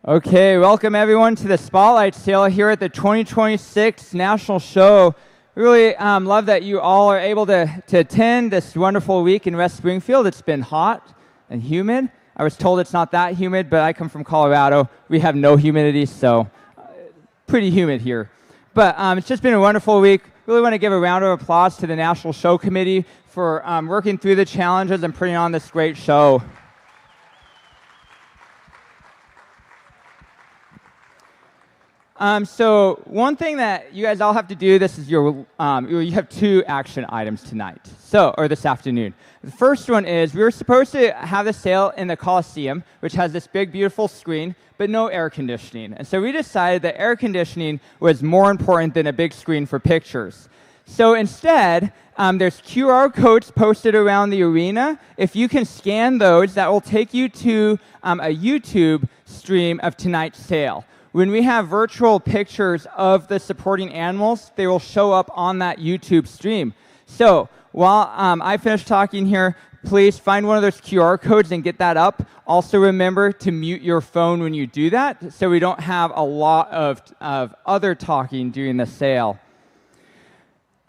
Okay, welcome everyone to the Spotlight Sale here at the 2026 National Show. We really love that you all are able to attend this wonderful week in West Springfield. It's been hot and humid. I was told it's not that humid, but I come from Colorado. We have no humidity, so pretty humid here. But it's just been a wonderful week. Really want to give a round of applause to the National Show Committee for working through the challenges and putting on this great show. So one thing that you guys all have to do, this is you have two action items tonight, or this afternoon. The first one is we were supposed to have the sale in the Coliseum, which has this big, beautiful screen, but no air conditioning. And so we decided that air conditioning was more important than a big screen for pictures. So instead, there's QR codes posted around the arena. If you can scan those, that will take you to a YouTube stream of tonight's sale. When we have virtual pictures of the supporting animals, they will show up on that YouTube stream. So while I finish talking here, please find one of those QR codes and get that up. Also remember to mute your phone when you do that so we don't have a lot of other talking during the sale.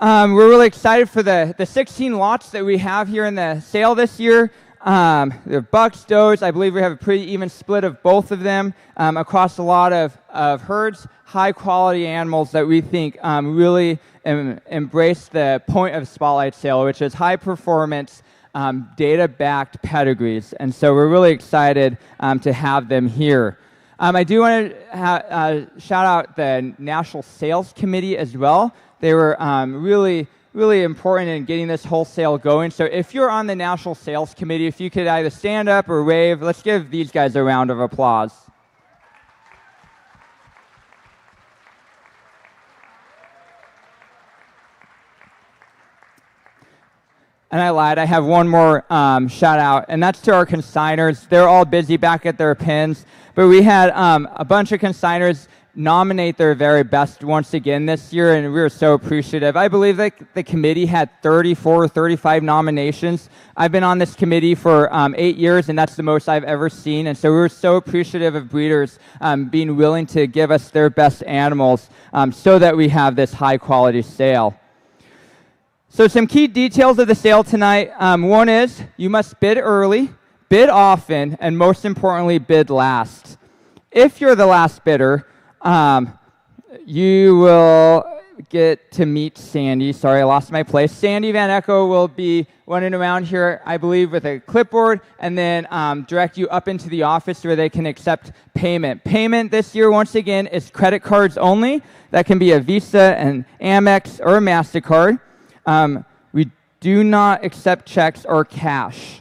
We're really excited for the 16 lots that we have here in the sale this year. The bucks, does, I believe we have a pretty even split of both of them across a lot of herds, high-quality animals that we think really embrace the point of Spotlight Sale, which is high-performance, data-backed pedigrees. And so we're really excited to have them here. I do want to shout out the National Sales Committee as well. They were really important in getting this whole sale going. So if you're on the National Sales Committee, if you could either stand up or wave, let's give these guys a round of applause. And I lied, I have one more shout out, and that's to our consigners. They're all busy back at their pins, but we had a bunch of consigners nominate their very best once again this year, and we were so appreciative. I believe that the committee had 34 or 35 nominations. I've been on this committee for 8 years, and that's the most I've ever seen, and so we were so appreciative of breeders being willing to give us their best animals so that we have this high-quality sale. So some key details of the sale tonight. One is you must bid early, bid often, and most importantly, bid last. If you're the last bidder, you will get to meet Sandy. Sorry, I lost my place. Sandy Van Echo will be running around here, I believe, with a clipboard and then direct you up into the office where they can accept payment. Payment this year, once again, is credit cards only. That can be a Visa, an Amex, or a MasterCard. We do not accept checks or cash.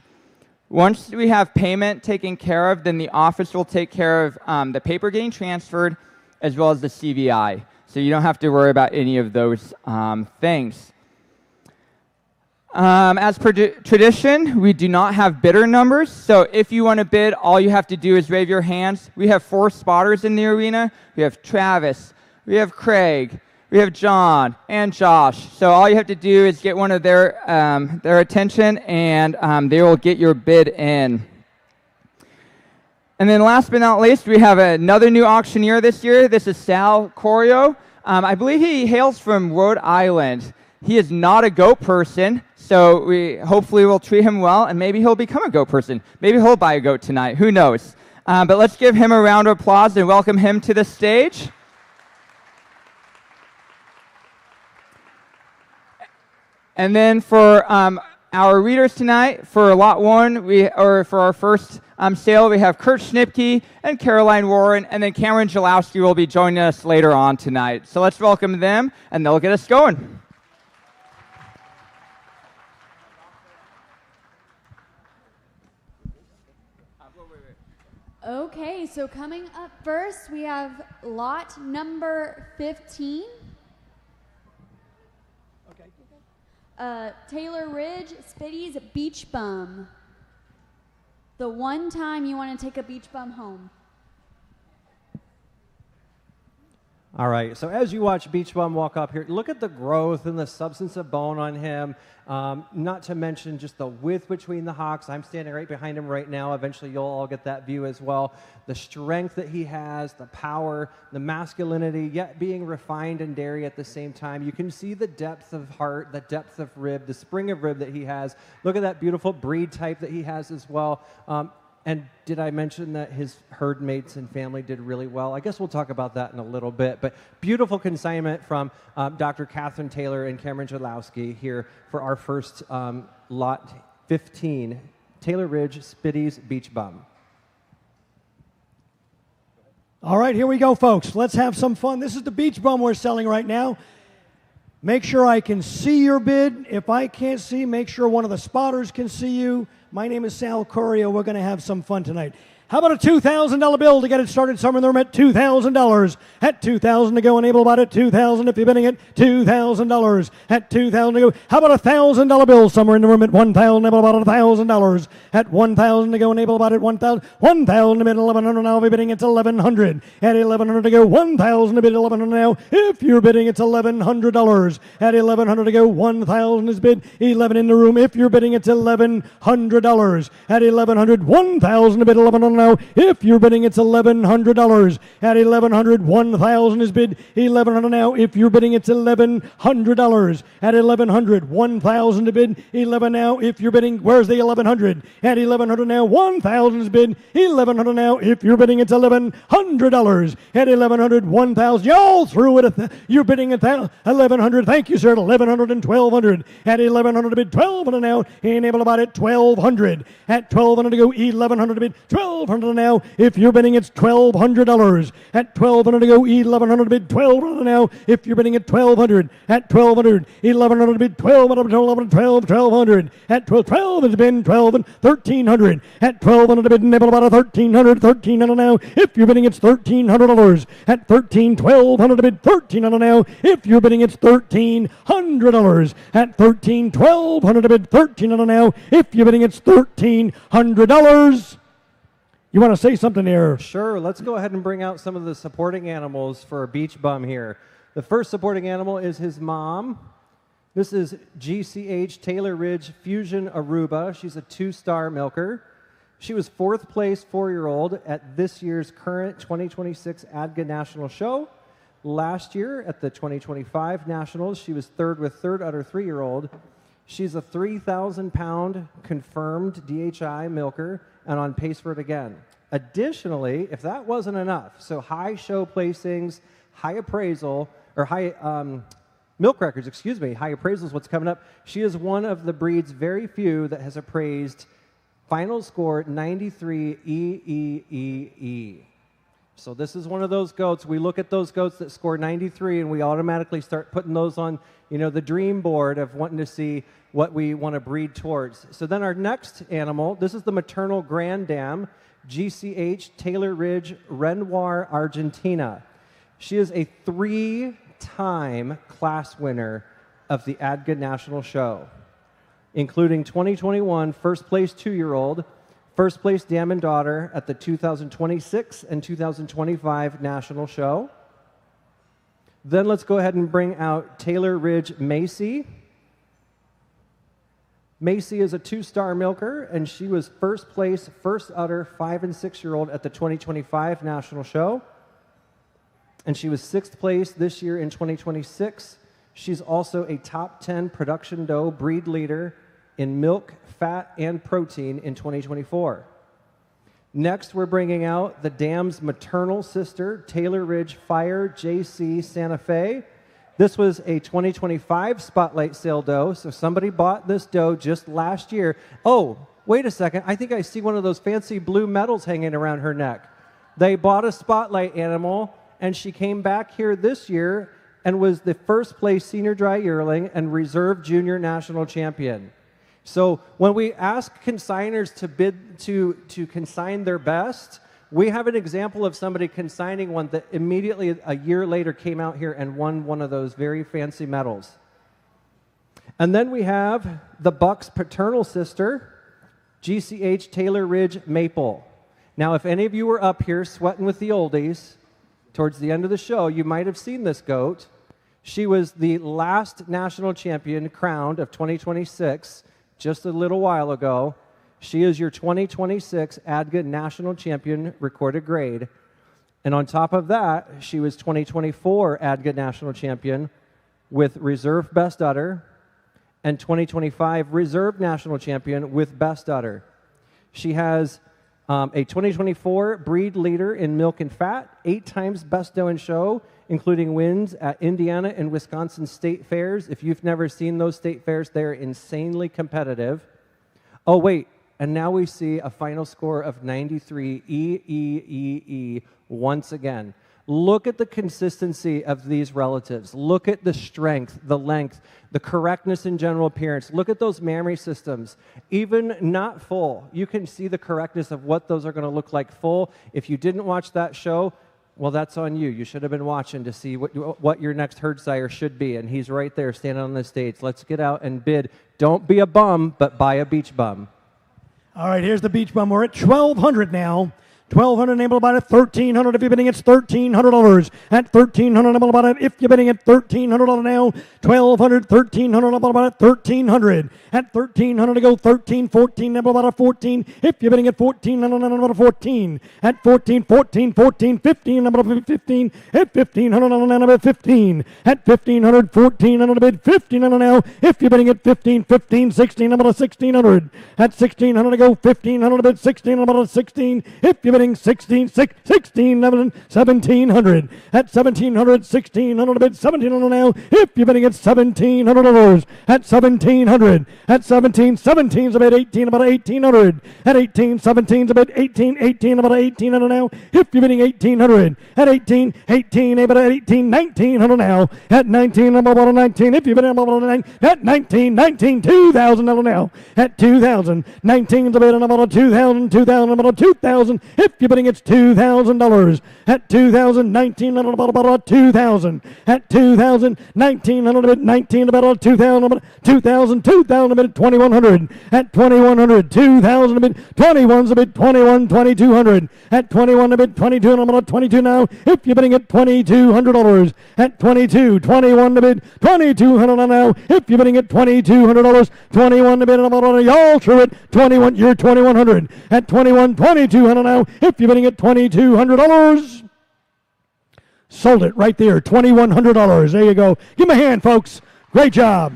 Once we have payment taken care of, then the office will take care of the paper getting transferred as well as the CVI. So you don't have to worry about any of those things. As per tradition, we do not have bidder numbers. So if you want to bid, all you have to do is wave your hands. We have 4 spotters in the arena. We have Travis, we have Craig, we have John and Josh. So all you have to do is get one of their attention, and they will get your bid in. And then last but not least, we have another new auctioneer this year. This is Sal Corio. I believe he hails from Rhode Island. He is not a goat person, so we hopefully will treat him well, and maybe he'll become a goat person. Maybe he'll buy a goat tonight. Who knows? But let's give him a round of applause and welcome him to the stage. And then for our readers tonight, for Lot 1, for our first sale, we have Kurt Schnipke and Caroline Warren, and then Cameron Jalowski will be joining us later on tonight. So let's welcome them, and they'll get us going. Okay, so coming up first, we have lot number 15. Taylor Ridge, Spitty's Beach Bum. The one time you want to take a beach bum home. All right, so as you watch Beach Bum walk up here, look at the growth and the substance of bone on him, not to mention just the width between the hocks. I'm standing right behind him right now. Eventually, you'll all get that view as well. The strength that he has, the power, the masculinity, yet being refined and dairy at the same time. You can see the depth of heart, the depth of rib, the spring of rib that he has. Look at that beautiful breed type that he has as well. And did I mention that his herd mates and family did really well? I guess we'll talk about that in a little bit. But beautiful consignment from Dr. Catherine Taylor and Cameron Jadlowski here for our first lot 15, Taylor Ridge Spitties Beach Bum. All right, here we go, folks. Let's have some fun. This is the Beach Bum we're selling right now. Make sure I can see your bid. If I can't see, make sure one of the spotters can see you. My name is Sal Coria. We're going to have some fun tonight. How about a $2,000 bill to get it started? Somewhere in the room at $2,000. At $2,000 to go, and able about it. $2,000 if you're bidding it. $2,000. At $2,000 to go. How about a $1,000 bill somewhere in the room at $1,000? Able about $1,000. At $1,000 to go, and able about it. $1,000. $1,000 to bid. $1,100 now. If you're bidding it's $1,100. At $1,100 to go. $1,000 to bid. $1,100 now. If you're bidding it's $1,100. At $1,100 to go. $1,000 is bid. $11 in the room. If you're bidding it's $1,100. At $1,100. $1,000 to bid. $1,100 now. If you're bidding, it's $1,100. At $1,100, $1,000 is bid. $1,100 now. If you're bidding, it's $1,100. At $1,100, $1,000 to bid. $1,100 now. If you're bidding, where's the $1,100? At $1,100 now, $1,000 is bid. $1,100 now. If you're bidding, it's $1,100. At $1,100, $1,000. Y'all through it. You're bidding at $1,100. Thank you, sir. At $1,100 and $1,200. At $1,100 to bid. $1,200 now. Ain't able about it. $1,200. At $1,200 to go. $1,100 to bid. $1,200 now. If you're bidding, it's $1,200. At $1,200 to go. $1,100 to bid. $1,200 now. If you're bidding at $1,200. At $1,200. $1,100 to bid. $1,200. At $12 is bid. $12 and $1,300. At $1,200 to bid. Nibble about a $1,300. $1,300 now. If you're bidding, it's $1,300. At $1,200 to bid. $1,300 now. If you're bidding, it's $1,300. At $1,100 to bid. $1,300 now. If you're bidding, it's $1,300. You want to say something there? Sure. Let's go ahead and bring out some of the supporting animals for a Beach Bum here. The first supporting animal is his mom. This is GCH Taylor Ridge Fusion Aruba. She's a 2-star milker. She was 4th place 4-year-old at this year's current 2026 ADGA National Show. Last year at the 2025 Nationals, she was 3rd with 3rd udder 3-year-old. She's a 3,000-pound confirmed DHI milker and on pace for it again. Additionally, if that wasn't enough, so high show placings, high appraisal, or high milk records, high appraisal is what's coming up. She is one of the breed's very few that has appraised final score 93 EEEE. So this is one of those goats. We look at those goats that score 93 and we automatically start putting those on, the dream board of wanting to see what we want to breed towards. So then our next animal, this is the maternal Grand Dam, GCH Taylor Ridge Renoir Argentina. She is a 3-time class winner of the ADGA National Show, including 2021 first place 2-year-old, first place dam and daughter at the 2026 and 2025 National Show. Then let's go ahead and bring out Taylor Ridge Macy. Macy is a 2-star milker, and she was first place, first udder, 5- and 6-year-old at the 2025 National Show. And she was 6th place this year in 2026. She's also a top 10 production doe breed leader in milk, fat, and protein in 2024. Next, we're bringing out the dam's maternal sister, Taylor Ridge Fire JC Santa Fe. This was a 2025 Spotlight Sale doe, so somebody bought this doe just last year. Oh, wait a second. I think I see one of those fancy blue medals hanging around her neck. They bought a Spotlight animal, and she came back here this year and was the first place senior dry yearling and reserve junior national champion. So when we ask consigners to bid to consign their best, we have an example of somebody consigning one that immediately a year later came out here and won one of those very fancy medals. And then we have the Buck's paternal sister, GCH Taylor Ridge Maple. Now, if any of you were up here sweating with the oldies, towards the end of the show, you might have seen this goat. She was the last national champion crowned of 2026 just a little while ago. She is your 2026 ADGA national champion recorded grade. And on top of that, she was 2024 ADGA national champion with reserve best udder and 2025 reserve national champion with best udder. She has a 2024 breed leader in milk and fat, 8 times best doe in show, including wins at Indiana and Wisconsin state fairs. If you've never seen those state fairs, they're insanely competitive. Oh, wait, and now we see a final score of 93 E once again. Look at the consistency of these relatives. Look at the strength, the length, the correctness in general appearance. Look at those mammary systems. Even not full, you can see the correctness of what those are going to look like full. If you didn't watch that show, well, that's on you. You should have been watching to see what your next herd sire should be, and he's right there standing on the stage. Let's get out and bid. Don't be a bum, but buy a beach bum. All right, here's the beach bum. We're at $1,200 now. $1,200 able to buy it. $1,300 if you're bidding. It's $1,300 at $1,300 able to buy it. If you're bidding at $1,300 now, $1,200, $1,300 able to buy it. $1,300 at $1,300 to go. $13, $14 able to buy it. $14 if you're bidding at $1,400 about $14 at $14, $14, $14, $15 about $15 at $1,500 about $15 at $1,500, $1,400 bid. $1,500 now if you're bidding at $15, $15, $16 about $1,600 at $1,600 to go. $1,500 bid. $16 about $16 if you're bidding 16, 16, 1700 at 1700, 1600 bid, 1700 now. If you're bidding at $1,700 at 1700 at 17, 17's about 18, about 1800 at 18, 17's about 18, 18 about 1800 now. If you're bidding 1800 at 18, 18 about 18, 1900 now at 19 about 19. If you're bidding about 19 at 19, 19, $2,000 now at 2,000, 19's about 2,000, 2,000 about 2,000. If you're bidding, it's $2,000 at 2,000, 1900 about 2,000 at 2,000, 1900 19 about 2,000, 2,000, 2,000 about 2,100 at 2,100, 2,000 a bit, 21's a bit, 21, 2,200 at 21 a bit, 22 and about 22 now. If you're bidding at $2,200 at 22, 21 a bit, 2,200 now. If you're bidding at $2,200, 21 a bit, about y'all true it, 21, you're 2,100 at 21, 2,200 now. If you're bidding at $2,200, sold it right there, $2,100. There you go. Give him a hand, folks. Great job.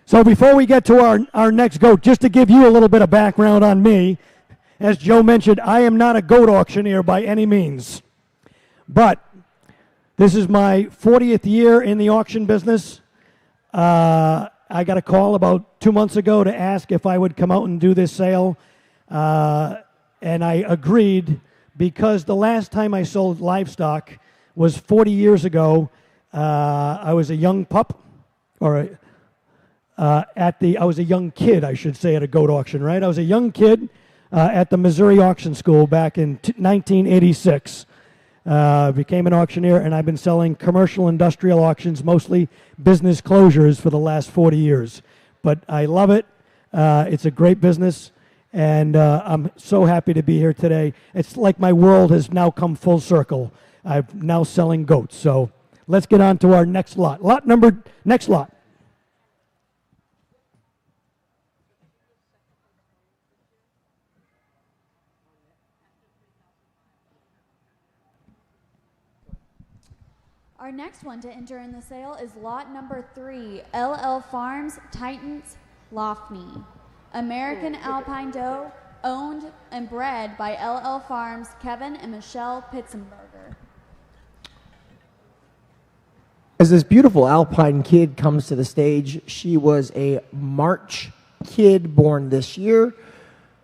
So before we get to our next goat, just to give you a little bit of background on me, as Joe mentioned, I am not a goat auctioneer by any means. But this is my 40th year in the auction business. I got a call about 2 months ago to ask if I would come out and do this sale, and I agreed because the last time I sold livestock was 40 years ago. I was a young pup, or I was a young kid, I should say, at a goat auction, right? I was a young kid at the Missouri Auction School back in 1986. Became an auctioneer, and I've been selling commercial industrial auctions, mostly business closures, for the last 40 years. But I love it. It's a great business, and I'm so happy to be here today. It's like my world has now come full circle. I'm now selling goats. So let's get on to our next lot. Next lot. Our next one to enter in the sale is lot number 3, LL Farms Titans Lofney. American Alpine Doe, owned and bred by LL Farms Kevin and Michelle Pitzenberger. As this beautiful Alpine kid comes to the stage, she was a March kid born this year,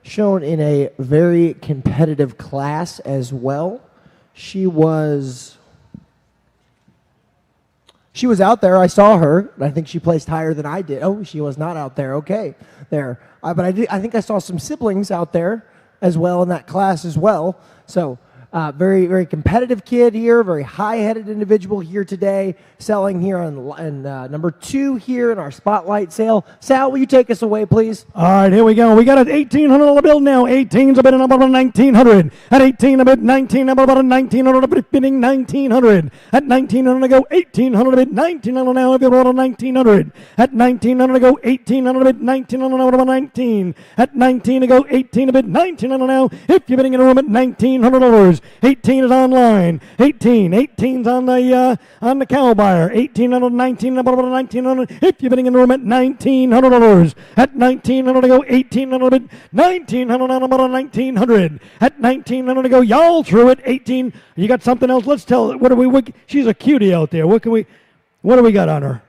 shown in a very competitive class as well. She was out there. I saw her. I think she placed higher than I did. Oh, she was not out there. Okay, there. But I think I saw some siblings out there as well in that class as well. So Very, very competitive kid here, very high-headed individual here today, selling here on number 2 here in our spotlight sale. Sal, will you take us away, please? All right, here we go. We got an $1,800 bill now. 18's a bid about $1,900. At 18, a bid 19, about $1,900, bidding $1,900. At 1,900 to go, 1,800 a bid, $1,900 now, about $1,900. At 1,900 to go, 1,800 a bid, $1,900 now, about 19. At 19 to go, 18 a bid, $1,900 now. If you're bidding in a room at $1,900. 18 is online. 18's on the cow buyer. 1,800, 19, about 1,900. If you're bidding in the room at $1,900. At 1,900 to go, 1,800 bid, 1,900 on about 1,900. At 1,900 to go, y'all through it. 18. You got something else? Let's tell. She's a cutie out there. What do we got on her?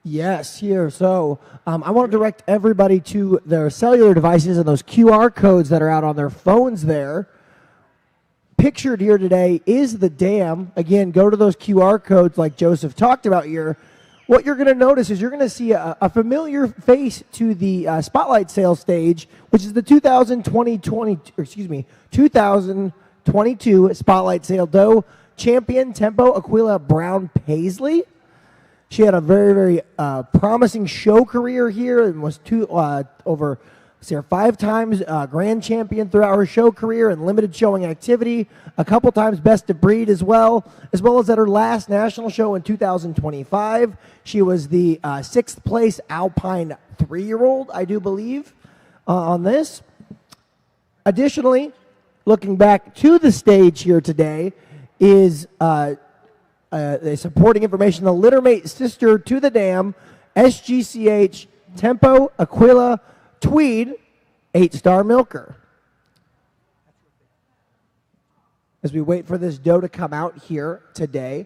Yes, here. So I want to direct everybody to their cellular devices and those QR codes that are out on their phones there. Pictured here today is the dam. Again, go to those QR codes like Joseph talked about here. What you're going to notice is you're going to see a familiar face to the spotlight sale stage, which is the 2022 spotlight sale doe champion Tempo Aquila Brown Paisley. She had a very, very promising show career here and was over 5 times grand champion throughout her show career and limited showing activity, a couple times best of breed as well as at her last national show in 2025. She was the 6th place Alpine 3-year-old, I do believe, on this. Additionally, looking back to the stage here today is the supporting information, the littermate sister to the dam, SGCH Tempo Aquila Tweed 8-star milker. As we wait for this doe to come out here today,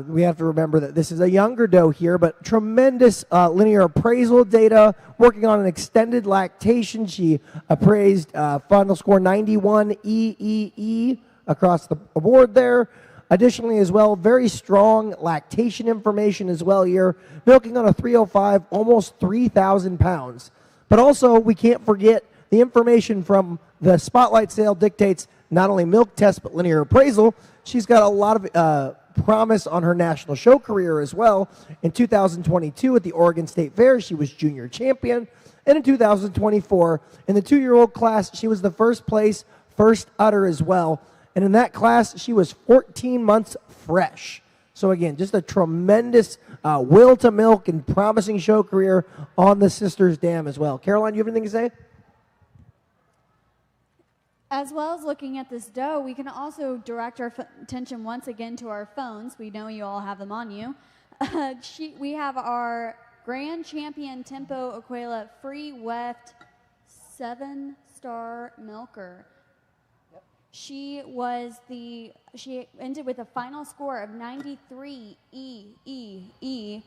we have to remember that this is a younger doe here, but tremendous linear appraisal data, working on an extended lactation. She appraised final score 91 EEE across the board there. Additionally, as well, very strong lactation information as well here, milking on a 305, almost 3,000 pounds. But also, we can't forget the information from the spotlight sale dictates not only milk test, but linear appraisal. She's got a lot of promise on her national show career as well. In 2022 at the Oregon State Fair, she was junior champion. And in 2024, in the 2-year-old class, she was the first place, first udder as well. And in that class, she was 14 months fresh. So again, just a tremendous will to milk and promising show career on the Sisters Dam as well. Caroline, you have anything to say? As well as looking at this doe, we can also direct our attention once again to our phones. We know you all have them on you. We have our Grand Champion Tempo Aquila Free Weft 7-star milker. She ended with a final score of 93 EEE,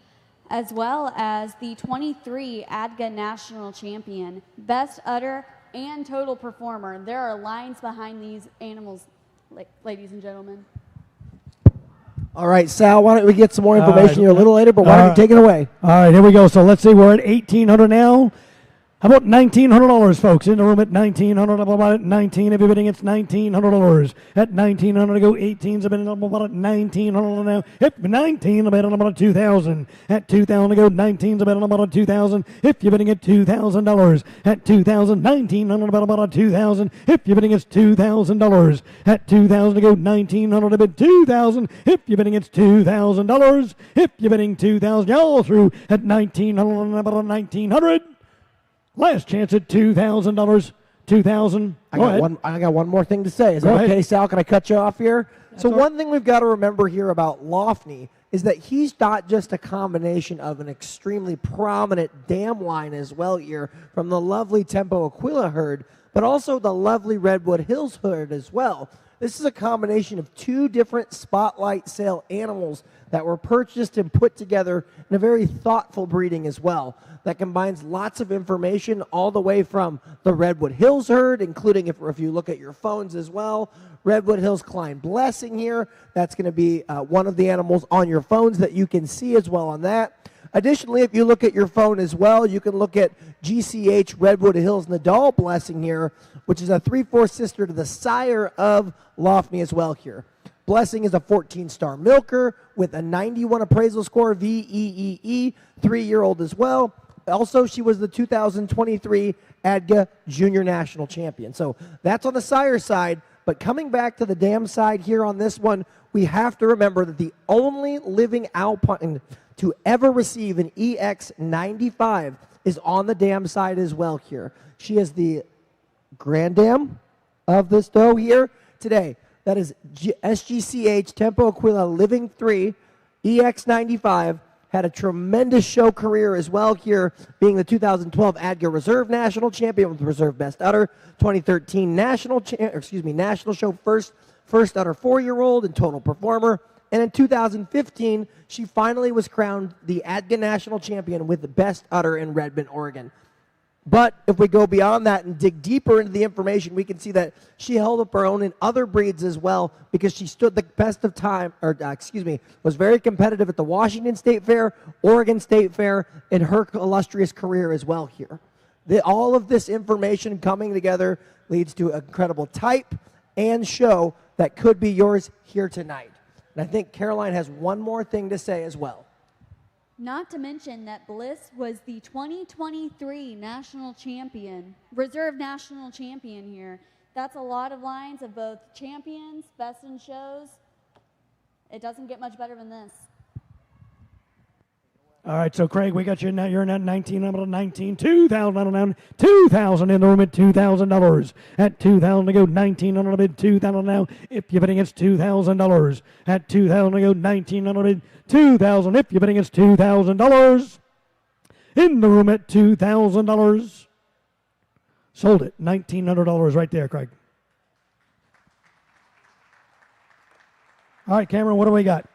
as well as the 23 ADGA National Champion, Best Udder and Total Performer. There are lines behind these animals, ladies and gentlemen. All right, Sal, why don't we get some more information here a little later, but why don't you take it away? All right, here we go. So let's see, we're at 1,800 now. How about $1,900, folks? In the room at $1,900. About 19. If you're bidding, it's $1,900. At $1,900 to go, 18's a bid about $1,900 now. If 19, a bid on about $2,000. At $2,000 to go, 19's a bid on about $2,000. If you're bidding at $2,000. At $2,000, 1,900 about $2,000. If you're bidding, it's $2,000. At $2,000 to go, 1,900 to bid $2,000. If you're bidding, it's $2,000. If you're bidding $2,000, y'all through at $1,900 about $1,900. Last chance at $2,000. $2,000. I got one more thing to say. Is that okay, Sal? Can I cut you off here? So one thing we've got to remember here about Lofney is that he's not just a combination of an extremely prominent dam line as well here from the lovely Tempo Aquila herd, but also the lovely Redwood Hills herd as well. This is a combination of 2 different spotlight sale animals that were purchased and put together in a very thoughtful breeding as well. That combines lots of information all the way from the Redwood Hills herd, including if you look at your phones as well, Redwood Hills Klein Blessing here. That's going to be one of the animals on your phones that you can see as well on that. Additionally, if you look at your phone as well, you can look at GCH Redwood Hills Nadal Blessing here, which is a 3/4 sister to the sire of Lofney as well here. Blessing is a 14-star milker with a 91 appraisal score, VEEE, 3-year-old as well. Also, she was the 2023 ADGA Junior National Champion. So that's on the sire side. But coming back to the dam side here on this one, we have to remember that the only living alpine to ever receive an EX95 is on the dam side as well here. She is the grand dam of this doe here today. That is SGCH Tempo Aquila Living 3 EX95. Had a tremendous show career as well here, being the 2012 ADGA Reserve National Champion with Reserve Best Udder, 2013 National Show First Udder 4-year-old and Total Performer, and in 2015 she finally was crowned the ADGA National Champion with the Best Udder in Redmond, Oregon. But if we go beyond that and dig deeper into the information, we can see that she held up her own in other breeds as well because she stood the best of time, was very competitive at the Washington State Fair, Oregon State Fair, in her illustrious career as well here. All of this information coming together leads to an incredible type and show that could be yours here tonight. And I think Caroline has one more thing to say as well. Not to mention that Bliss was the 2023 national champion, reserve national champion here. That's a lot of lines of both champions, best in shows. It doesn't get much better than this. All right, so Craig, we got you now. You're in at 19, I'm at 19, 2,000, 2,000 in the room at $2,000. At 2,000 to go, 19 on a bid, 2,000 now. If you're bidding, it's $2,000. At 2,000 to go, 19 on a bid, 2,000. If you're bidding, it's $2,000. In the room at $2,000. Sold it, $1,900 right there, Craig. All right, Cameron, what do we got?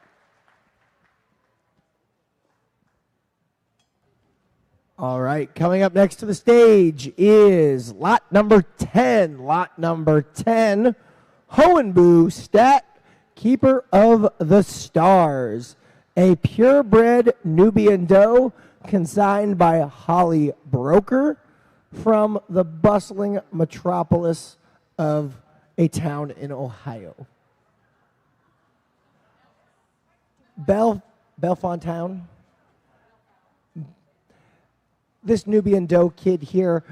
All right, coming up next to the stage is lot number 10. Lot number 10, Hohenbu Stat Keeper of the Stars. A purebred Nubian doe consigned by Holly Broker from the bustling metropolis of a town in Ohio. Bellefontaine. This Nubian doe kid here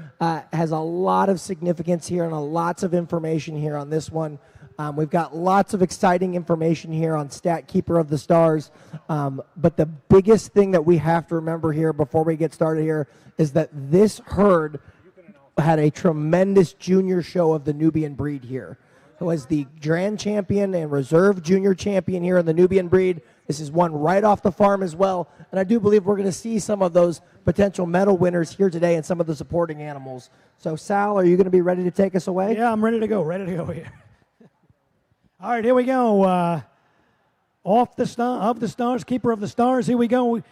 has a lot of significance here and lots of information here on this one. We've got lots of exciting information here on Stat Keeper of the Stars. But the biggest thing that we have to remember here before we get started here is that this herd had a tremendous junior show of the Nubian breed here. Who was the Grand Champion and Reserve Junior Champion here in the Nubian breed. This is one right off the farm as well. And I do believe we're going to see some of those potential medal winners here today and some of the supporting animals. So, Sal, are you going to be ready to take us away? Yeah, I'm ready to go here. All right, here we go. Of the Stars, Keeper of the Stars, here we go.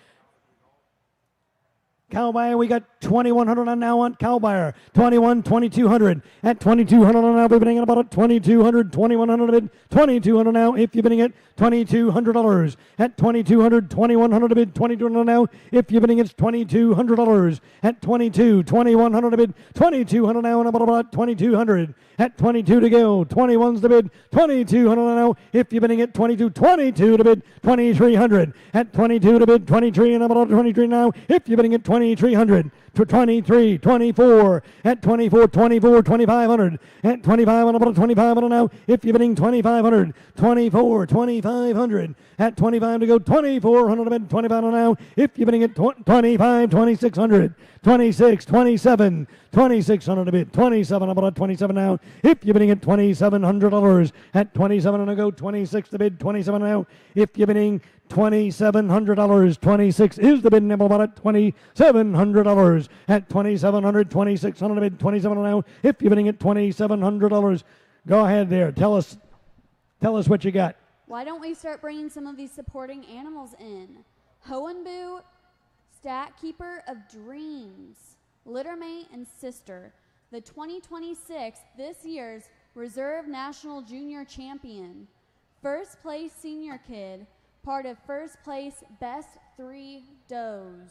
Cowbuyer, we got 2,100 on now on Cowbuyer. 2,200. At 2,200 on now, we're bidding at about 2,200, 2,100 bid, 2,200 now. If you're bidding at $2,200. At 2,200, 2,100 bid, 2,200 now. If you're bidding, it's $2,200. At 22, 2,100 bid, 2,200 now, and about 2,200. At 22 to go, 21's the bid, 2,200 now. If you're bidding at 22, 22 to bid, 2,300. At 22 to bid, 23 and about 23 now. If you're bidding at 2,300 to 23, 24. At 24, 24, 2,500. At 25 and about 2,500 now. If you're bidding 2,500, 24, 2,500. At 25 to go, 2,400 to bid, 25 now. If you're bidding at 25, 2,600. 26, 27, 2,600 to bid, 27, about 27 now. If you're bidding at $2,700, at 27 and a go, 26 to bid, 27 now. If you're bidding $2,700, 26 is the bid, and about at $2,700. At 2,700, 2,600 to bid, 27 now. If you're bidding at $2,700, go ahead there. Tell us what you got. Why don't we start bringing some of these supporting animals in? Hohenbu, Stat Keeper of Dreams, Littermate and Sister, the 2026, this year's Reserve National Junior Champion, first place senior kid, part of first place Best 3 does.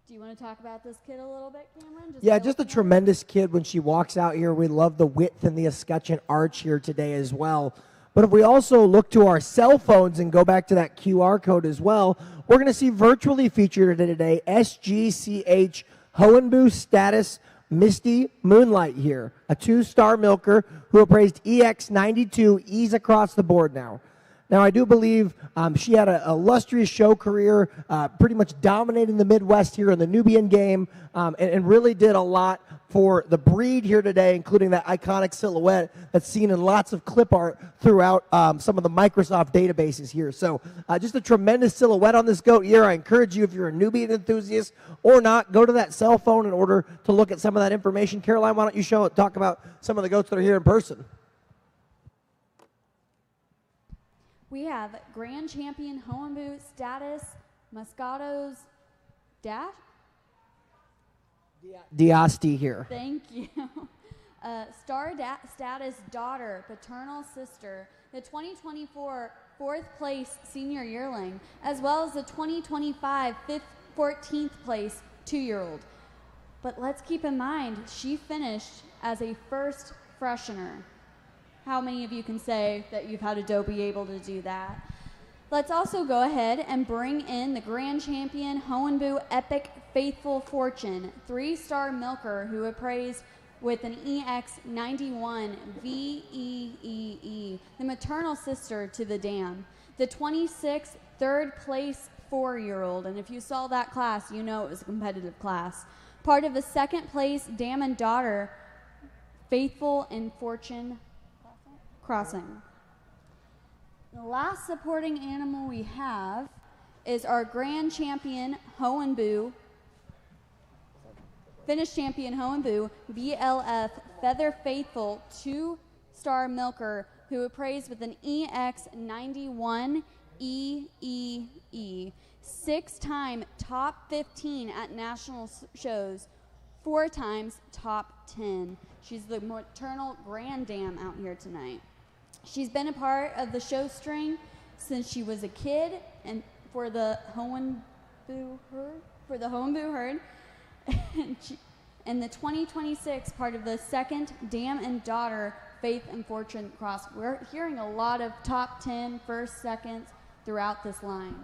Do you want to talk about this kid a little bit, Cameron? Just a tremendous kid when she walks out here. We love the width and the escutcheon arch here today as well. But if we also look to our cell phones and go back to that QR code as well, we're going to see virtually featured today SGCH Hohenbu Status Misty Moonlight here, a 2-star milker who appraised EX92 E's across the board now. Now, I do believe she had a illustrious show career, pretty much dominating the Midwest here in the Nubian game, and really did a lot for the breed here today, including that iconic silhouette that's seen in lots of clip art throughout some of the Microsoft databases here. So just a tremendous silhouette on this goat here. I encourage you, if you're a Nubian enthusiast or not, go to that cell phone in order to look at some of that information. Caroline, why don't you talk about some of the goats that are here in person? We have Grand Champion Hohenbu Status Moscato's Dash. Diasti here. Thank you. Status daughter, paternal sister, the 2024 4th place senior yearling, as well as the 2025 14th place 2-year-old. But let's keep in mind, she finished as a first freshener. How many of you can say that you've had a doe be able to do that? Let's also go ahead and bring in the Grand Champion Hohenbu Epic Faithful Fortune, 3-star milker who appraised with an EX91 VEEE, the maternal sister to the dam. The 26th 3rd place 4-year-old, and if you saw that class, you know it was a competitive class. Part of the 2nd place dam and daughter, Faithful and Fortune Crossing. The last supporting animal we have is our Grand Champion Hohenbu, Finnish Champion Hohenbu, BLF Feather Faithful 2-star milker who appraised with an EX91 EEE, 6-time top 15 at national shows, 4 times top 10. She's the maternal grand dam out here tonight. She's been a part of the show string since she was a kid, and for the Hohenbu herd, and the 2026 part of the 2nd dam and daughter Faith and Fortune cross. We're hearing a lot of top 10, first, seconds throughout this line.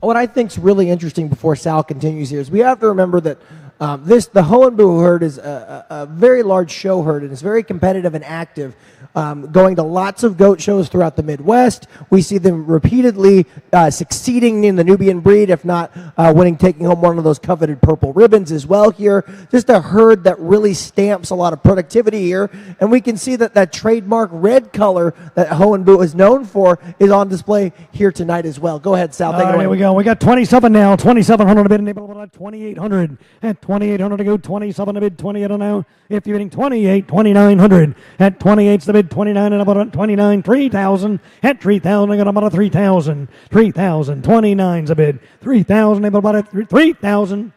What I think is really interesting before Sal continues here is we have to remember that the Hohenbu herd is a very large show herd, and it's very competitive and active, going to lots of goat shows throughout the Midwest. We see them repeatedly succeeding in the Nubian breed, if not taking home one of those coveted purple ribbons as well here. Just a herd that really stamps a lot of productivity here, and we can see that that trademark red color that Hohenbu is known for is on display here tonight as well. Go ahead, Sal. Take it away. Here we go. We got 27 now. 2,700 a bid, and 2,800 at 2,800 to go. 27 a bid, 28 now. If you're bidding 28, 2,900 at 28's the bid, 29 and about 29, 3,000 at 3,000. I got about a 3,000, 3,000, 29's a bid, 3,000 about a 3,000,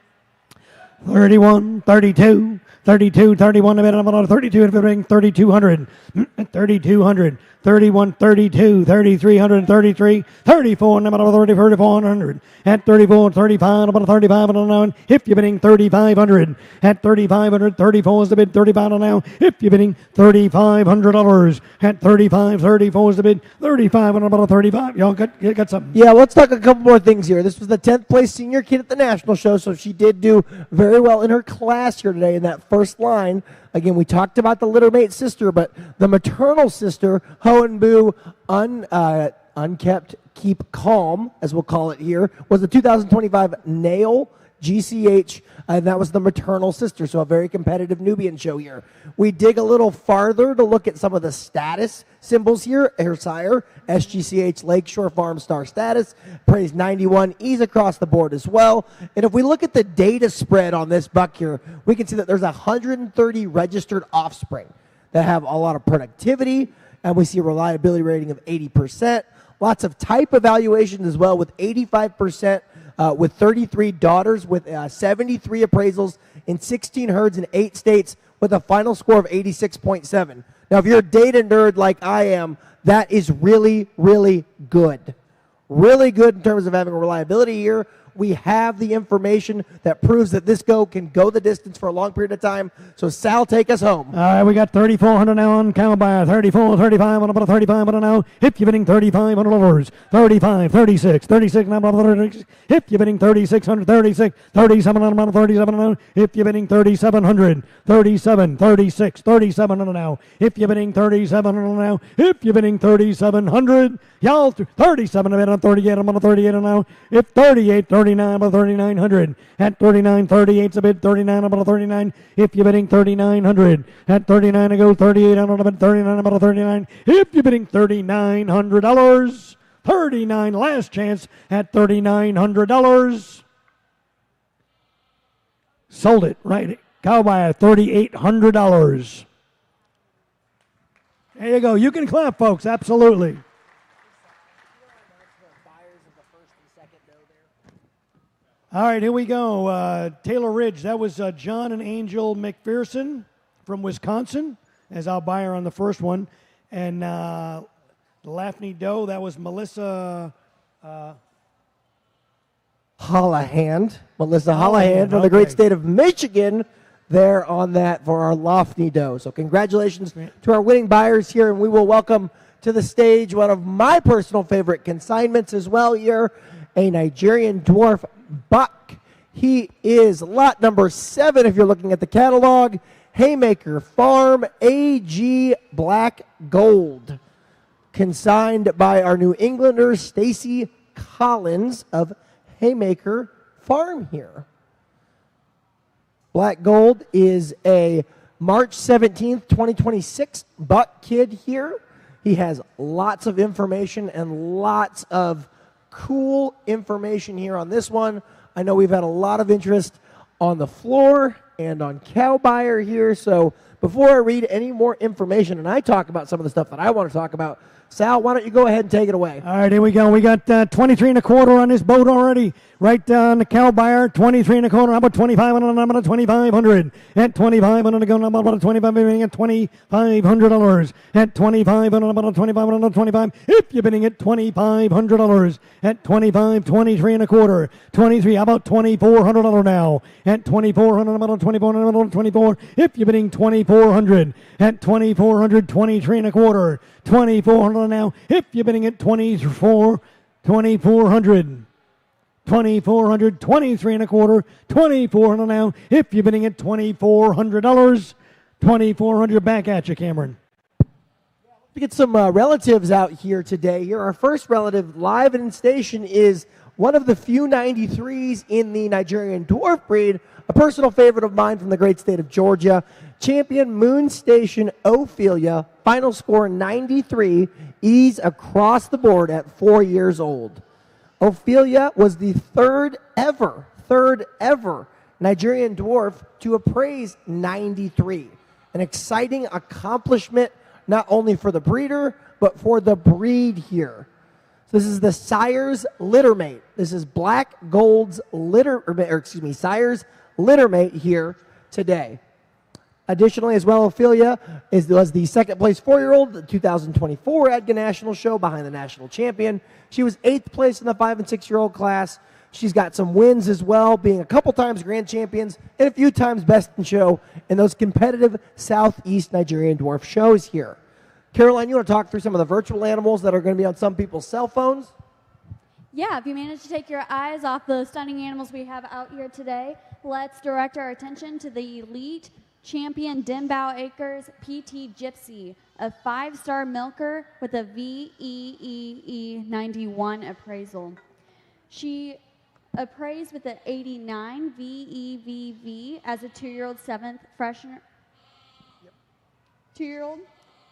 31, 32. 32, 31, about 32, and if you're bidding 3,200, 3,200, 31, 32, 3,300, 33, 34, and about 30, 3,400, at 34, 35, about 35, and now, if you're bidding 3,500, at 3,500, 34 is the bid, 35 and now, if you're bidding $3,500, at 35, 34 is the bid, 35 and about 35. Y'all got something? Yeah, let's talk a couple more things here. This was the 10th place senior kid at the national show, so she did do very well in her class here today in that first line. Again, we talked about the littermate sister, but the maternal sister, Hohenbu Unkept Keep Calm, as we'll call it here, was the 2025 Nail GCH, and that was the maternal sister, so a very competitive Nubian show here. We dig a little farther to look at some of the status symbols here. Her sire, SGCH Lakeshore Farm Star status, praised 91 E's across the board as well. And if we look at the data spread on this buck here, we can see that there's 130 registered offspring that have a lot of productivity, and we see a reliability rating of 80%. Lots of type evaluations as well, with 85%, with 33 daughters, with 73 appraisals in 16 herds in 8 states, with a final score of 86.7. Now, if you're a data nerd like I am, that is really, really good. really good in terms of having reliability here. We have the information that proves that this goat can go the distance for a long period of time. So Sal, take us home. All right, we got 3,400 now on cow buyer. 34, 35, on about 35 on now. If you're bidding $3,500, 35, 36, 36 now about 36. If you're bidding 3,600, 36, 37 on about 37 now. If you're bidding 3,700, 37, 36, 37 on now. If you're bidding 37 on now. If you're bidding 3,700, y'all 37 a bid on 38 on about 38 on now. If 38, 39 about 3,900. At 39, 38's a bid, 39 about 39. If you're bidding 3,900, at 39 I go 38 on about 39 about 39. If you're bidding $3,900, 39 last chance at $3,900. Sold it right. Cow buyer $3,800. There you go. You can clap, folks. Absolutely. All right, here we go. Taylor Ridge, that was John and Angel McPherson from Wisconsin as our buyer on the first one. And the Laffney Doe, that was Melissa Hollahan, Melissa Hollahan from the great state of Michigan there on that for our Laffney Doe. So congratulations to our winning buyers here, and we will welcome to the stage one of my personal favorite consignments as well here, a Nigerian dwarf buck. He is lot number 7 if you're looking at the catalog. Haymaker Farm AG Black Gold. Consigned by our New Englander Stacy Collins of Haymaker Farm here. Black Gold is a March 17th, 2026 buck kid here. He has lots of information and lots of cool information here on this one. I know we've had a lot of interest on the floor and on cow buyer here. So before I read any more information and I talk about some of the stuff that I want to talk about, Sal, why don't you go ahead and take it away? All right, here we go. We got 23 and a quarter on this boat already. Right on the cow buyer, 23 and a quarter. How about 25 on about 2,500? At 2,500 to go, how about 25 bidding at $2,500. At 25 on about 25 on 25. If you're bidding at $2,500 at 25, 23 and a quarter. 23, how about $2,400 now? At 2,400 about 2,400 24. If you're bidding 2,400 at 2,400, 23 and a quarter. 2,400 now. If you're bidding at 2,400. 2,400, 23 and a quarter, 2,400 now. If you're bidding at $2,400, 2,400 back at you, Cameron. We get some relatives out here today. Here, our first relative live in station is one of the few 93s in the Nigerian dwarf breed, a personal favorite of mine from the great state of Georgia. Champion Moon Station Ophelia, final score 93, ease across the board at 4 years old. Ophelia was the third ever Nigerian dwarf to appraise 93. An exciting accomplishment not only for the breeder, but for the breed here. So this is the sire's litter mate. This is Black Gold's sire's litter mate here today. Additionally, as well, Ophelia was the second place 4-year-old at the 2024 ADGA National Show behind the national champion. She was 8th place in the 5- and 6-year-old class. She's got some wins as well, being a couple times grand champions and a few times best in show in those competitive Southeast Nigerian dwarf shows here. Caroline, you want to talk through some of the virtual animals that are going to be on some people's cell phones? Yeah, if you manage to take your eyes off the stunning animals we have out here today, let's direct our attention to the elite champion Denbow Acres PT Gypsy, a 5-star milker with a VEEE 91 appraisal. She appraised with an 89 VEVV as a 2-year-old 7th freshener. 2-year-old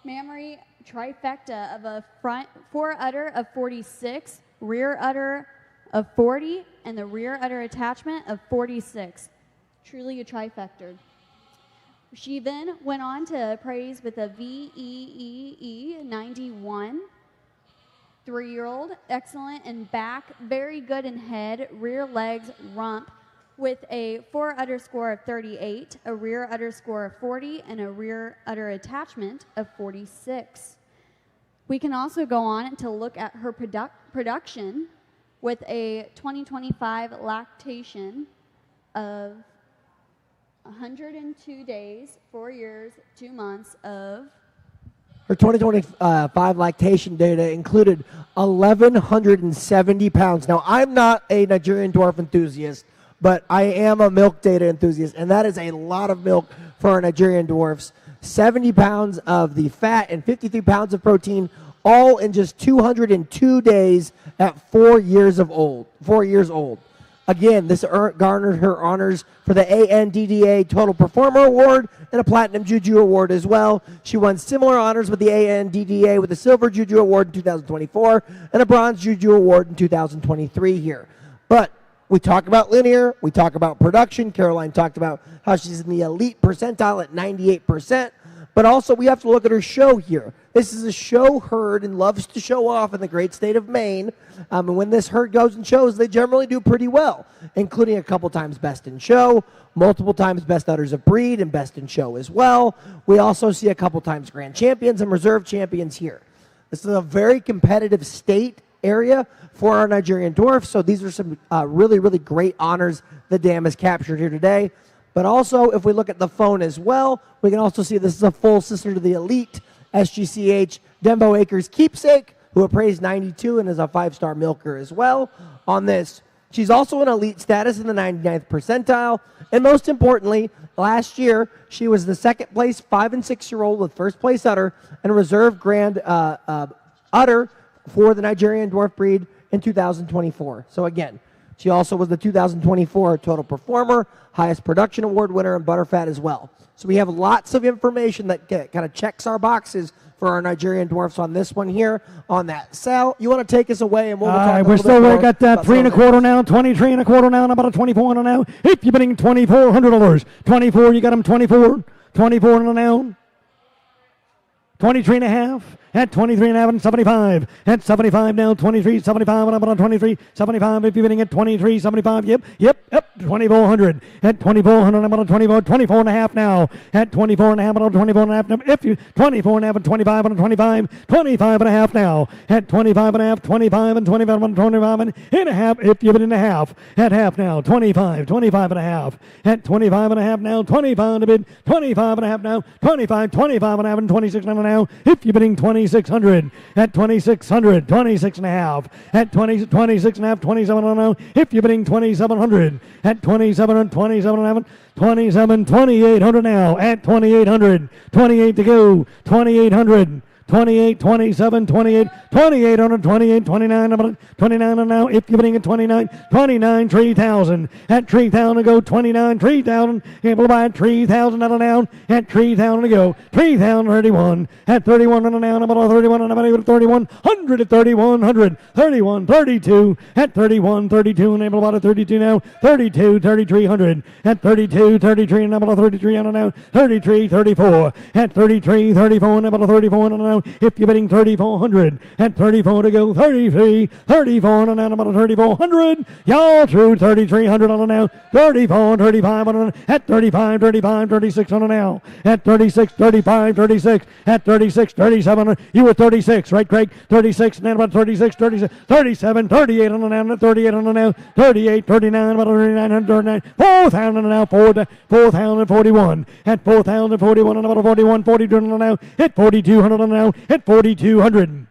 mammary trifecta of a front fore udder of 46, rear udder of 40, and the rear udder attachment of 46. Truly a trifecta. She then went on to appraise with a VEEE 91, 3-year-old, excellent in back, very good in head, rear legs, rump, with a fore udder score of 38, a rear udder score of 40, and a rear udder attachment of 46. We can also go on to look at her production with a 2025 lactation of 102 days, 4 years, 2 months of. Her 2025 lactation data included 1,170 pounds. Now, I'm not a Nigerian dwarf enthusiast, but I am a milk data enthusiast, and that is a lot of milk for our Nigerian dwarfs. 70 pounds of the fat and 53 pounds of protein, all in just 202 days at 4 years old. Again, this garnered her honors for the ANDDA Total Performer Award and a Platinum Juju Award as well. She won similar honors with the ANDDA with a Silver Juju Award in 2024 and a Bronze Juju Award in 2023 here. But we talk about linear, we talk about production. Caroline talked about how she's in the elite percentile at 98%. But also we have to look at her show here. This is a show herd and loves to show off in the great state of Maine. And when this herd goes and shows, they generally do pretty well, including a couple times best in show, multiple times best udders of breed, and best in show as well. We also see a couple times grand champions and reserve champions here. This is a very competitive state area for our Nigerian dwarfs. So these are some really, really great honors the dam has captured here today. But also, if we look at the phone as well, we can also see this is a full sister to the elite SGCH Dembo Acres keepsake, who appraised 92 and is a 5-star milker as well on this. She's also in elite status in the 99th percentile. And most importantly, last year, she was the second place 5- and 6-year-old with first place udder and reserve grand udder for the Nigerian dwarf breed in 2024. So again, she also was the 2024 Total Performer, highest production award winner, and butterfat as well. So we have lots of information that kind of checks our boxes for our Nigerian dwarfs on this one here, on that. Sal, you want to take us away? And we'll talk we're still got that 3 1/4 now, 23 1/4 now, and about a 24 now. If you're bidding $2,400, 24, you got them 24, 24 and a now. 23 and a half. At 23 and a half and 75. At 75 now, 23, 75 and up on 23, 75. If you're bidding at 23, 75. Yep. 2,400. At 2,400, I'm on 24, 24 and a half now. At 24 and a half, on 24 and a half. If you 24 and a half and 25 on 25, 25 and a half now. At 25 and a half, 25 and 25 on 25 and a half. If you're bidding a half. At half now, 25, 25 and a half. At 25 and a half now, 25 to bid, 25 and a half now, 25, 25 and a half and 26 and a now. If you're bidding 2,600, at 2,600, 26 and a half, at 20, 26 and a half, 27 and a half. If you're bidding 2,700, at 27, 27 and a half, 27, 2,800 now, at 2,800, 28 to go, 2,800. 28, 27, 28, 28 on a 28, 29, 29 and now. If you're bidding at 29, 29, 3,000. At 3,000 to go, 29, 3,000. Able to buy at 3,000 on a down. At 3,000 to go, 3,000, 31. At 31 on a down, about 31 on a down, 3,100 at 3,100. 31, 32. At 31, 32, and able to buy at 32 now. 32, 3,300. At 32, 33, and about 33 on a down. 33, 34. At 33, 34, and about 34 on a down. If you're bidding 3,400, at 34 to go, 33, 34 and now about 3,400. Y'all through 3,300 on a now, 34, 35 on a, at 35, 35, 36 on a now, at 36, 35, 36, at 36, 37. You were 36, right, Craig? 36, and then about 36, 37, 37, 38 on a now, 38 on a now, 38, 39, about 39, 39, 4,000 on a now, 4,041, at 4,041 and about 41, 42 on a now, at 4,200 on a now. At 4,200.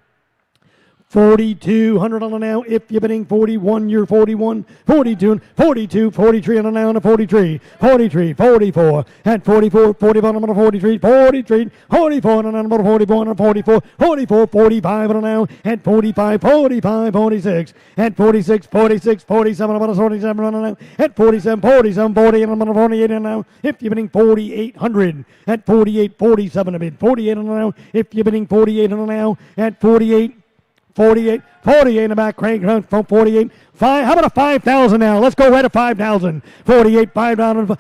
4,200 on a now. If you're bidding 41, you're 41, 42, 42, 43 on a now, and 43, 43, 44, at 44, 41 on a 43, 43, 44 on a now, 44 on a 44, 44, 45 on a now, at 45, 45, 46, at 46, 46, 47 on a 47 on a now, at 47, 47, 40 on a 48 on a now. If you're bidding 4,800, at 48, 47 a bid, 48 on a now. If you're bidding 48 on a now, at 48, 48 in the back, Craig, from 48. How about a 5,000 now? Let's go right at 5,000. 48, 5,000.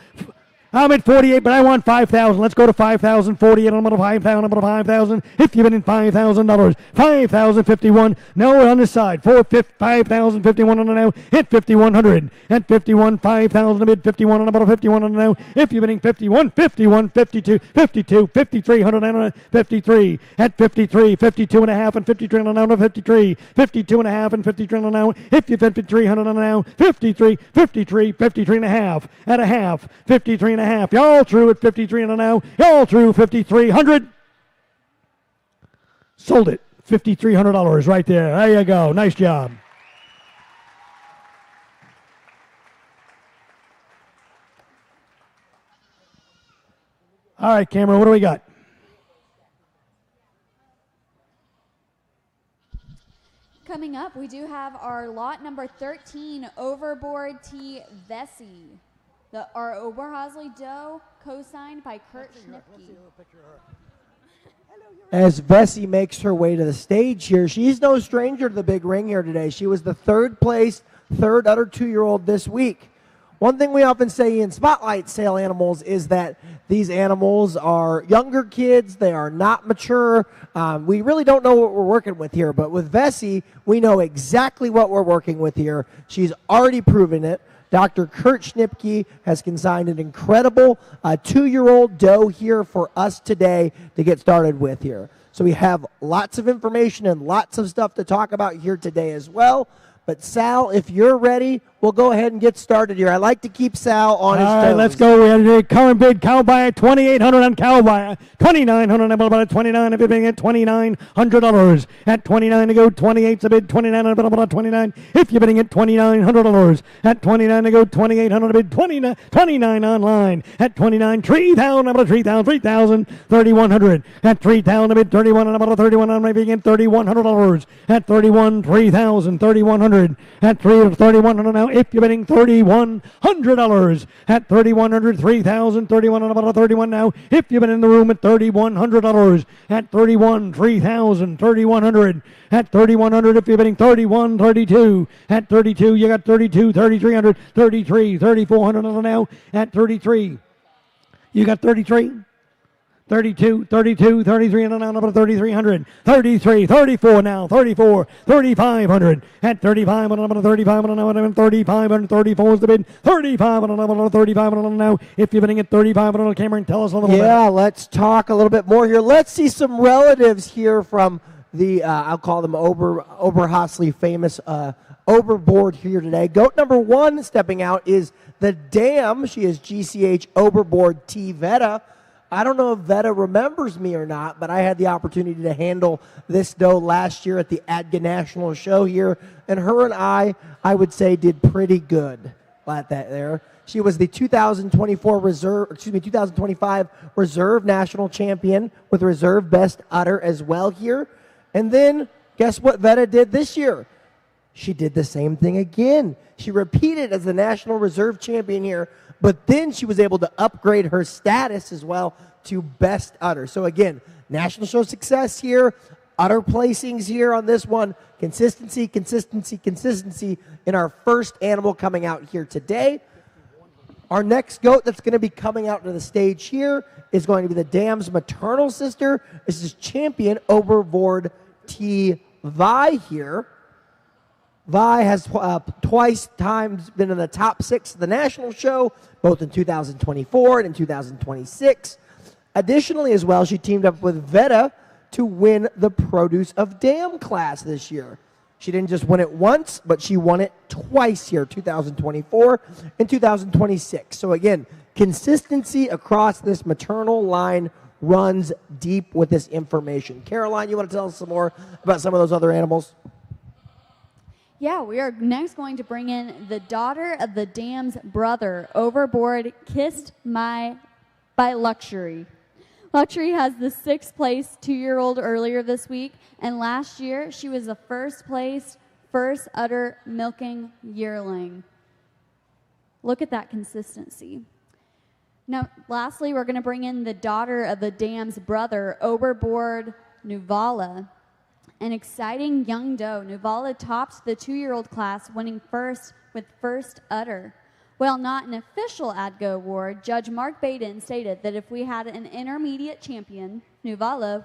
I'm at 48, but I want 5,000. Let's go to 5,000. 48. I'm at 5,000. I'm at 5,000. If you've been in $5,000, 5,051. No, on this side. 5,051 on the now. Hit 5,100. At 51, 5,000. Bid 51 on about 51 on the now. If you're bidding 51, 51, 52, 52, 5,300 and 53. At 53, 52 and a half and 53 on the now. 53, 52 and a half and 53 on the now. If you're 5,300 on the now. 53, 53, 53 and a half. At a half, 53 and a half. Y'all true at 53 and a now. Y'all true 5,300. Sold it. $5,300 right there. There you go. Nice job. All right, Cameron, what do we got? Coming up, we do have our lot number 13, Overboard T. Vesey. Our Oberhausley doe, co-signed by Kurt Schnipke. As Vesey makes her way to the stage here, she's no stranger to the big ring here today. She was the third place, third udder 2-year-old this week. One thing we often say in Spotlight sale animals is that these animals are younger kids. They are not mature. We really don't know what we're working with here, but with Vesey, we know exactly what we're working with here. She's already proven it. Dr. Kurt Schnipke has consigned an incredible 2-year-old doe here for us today to get started with here. So we have lots of information and lots of stuff to talk about here today as well. But Sal, if you're ready, we'll go ahead and get started here. I like to keep Sal on his toes. All right, let's go. We had a current bid cow buyer, $2,800 on cow buyer, $2,900 about 29. If you're bidding at $2,900 at 29 to go, 28's a bid, 29 about 29. If you're bidding at $2,900 at 29 to go, 2,800 a bid, 29 online at 29, 3,000 about 3,000, 3,000, 3,100 at 3,000 a bid, 31 and about 31 on maybe again, $3,100 at 31, 3,000, 3,100 at 3,100 now. If you're bidding $3,100 at 3,100, 3,000, 31 and about 31 now. If you've been in the room at $3,100 at 31, 3,000, 3,100 at 3,100. If you're bidding 31, 32 at 32, you got 32, 3,300, 33, 3,400 now at 33. You got 33. 32, 32, 33, and now about 3,300, 33, 34 now, 34, 3,500, at 35, and about 35, and now 35, and 34 is the bid, 35, and about 35, and now, if you're bidding at 35, and Cameron, tell us a little bit. Yeah, let's talk a little bit more here. Let's see some relatives here from the, I'll call them Oberhausley famous Overboard here today. Goat number 1 stepping out is the dam. She is GCH Overboard T. Vetta. I don't know if Vetta remembers me or not, but I had the opportunity to handle this doe last year at the ADGA National Show here, and her and I would say, did pretty good at that there. She was the 2025 Reserve National Champion with Reserve Best Udder as well here. And then, guess what Vetta did this year? She did the same thing again. She repeated as the National Reserve Champion here, but then she was able to upgrade her status as well to Best Udder. So again, National Show success here, udder placings here on this one, consistency, consistency, consistency in our first animal coming out here today. Our next goat that's going to be coming out to the stage here is going to be the dam's maternal sister. This is champion Overboard T. Vi here. Vi has twice times been in the top 6 of the national show, both in 2024 and in 2026. Additionally, as well, she teamed up with Vetta to win the Produce of Dam class this year. She didn't just win it once, but she won it twice here, 2024 and 2026. So again, consistency across this maternal line runs deep with this information. Caroline, you want to tell us some more about some of those other animals? Yeah, we are next going to bring in the daughter of the dam's brother, Overboard Kissed by Luxury. Luxury has the 6th place 2-year-old earlier this week, and last year she was the first place, first udder milking yearling. Look at that consistency. Now, lastly, we're going to bring in the daughter of the dam's brother, Overboard Nuvala. An exciting young doe, Nuvala topped the 2-year-old class, winning first with first udder. While not an official ADGA award, Judge Mark Baden stated that if we had an intermediate champion, Nuvala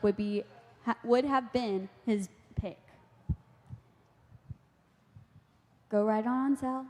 would have been his pick. Go right on, Sal.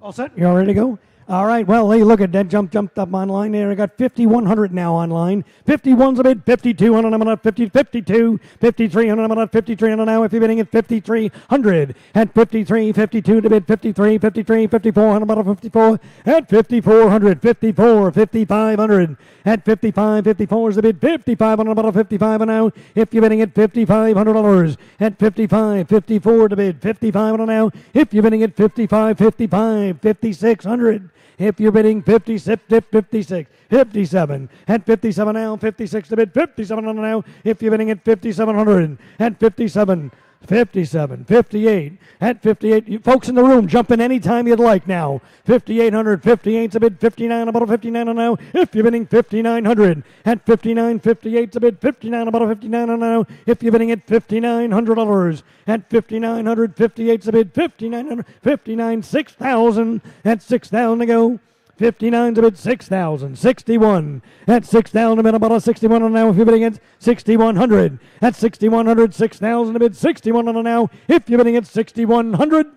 All set? You all ready to go? All right, well, hey, look at that. Jumped up online there. I got 5,100 now online. 51's a bid, 5,200, I'm on 50, 52, 5,300, I'm on 5,300 now. If you're bidding at 5,300, at 53, 52 to bid, 53, 53, 54, I'm on 54, at 5,400, 54, 5,500, at 55, 54 is the bid, 55, I'm on 55 now. If you're bidding at $5,500, at 55, 54 to bid, 55 now. If you're bidding at 55, 55, 5,600. If you're bidding 56, 57, at 57 now, 56 to bid, 57 now. If you're bidding at 5,700, at 57, 57, 58, at 58. You folks in the room, jump in anytime you'd like now. 5,800, 58 to bid, 59, about a 59 now. If you're bidding 5,900, at 59, 58 to bid, 59, about a 59 now. If you're bidding at $5,900, at 5,900, 58 to bid, 5,900, 59, 6,000, at 6,000 to go. 59 to bid, 6,000, 61, at 6,000 to bid, about a 61 now. If you're bidding at 6,100, at 6,100, 6,000 to bid, 61 now. If you're bidding at 6,100,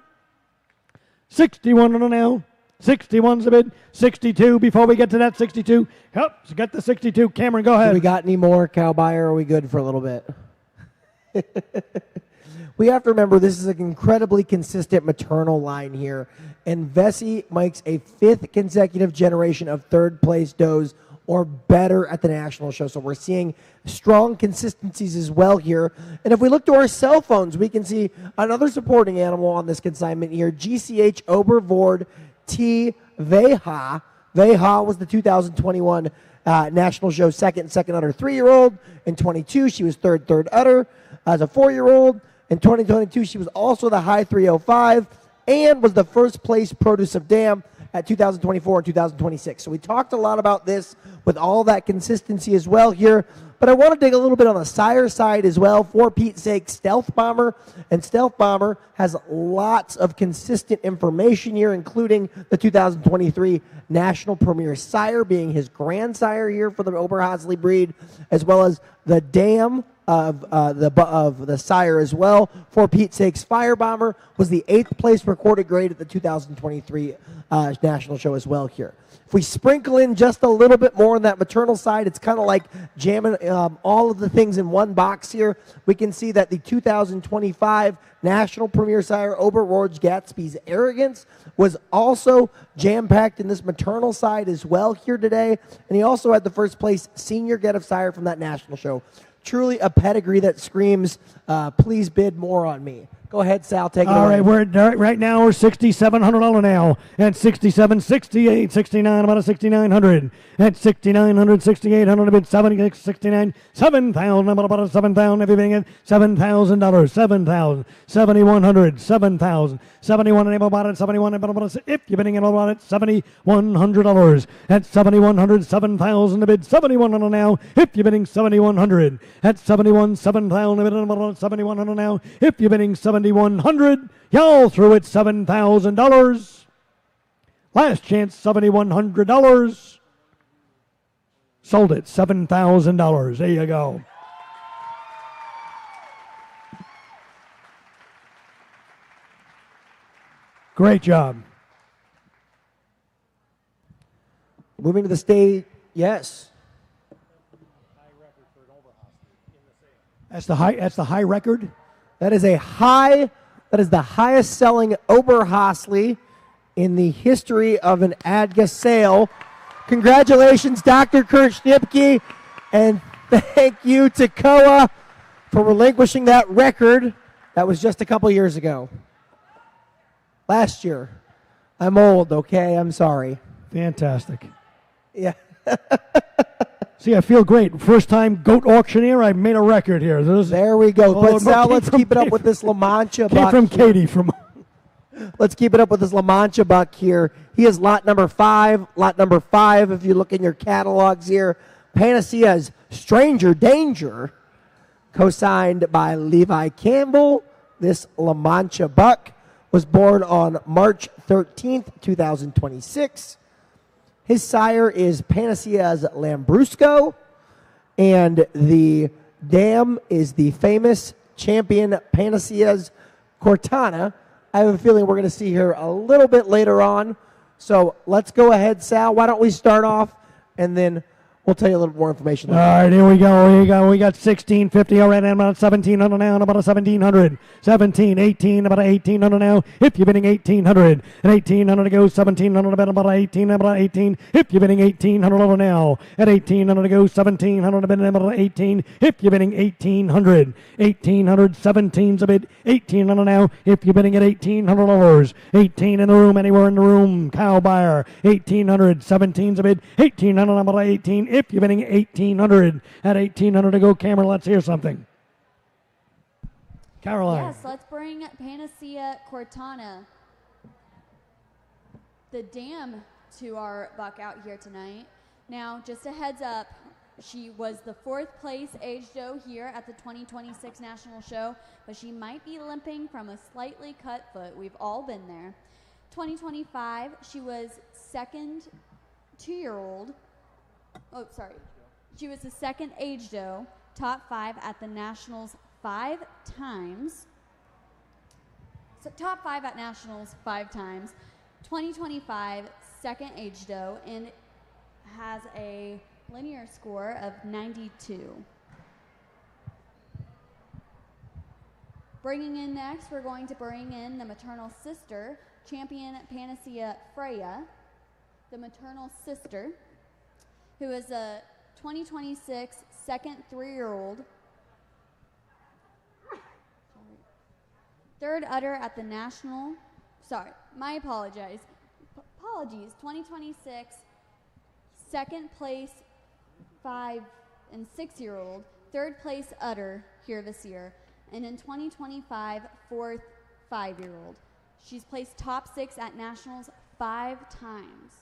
61 now. 61's the bid, 62. Before we get to that 62, so get the 62. Cameron, go ahead. Do we got any more, cow buyer? Or are we good for a little bit? We have to remember this is an incredibly consistent maternal line here. And Vesey makes a 5th consecutive generation of third-place does or better at the national show. So we're seeing strong consistencies as well here. And if we look to our cell phones, we can see another supporting animal on this consignment here, GCH Obervord T. Veha. Veha was the 2021 national show second udder 3-year-old. In 22, she was third udder as a 4-year-old. In 2022, she was also the high 305 and was the first place produce of dam at 2024 and 2026. So we talked a lot about this with all that consistency as well here. But I want to dig a little bit on the sire side as well. For Pete's sake, Stealth Bomber. And Stealth Bomber has lots of consistent information here, including the 2023 National Premier Sire being his grandsire here for the Oberhasli breed, as well as the dam of the sire as well. For Pete's sakes, Fire Bomber was the 8th place recorded grade at the 2023 national show as well here. If we sprinkle in just a little bit more on that maternal side, it's kind of like jamming all of the things in one box here. We can see that the 2025 National Premier Sire Oberward Gatsby's Arrogance was also jam-packed in this maternal side as well here today. And he also had the first place senior get of sire from that national show. Truly a pedigree that screams, please bid more on me. Go ahead, Sal, take it away. All right, right now we're $6,700 now. At 67, 68, 69, about a 6,900. At 6,900, 6,800, a bit 76, 69, 7,000, about a 7,000. Everything at $7,000, 7,000, 7,100, 7,000, 71, and about it, 71, about it. If you're bidding about it, $7,100. At 7,100, 7,000, a bid 7,100 now. If you're bidding 7,100, at 71, 7,000, a bid about 7,100 now. If you're bidding 7,100, y'all threw it $7,000. Last chance, $7,100. Sold it $7,000. There you go. Great job. Moving to the stage, yes. That's the high record. That is the highest selling Oberhasli in the history of an ADGA sale. Congratulations, Dr. Kurt Schnipke, and thank you to COA for relinquishing that record. That was just a couple years ago. Last year. I'm old, okay? I'm sorry. Fantastic. Yeah. See, I feel great. First time goat auctioneer, I made a record here. There we go. But Sal, let's keep it up with this La Mancha buck. From Katie from. Let's keep it up with this La Mancha buck here. He is lot number 5. Lot number 5, if you look in your catalogs here, Panacea's Stranger Danger, co-signed by Levi Campbell. This La Mancha buck was born on March 13th, 2026. His sire is Panacea's Lambrusco, and the dam is the famous champion Panacea's Cortana. I have a feeling we're going to see her a little bit later on. So let's go ahead, Sal. Why don't we start off, and then we'll tell you a little more information. All right, here we go. We got 1650 already, about 1700 now, and about a 1700. 17, 18, about 1800 now. If you're bidding 1800, and 1800 to go, 1700 about 18, about 18. If you're bidding 1800 over now, at 1800 to go, 1700 about 18. If you're bidding 1800, 1800, 17's a bid, 1800 now. If you're bidding at $1,800, 18 in the room, anywhere in the room. Cow buyer, 1800, 17's a bid, 1800 about 18. If you're bidding 1800, at 1800 to go, Cameron, let's hear something. Caroline. Yes, let's bring Panacea Cortana, the dam, to our buck out here tonight. Now, just a heads up, she was the 4th place age doe here at the 2026 National Show, but she might be limping from a slightly cut foot. We've all been there. 2025, she was second 2-year-old. Oh, sorry. She was the second age doe, top 5 at the Nationals 5 times. So top 5 at Nationals 5 times. 2025, second age doe, and has a linear score of 92. Bringing in next, we're going to bring in the maternal sister, champion Panacea Freya, the maternal sister, who is a 2026 second 3-year-old. Third udder at the national, apologies, 2026 second place 5 and 6-year-old, third place udder here this year, and in 2025 fourth 5-year-old. She's placed top 6 at nationals 5 times.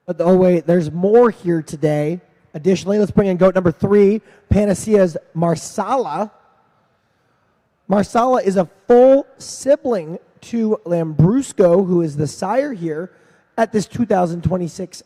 But oh wait, there's more here today. Additionally, let's bring in goat number 3, Panacea's Marsala. Marsala is a full sibling to Lambrusco, who is the sire here at this 2026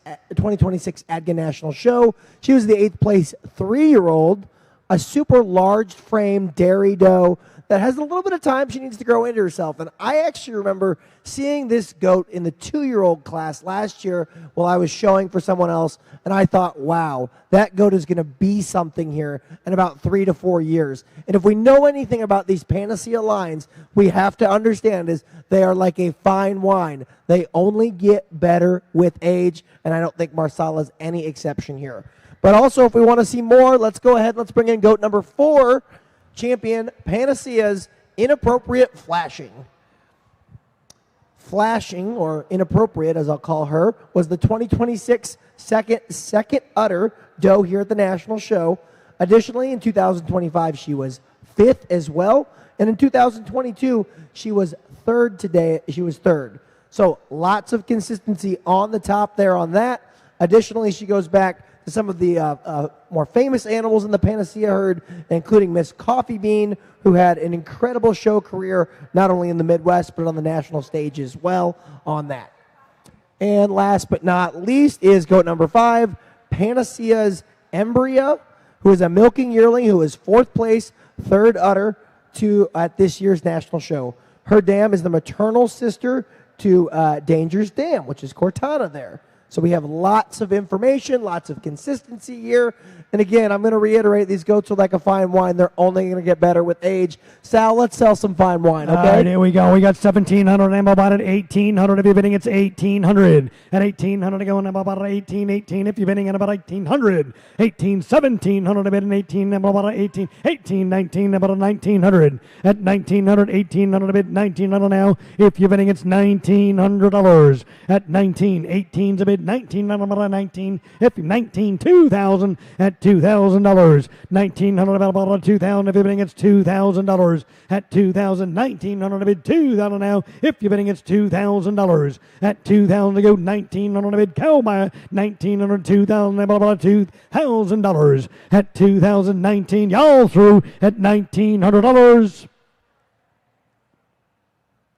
ADGA National Show. She was the 8th place 3-year-old, a super large frame dairy doe that has a little bit of time she needs to grow into herself. And I actually remember seeing this goat in the 2-year-old class last year while I was showing for someone else, and I thought, wow, that goat is going to be something here in about 3 to 4 years. And if we know anything about these Panacea lines, we have to understand is they are like a fine wine. They only get better with age, and I don't think Marsala is any exception here. But also, if we want to see more, let's go ahead and let's bring in goat number 4, champion Panacea's Inappropriate Flashing. Flashing, or Inappropriate as I'll call her, was the 2026 second udder doe here at the National Show. Additionally, in 2025, she was 5th as well. And in 2022, she was 3rd today. She was 3rd. So lots of consistency on the top there on that. Additionally, she goes back to some of the more famous animals in the Panacea herd, including Miss Coffee Bean, who had an incredible show career, not only in the Midwest, but on the national stage as well on that. And last but not least is goat number 5, Panacea's Embria, who is a milking yearling who is 4th place, 3rd udder at this year's national show. Her dam is the maternal sister to Danger's Dam, which is Cortana there. So we have lots of information, lots of consistency here. And again, I'm going to reiterate, these goats are like a fine wine. They're only going to get better with age. Sal, let's sell some fine wine, okay? All right, here we go. We got 1,700 ammo bought at 1,800. If you're bidding, it's 1,800. At 1,800 to go, and about 18. If you're bidding at about 1,800. 1,700 to bid, and 18, about 18. 19, about 1,900. At 1,900, 1,800 to bid, 1,900 now. If you're bidding, it's $1,900. At 19, 18's a bid, 1,900, about 19. If 19, 2,000 at $2,000. 1,900 about 2,000. If you're bidding, it's $2,000. At 2,000, 1,900 to bid, 2,000 now. If you're bidding, it's $2,000. At 2,000 to go, 1,900 to bid, cow buyer, 1,900, 2,000, about $2,000. At 2,019, y'all through at $1,900.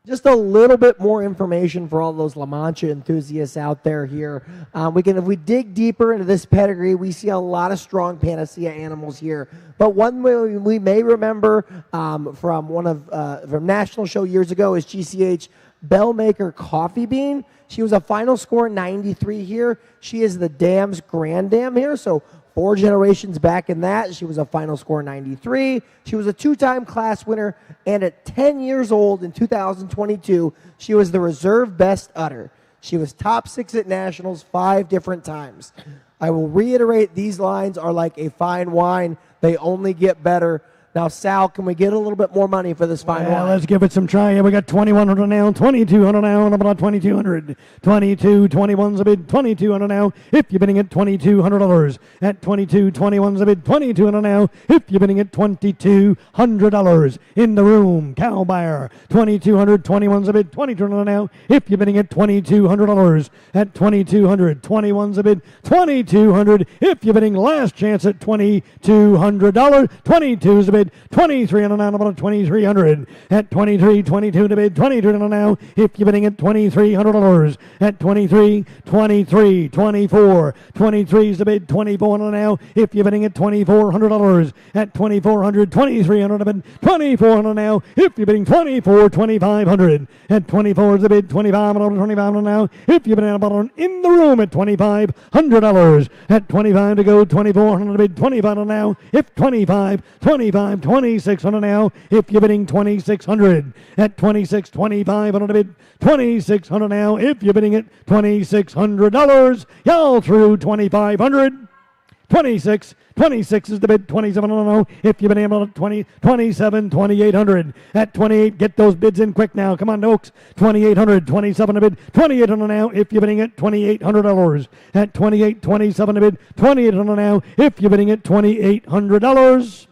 Just a little bit more information for all those La Mancha enthusiasts out there here. If we dig deeper into this pedigree, we see a lot of strong Panacea animals here. But one we may remember from National Show years ago is GCH Bellmaker Coffee Bean. She was a final score 93 here. She is the dam's granddam here, so 4 generations back in that. She was a final score 93. She was a 2-time class winner, and at 10 years old in 2022, she was the reserve best udder. She was top 6 at nationals 5 different times. I will reiterate, these lines are like a fine wine. They only get better. Now, Sal, can we get a little bit more money for this fine wine? Let's give it some try. We got 2,100 now, 2,200 now, and about 2,200. 22.21's a bid, 2,200 now. If you're bidding at $2,200 at 22.21's a bid, 2,200 now. If you're bidding at $2,200 in the room, cow buyer, 2,200, 21's a bid, 2,200 now. If you're bidding at $2,200 at 2,200, 21's a bid, 2,200. If you're bidding last chance at $2,200, 22's a bid. 23 and a now, about 2,300 at 23, 22 to bid, 22 and a now. If you're bidding at $2,300 at 23, 23, 24, 23 is the bid, 24 and a now. If you're bidding at $2,400 at 2,400, 2,300 to bid, 24 and a now. If you're bidding 24, 2,500 at 24 is the bid, 25 and 25 and a now. If you're bidding about in the room at $2,500 at 25 to go, 2,400 to bid, 25 and a now. If 25, 2,600 now. If you're bidding 2,600 at 26, 2,500 to bid, 2,600 now. If you're bidding at $2,600, y'all through 2,500. 26 is the bid, 27 now. If you've been able to 27, 2,800 at 28, get those bids in quick now. Come on, Oaks. 2,800, 27 to bid, 2,800 now. If you're bidding at $2,800 at 28, 27 to bid, 2,800 now. If you're bidding at $2,800.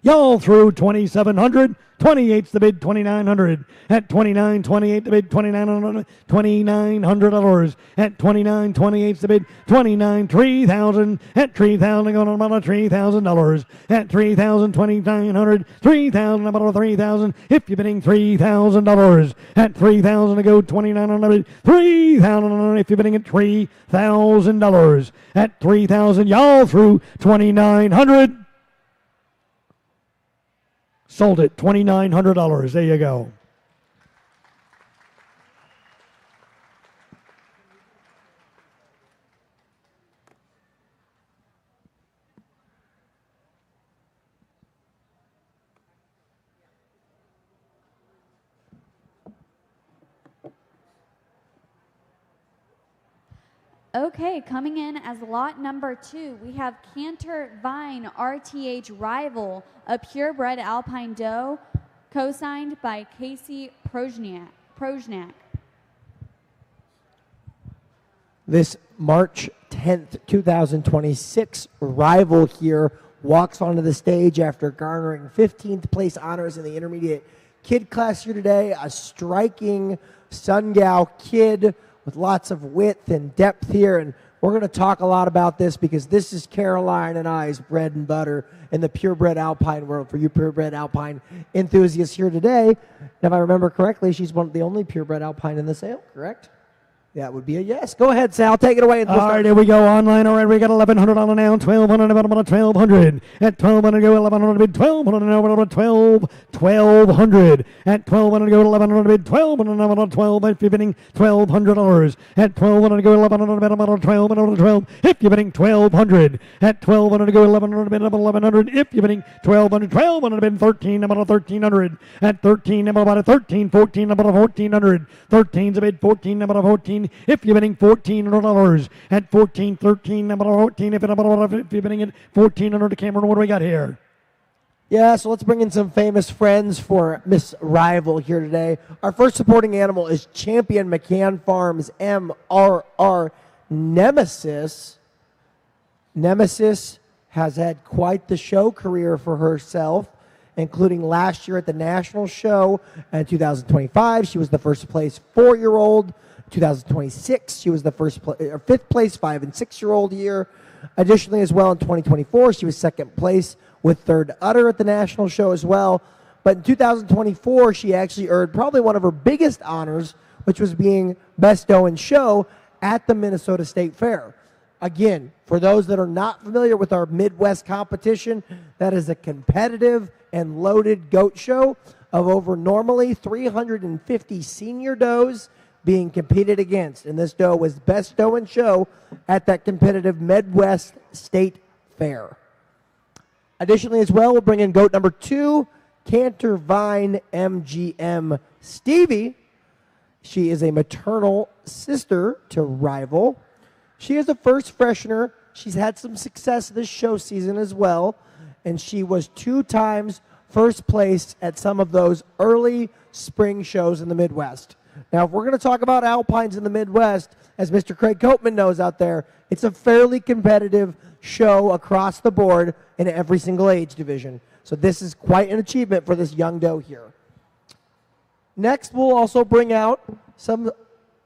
Y'all through 2,700. 28's the bid, 2,900 at 29, 28 the bid, $2,900 at 29, 28's the bid, 29, 3,000 at 3,000, going on about $3,000 at 3,000, 2,900, 3,000, about 3,000. If you're bidding $3,000 at 3,000 to go, 2,900, 3,000. If you're bidding at $3,000 at 3,000, y'all through 2,900. Sold it, $2,900. There you go. Okay, coming in as lot number 2, we have Cantor Vine RTH Rival, a purebred Alpine doe, co-signed by Casey Projnak. This March 10th, 2026 Rival here walks onto the stage after garnering 15th place honors in the intermediate kid class here today. A striking Sungal kid with lots of width and depth here, and we're going to talk a lot about this because this is Caroline and I's bread and butter in the purebred alpine world for you purebred alpine enthusiasts here today. And if I remember correctly, she's the only purebred alpine in the sale, correct? That would be a yes. Go ahead, Sal. Take it away. All right, here we go. Online, all right, we got $1,100 now, 1,200, about 1,200. At 1,200, go 1,100 bid, 1,200, now about 1,200. At 1,200, go 1,100 bid, 1,200, now about 12. If you're bidding $1,200. At 1,200, go 1,100 bid, about 12, about 12. If you're bidding 1,200. At 1,200, go 1,100 bid, about 1,100. If you're bidding 1,200, 1,200 bid, 13, about 1,300. At 13, about 13, 14, about 1,400. 13's a bid, 14, about 14. If you're bidding $1,400 at 14, 13, about 14. If you're bidding at 1,400, Cameron, what do we got here? Yeah, so let's bring in some famous friends for Miss Rival here today. Our first supporting animal is Champion McCann Farms MRR Nemesis. Nemesis has had quite the show career for herself, including last year at the National Show in 2025. She was the first place 4-year-old. 2026, she was the fifth place 5- and 6-year-old year. Additionally, as well in 2024, she was second place with third udder at the National Show as well. But in 2024, she actually earned probably one of her biggest honors, which was being Best Doe and Show at the Minnesota State Fair. Again, for those that are not familiar with our Midwest competition, that is a competitive and loaded goat show of over normally 350 senior does being competed against. And this doe was Best Doe and Show at that competitive Midwest State Fair. Additionally, as well, we'll bring in goat number 2, Cantor Vine MGM Stevie. She is a maternal sister to Rival. She is a first freshener. She's had some success this show season as well, and she was 2 times first place at some of those early spring shows in the Midwest. Now, if we're going to talk about alpines in the Midwest, as Mr. Craig Copeman knows out there, it's a fairly competitive show across the board in every single age division. So this is quite an achievement for this young doe here. Next, we'll also bring out some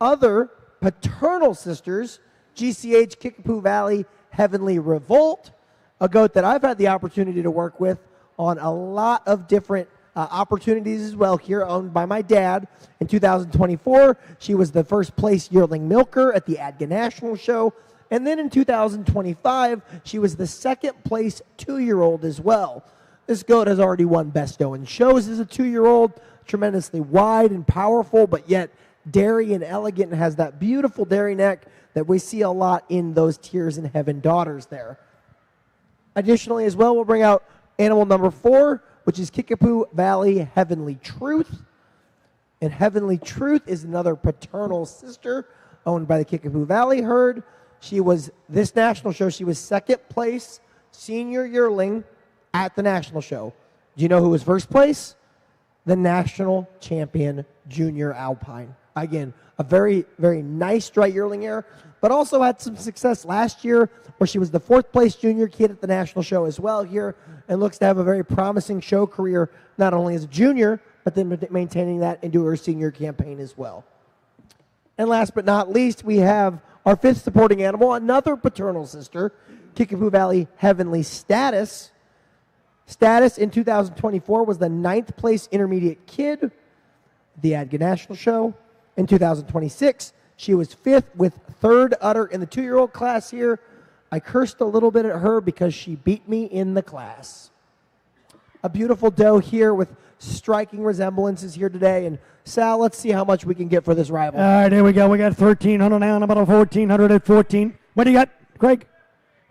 other paternal sisters, GCH Kickapoo Valley Heavenly Revolt, a goat that I've had the opportunity to work with on a lot of different opportunities as well here, owned by my dad. In 2024, she was the first place yearling milker at the ADGA National Show. And then in 2025, she was the second place 2-year-old as well. This goat has already won Best Doe and Shows as a 2-year-old, tremendously wide and powerful, but yet dairy and elegant, and has that beautiful dairy neck that we see a lot in those Tears in Heaven daughters there. Additionally, as well, we'll bring out animal number 4, which is Kickapoo Valley Heavenly Truth. And Heavenly Truth is another paternal sister owned by the Kickapoo Valley herd. She was, this national show, she was second place senior yearling at the national show. Do you know who was first place? The national champion junior alpine. Again, a very, very nice dry yearling here, but also had some success last year where she was the 4th place junior kid at the national show as well here, and looks to have a very promising show career, not only as a junior, but then maintaining that into her senior campaign as well. And last but not least, we have our 5th supporting animal, another paternal sister, Kickapoo Valley Heavenly Status. Status in 2024 was the 9th place intermediate kid at the ADGA National Show. In 2026, she was 5th with 3rd udder in the 2-year-old class here. I cursed a little bit at her because she beat me in the class. A beautiful doe here with striking resemblances here today. And Sal, let's see how much we can get for this rival. All right, here we go. We got 1,300 now, and about a 1,400 at 14. What do you got, Craig?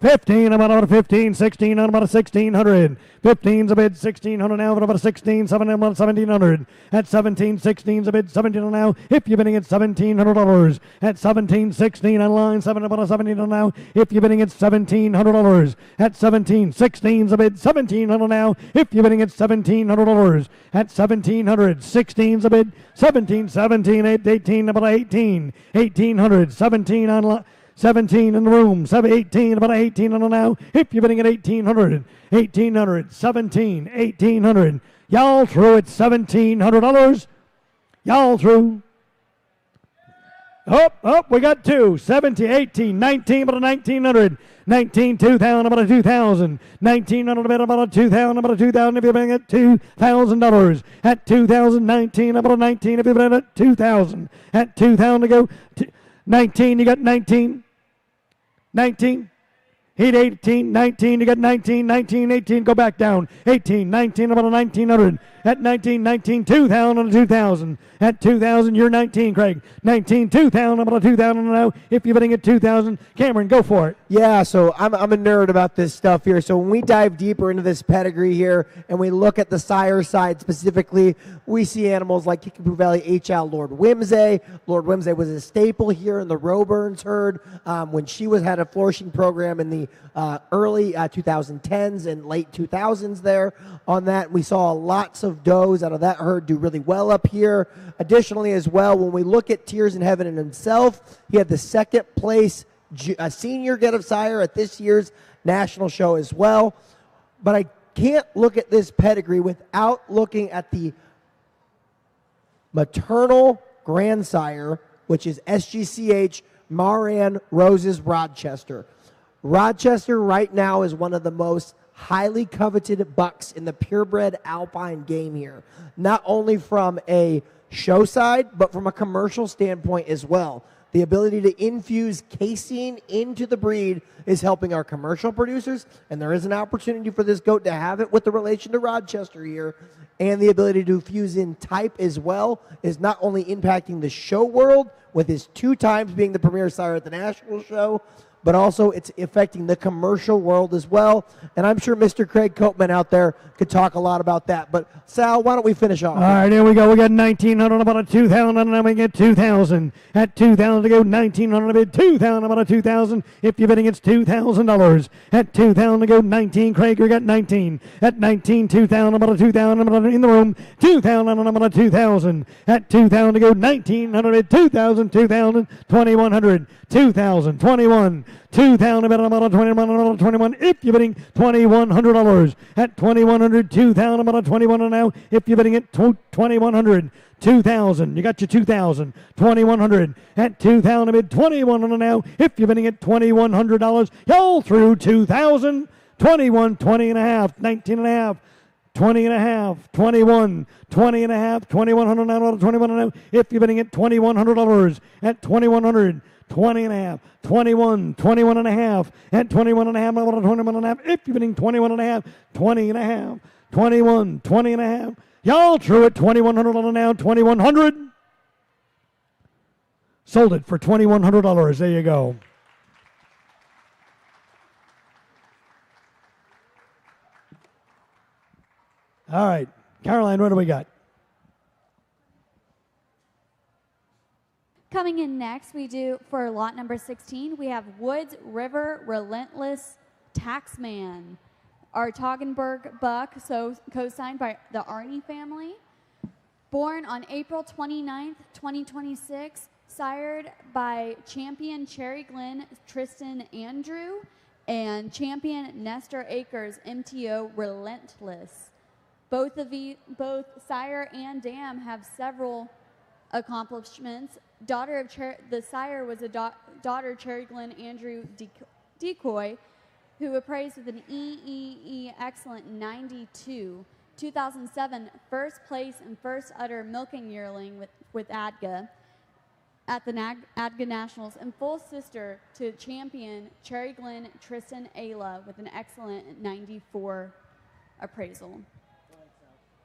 15, about a 15, 16, about a 1,600. 15's a bid, 1,600 now, about a 16, 7, about 1,700. At 17, 16's a bid, 1,700 now. If you're bidding at $1,700. At 17, 16 on line, 7, about a 1,700 now. If you're bidding at $1,700. At 17, 16's a bid, 1,700 now. If you're bidding at $1,700. At 1,700, 16's a bid, 17, 17, 18, about 18. 1,800, 17 on line. 17 in the room, 18, about 18 on the now. If you're bidding at 1,800, 1,800, 17, 1,800. Y'all through at $1,700. Y'all through. We got 2, 17, 18, 19, about a 1,900. 19, 2,000, about a 2,000. 1,900, about a 2,000, about a 2,000 if you're bidding at $2,000. At 2,019, about a 19 if you're bidding at 2,000. At 2,000 to go. 19, you got 19. 19, hit 18, 19, you got 19, 19, 18, go back down. 18, 19, about a 1,900. At 19, 19, 2,000 on a 2,000. At 2,000, you're 19, Craig. 19, 2,000, about a 2,000 now. If you're bidding at 2,000, Cameron, go for it. Yeah, so I'm a nerd about this stuff here. So when we dive deeper into this pedigree here and we look at the sire side specifically, we see animals like Kickapoo Valley HL Lord Whimsey. Lord Whimsey was a staple here in the Roburns herd when she had a flourishing program in the early 2010s and late 2000s there. On that, we saw lots of does out of that herd do really well up here. Additionally, as well, when we look at Tears in Heaven and himself, he had the 2nd place senior get of sire at this year's national show as well. But I can't look at this pedigree without looking at the maternal grandsire, which is SGCH Maran Roses Rochester. Rochester right now is one of the most highly coveted bucks in the purebred Alpine game here, not only from a show side, but from a commercial standpoint as well. The ability to infuse casein into the breed is helping our commercial producers, and there is an opportunity for this goat to have it with the relation to Rochester here, and the ability to fuse in type as well is not only impacting the show world with his 2 times being the premier sire at the national show, but also it's affecting the commercial world as well. And I'm sure Mr. Craig Copeman out there could talk a lot about that. But Sal, why don't we finish off? All right, here we go. We got 1,900, about a 2,000, and then we get 2,000. At 2,000 to go, 1,900 to bid, 2,000, about a 2,000. If you're bidding, it's $2,000. At 2,000 to go, 19. Craig, you got 19. At 19, 2,000, about a 2,000, about in the room, 2,000, and about a 2,000. At 2,000 to go, 1,900, 2,000, 2,000, 2,100, 2,000, 21. 2,000, about a 21. If you're bidding $2,100. At 2,100, 2,000, about a 21 now. If you're bidding it 2,100, 2,000. You got your 2,000, 2,100. At 2,000, bid 2,100 now. If you're bidding it $2,100, y'all through 2,000, 21, 20 and a half, 19 and a half. 20 and a half, 21, 20 and a half, 2,100 now, 21 and a half. If you're bidding it $2,100 at 2,100, 20 and a half, 21, 21 and a half, at 21 and a half, 21 and a half. If you're bidding 21 and a half, 20 and a half, 21, 20 and a half. Y'all true at $2,100 now, 2,100. Sold it for $2,100. There you go. All right, Caroline, what do we got? Coming in next, we do, for lot number 16, we have Woods River Relentless Taxman. Our Toggenburg buck, so co-signed by the Arney family. Born on April 29th, 2026, sired by champion Cherry Glen Tristan Andrew and champion Nestor Akers MTO Relentless. Both sire and dam have several accomplishments. The sire was a daughter Cherry Glen Andrew Decoy, who appraised with an EEE Excellent 92. 2007, first place and first udder milking yearling with ADGA at the ADGA Nationals, and full sister to champion Cherry Glen Tristan Ayla with an excellent 94 appraisal.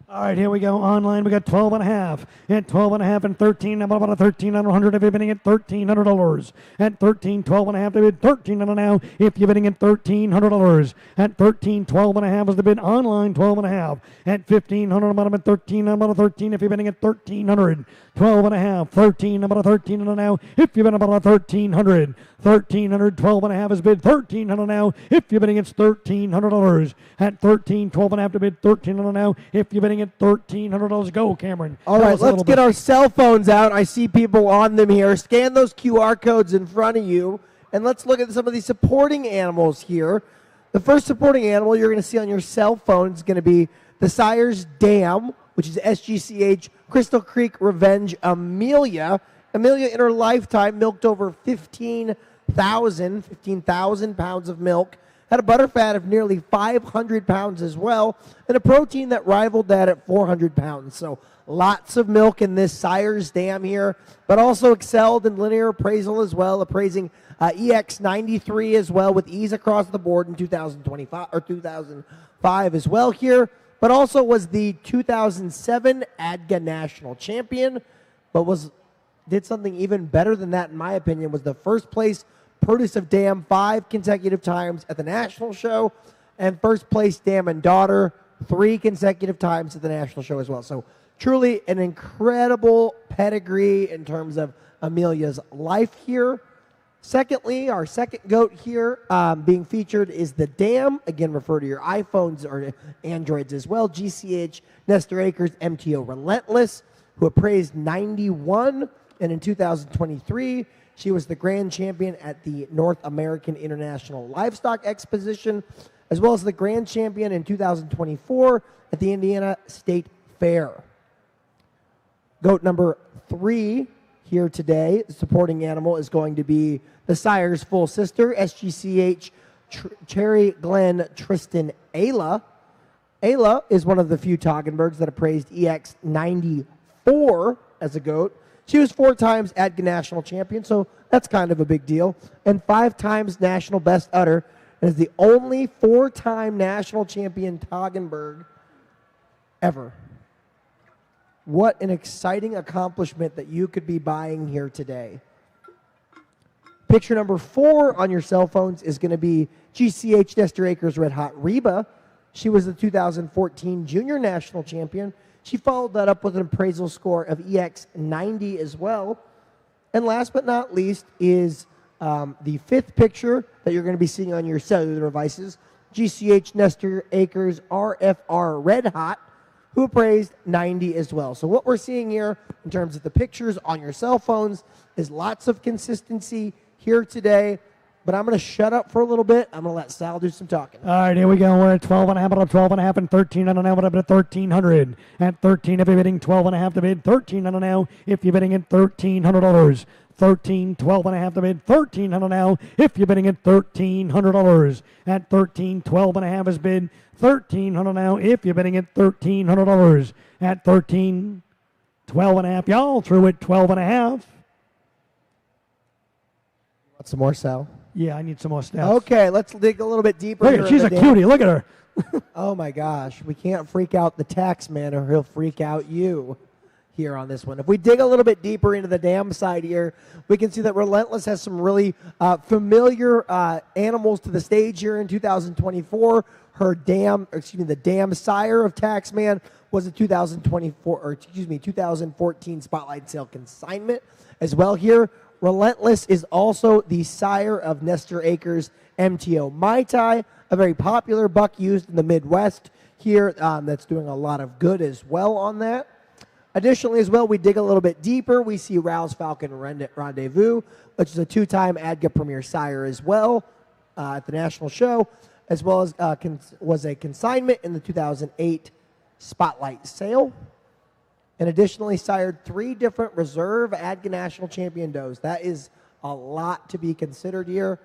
All right, here we go. Online, we got 12 and a half. At 12 and a half and 13, about a 1,300 if you're bidding at $1,300. At 13, 12 and a half to bid 1,300 now if you're bidding at $1,300. At 13, 12 and a half is the bid online, 12 and a half. At 1,500, about a 13, about a 13 if you're bidding at 1,300. 12 and a half, 13, about a 1,300 now if you're bidding about a 1,300. 1,300, 12 and a half is bid 1,300 now if you're bidding it's $1,300. At 13, 12 and a half to bid 1,300 now if you're bidding at $1,300. Go, Cameron. All right, let's get our cell phones out. I see people on them here. Scan those QR codes in front of you, and let's look at some of these supporting animals here. The first supporting animal you're going to see on your cell phone is going to be the sire's dam, which is SGCH Crystal Creek Revenge Amelia. Amelia, in her lifetime, milked over 15,000 pounds of milk, had a butter fat of nearly 500 pounds as well, and a protein that rivaled that at 400 pounds. So lots of milk in this sire's dam here, but also excelled in linear appraisal as well, appraising EX93 as well with ease across the board in 2005 as well here, but also was the 2007 ADGA National Champion, but did something even better than that, in my opinion, was the first place produce of dam 5 consecutive times at the national show, and first place dam and daughter 3 consecutive times at the national show as well. So truly an incredible pedigree in terms of Amelia's life here. Secondly, our second goat here being featured is the dam. Again, refer to your iPhones or Androids as well. GCH Nestor Akers MTO Relentless, who appraised 91, and in 2023, she was the grand champion at the North American International Livestock Exposition, as well as the grand champion in 2024 at the Indiana State Fair. Goat number 3 here today, the supporting animal, is going to be the sire's full sister, SGCH Cherry Glen Tristan Ayla. Ayla is one of the few Toggenburgs that appraised EX94 as a GOAT. She was 4 times ADGA national champion, so that's kind of a big deal. And 5 times national best udder, and is the only 4-time national champion Toggenburg ever. What an exciting accomplishment that you could be buying here today. Picture number 4 on your cell phones is going to be GCH Nestor Acres Red Hot Reba. She was the 2014 junior national champion. She followed that up with an appraisal score of EX90 as well. And last but not least is the 5th picture that you're going to be seeing on your cellular devices, GCH Nestor Acres RFR Red Hot, who appraised 90 as well. So what we're seeing here in terms of the pictures on your cell phones is lots of consistency here today. But I'm going to shut up for a little bit. I'm going to let Sal do some talking. All right, here we go. We're at 12.5, up 12.5, and 13 on now, but up at 1,300. At 13, if you're bidding 12.5 to bid, 13 on now, if you're bidding at $1,300. 13, 12.5 to bid, 13 on now, if you're bidding at $1,300. At 13, 12.5 is bid, 13 on now, if you're bidding at $1,300. At 13, 12.5, y'all through at 12.5. Want some more, Sal? Yeah, I need some more stats. Okay, let's dig a little bit deeper. Look at her. She's a cutie. Look at her. Oh, my gosh. We can't freak out the tax man or he'll freak out you here on this one. If we dig a little bit deeper into the dam side here, we can see that Relentless has some really familiar animals to the stage here in 2024. Her the dam sire of Taxman was a 2014 Spotlight Sale consignment as well here. Relentless is also the sire of Nestor Acres MTO Mai Tai, a very popular buck used in the Midwest here that's doing a lot of good as well on that. Additionally as well, we dig a little bit deeper. We see Rouse Falcon Rendezvous, which is a 2-time ADGA Premier sire as well at the national show, as well as was a consignment in the 2008 Spotlight Sale. And additionally sired 3 different reserve ADGA National Champion does. That is a lot to be considered here.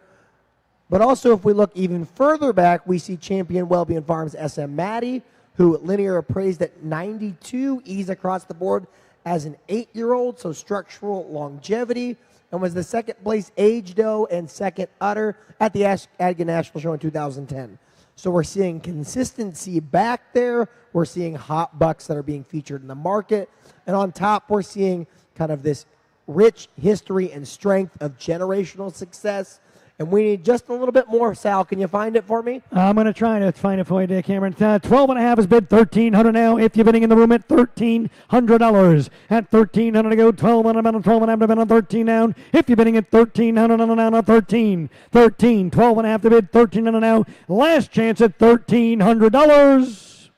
But also if we look even further back, we see Champion Wellbeing Farms SM Maddie, who linear appraised at 92 E's across the board as an 8-year-old, so structural longevity, and was the 2nd place age doe and 2nd udder at the ADGA National Show in 2010. So we're seeing consistency back there. We're seeing hot bucks that are being featured in the market. And on top, we're seeing kind of this rich history and strength of generational success. And we need just a little bit more. Sal, can you find it for me? I'm going to try to find it for you there, Cameron. 12.5 is bid, $1,300 now. If you're bidding in the room at $1,300. At $1,300 to go, 12 on about 12.5 to bid on 13 down. If you're bidding at $1,300 on down, 13. 13, 12.5 to bid, $1,300 now. Last chance at $1,300.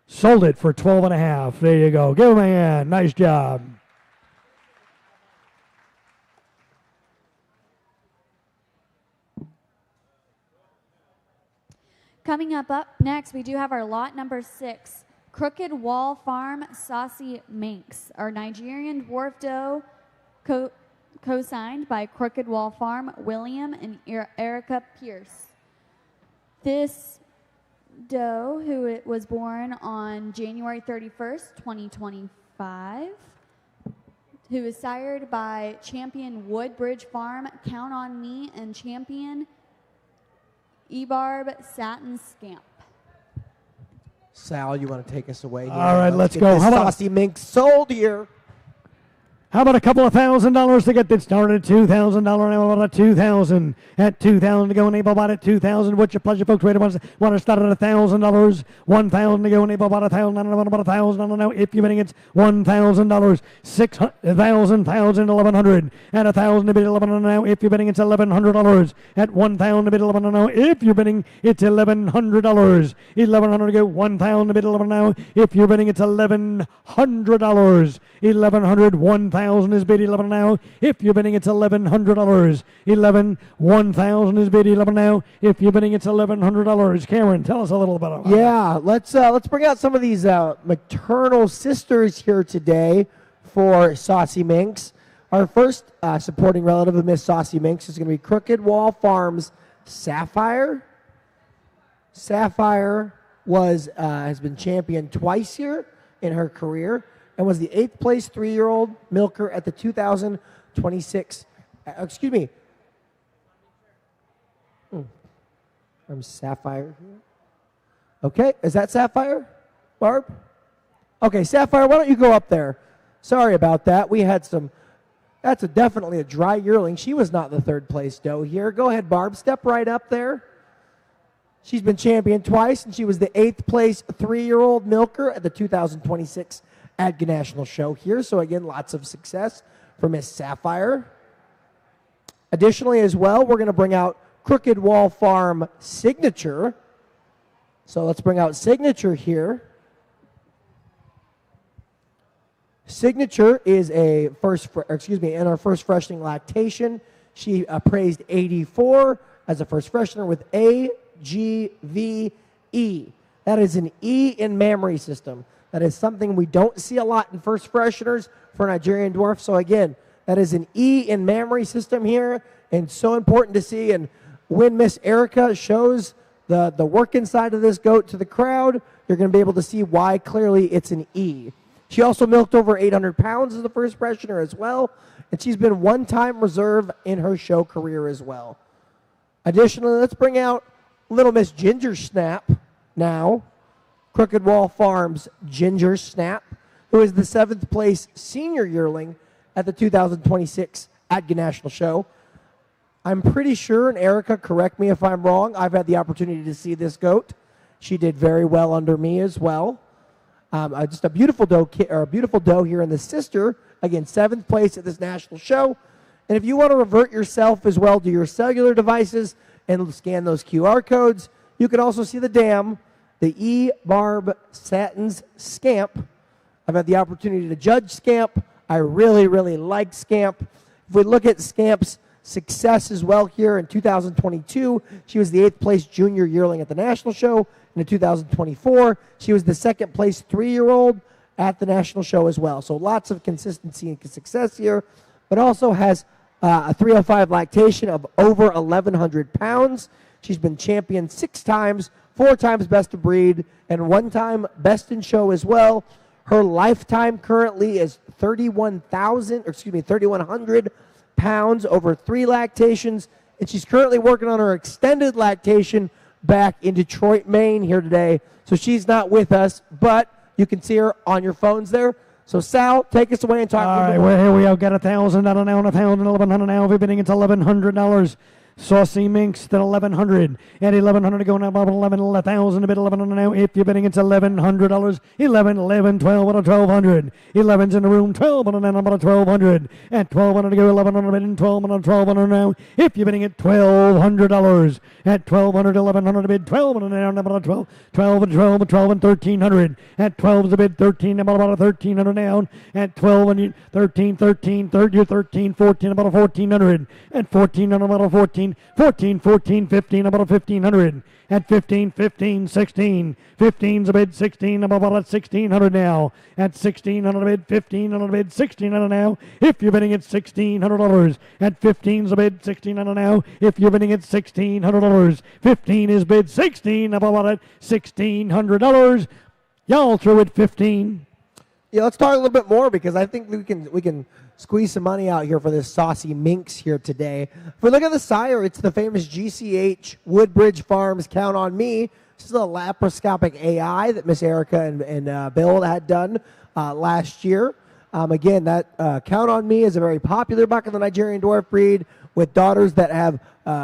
Sold it for 12.5. There you go. Give him a hand. Nice job. Coming up next, we do have our lot number 6, Crooked Wall Farm Saucy Minx, our Nigerian dwarf doe co-signed by Crooked Wall Farm, William and Erica Pierce. This doe, who was born on January 31st, 2025, who is sired by Champion Woodbridge Farm, Count on Me, and Champion Ebarb Satin Scamp. Sal, you want to take us away here? All right, let's get go. This How about saucy mink sold here? How about a couple of $1,000 to get this started? $2,000 now, about $2,000. At $2,000 to go, and Able bought at $2,000. What's your pleasure, folks? Wait, want to start at $1,000. $1,000 to go, and Able bought $1,000. About $1,000 now. If you're bidding, it's $1,000. $6,000, $1,100. At $1,000 to bid $1,100 now. If you're bidding, it's $1,100. At $1,000 to bid $1,100 now. If you're bidding, it's $1,100. $1,100 to go. $1,000 to bid $1,100 now. If you're bidding, it's $1,100. $1,100. $1,000 is bid $11 now. If you're bidding, it's $1,100. $1,000 is bid $11 now. If you're bidding, it's $1,100. Cameron, tell us a little bit about that. Yeah, let's bring out some of these maternal sisters here today for Saucy Minx. Our first supporting relative of Miss Saucy Minx is going to be Crooked Wall Farms Sapphire. Sapphire has been champion twice here in her career and was the 8th place 3-year-old milker at the 2026. Excuse me. I'm Sapphire here. Okay, is that Sapphire, Barb? Okay, Sapphire, why don't you go up there? Sorry about that. We had some. That's definitely a dry yearling. She was not the 3rd place doe here. Go ahead, Barb. Step right up there. She's been champion twice, and she was the 8th place 3-year-old milker at the 2026 ADGA National Show here. So again, lots of success for Miss Sapphire. Additionally, as well, we're going to bring out Crooked Wall Farm Signature. So let's bring out Signature here. Signature is in our first freshening lactation. She appraised 84 as a first freshener with AGVE. That is an E in mammary system. That is something we don't see a lot in first fresheners for Nigerian dwarf. So again, that is an E in mammary system here, and so important to see. And when Miss Erica shows the work inside of this goat to the crowd, you're going to be able to see why clearly it's an E. She also milked over 800 pounds as the first freshener as well, and she's been one-time reserve in her show career as well. Additionally, let's bring out Little Miss Ginger Snap now. Crooked Wall Farms Ginger Snap, who is the 7th place senior yearling at the 2026 ADGA National Show. I'm pretty sure, and Erica, correct me if I'm wrong, I've had the opportunity to see this goat. She did very well under me as well. Just a beautiful doe here in the sister. Again, 7th place at this national show. And if you want to revert yourself as well to your cellular devices and scan those QR codes, you can also see the dam, the E. Barb Satins Scamp. I've had the opportunity to judge Scamp. I really, really like Scamp. If we look at Scamp's success as well here in 2022, she was the 8th place junior yearling at the national show. In 2024, she was the 2nd place 3-year-old at the national show as well. So lots of consistency and success here, but also has a 305 lactation of over 1,100 pounds. She's been champion 6 times, 4 times best of breed, and 1 time best in show as well. Her lifetime currently is 3,100 pounds over 3 lactations, and she's currently working on her extended lactation back in Detroit, Maine here today. So she's not with us, but you can see her on your phones there. So Sal, take us away and talk. All right, well, here we have got $1,000 now, $1,000, $1,100 now. We're bidding, it's $1,100. Saucy Minx at 1,100 and 1,100 going up, 1,100 bid 1,100 now. If you're bidding, it's $1,100. 11, 11, 12, and 1,200. 11's in the room, 12 and about 1,200. At 1,200 to go, 1,100 bid and 12 and 1,200 now. If you're bidding at $1,200. At 1,200, 1,100 bid, 12 and now about 12, 12 and 12 and 12 and 1,300. At 12's the bid, 13 about 1,300 down. At 12 and 13, 13, 30, 13, 14 about 1,400. At 14 and about 14. 14, 14, 15, about 1,500. At 15, 15, 16. 15's a bid, 16, about 1,600 now. At 1,600 a bid, 1,500 a bid, 1,600 now. If you're bidding at $1,600. At 15's a bid, 1,600 now. If you're bidding at $1,600. 15 is bid, 16, about $1,600. Y'all through at 15. Yeah, let's talk a little bit more because I think we can squeeze some money out here for this Saucy Minx here today. If we look at the sire, it's the famous GCH Woodbridge Farms Count on Me. This is a laparoscopic AI that Miss Erica and Bill had done last year. Again, that Count on Me is a very popular buck in the Nigerian dwarf breed with daughters that have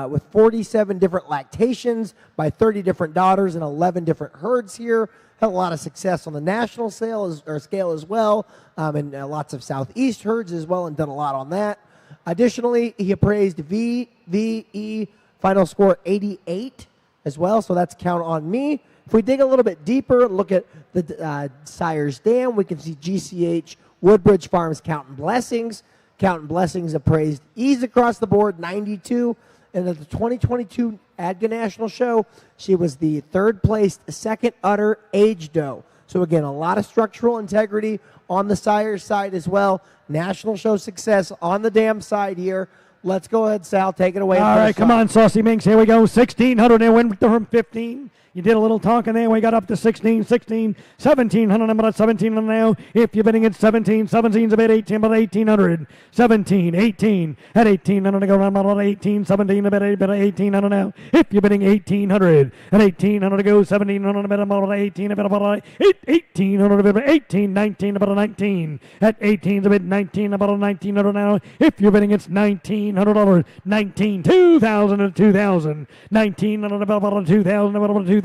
with 47 different lactations by 30 different daughters and 11 different herds here. Had a lot of success on the national scale as well, and lots of southeast herds as well, and done a lot on that. Additionally, he appraised VVE final score 88 as well, so that's Count on Me. If we dig a little bit deeper and look at the sire's dam, we can see GCH Woodbridge Farms Counting Blessings. Counting Blessings appraised E's across the board, 92. And at the 2022 ADGA National Show, she was the 3rd placed, 2nd udder age doe. So again, a lot of structural integrity on the sire side as well. National show success on the dam side here. Let's go ahead, Sal. Take it away. All right, come on, Saucy Minx. Here we go. 1,600 and went from 15. You did a little talking there. We got up to 16, 16, 1,700. I'm about 1,700 now. If you're bidding at 17, 17's a bid 18, about 1,800. 17, 18. At 1,800 to go around about 18, 17 a bid 1,800 now. If you're bidding 1,800. At 1,800 to go, 1,700 a bid about 18, a bid about 1,800 a bid 18, 19 about 19. At 18's a bid 19, about 1,900 now. If you're bidding, it's $1,900. 19, 2,000 and 2,000. 1,900 about 2,000, about 2,000.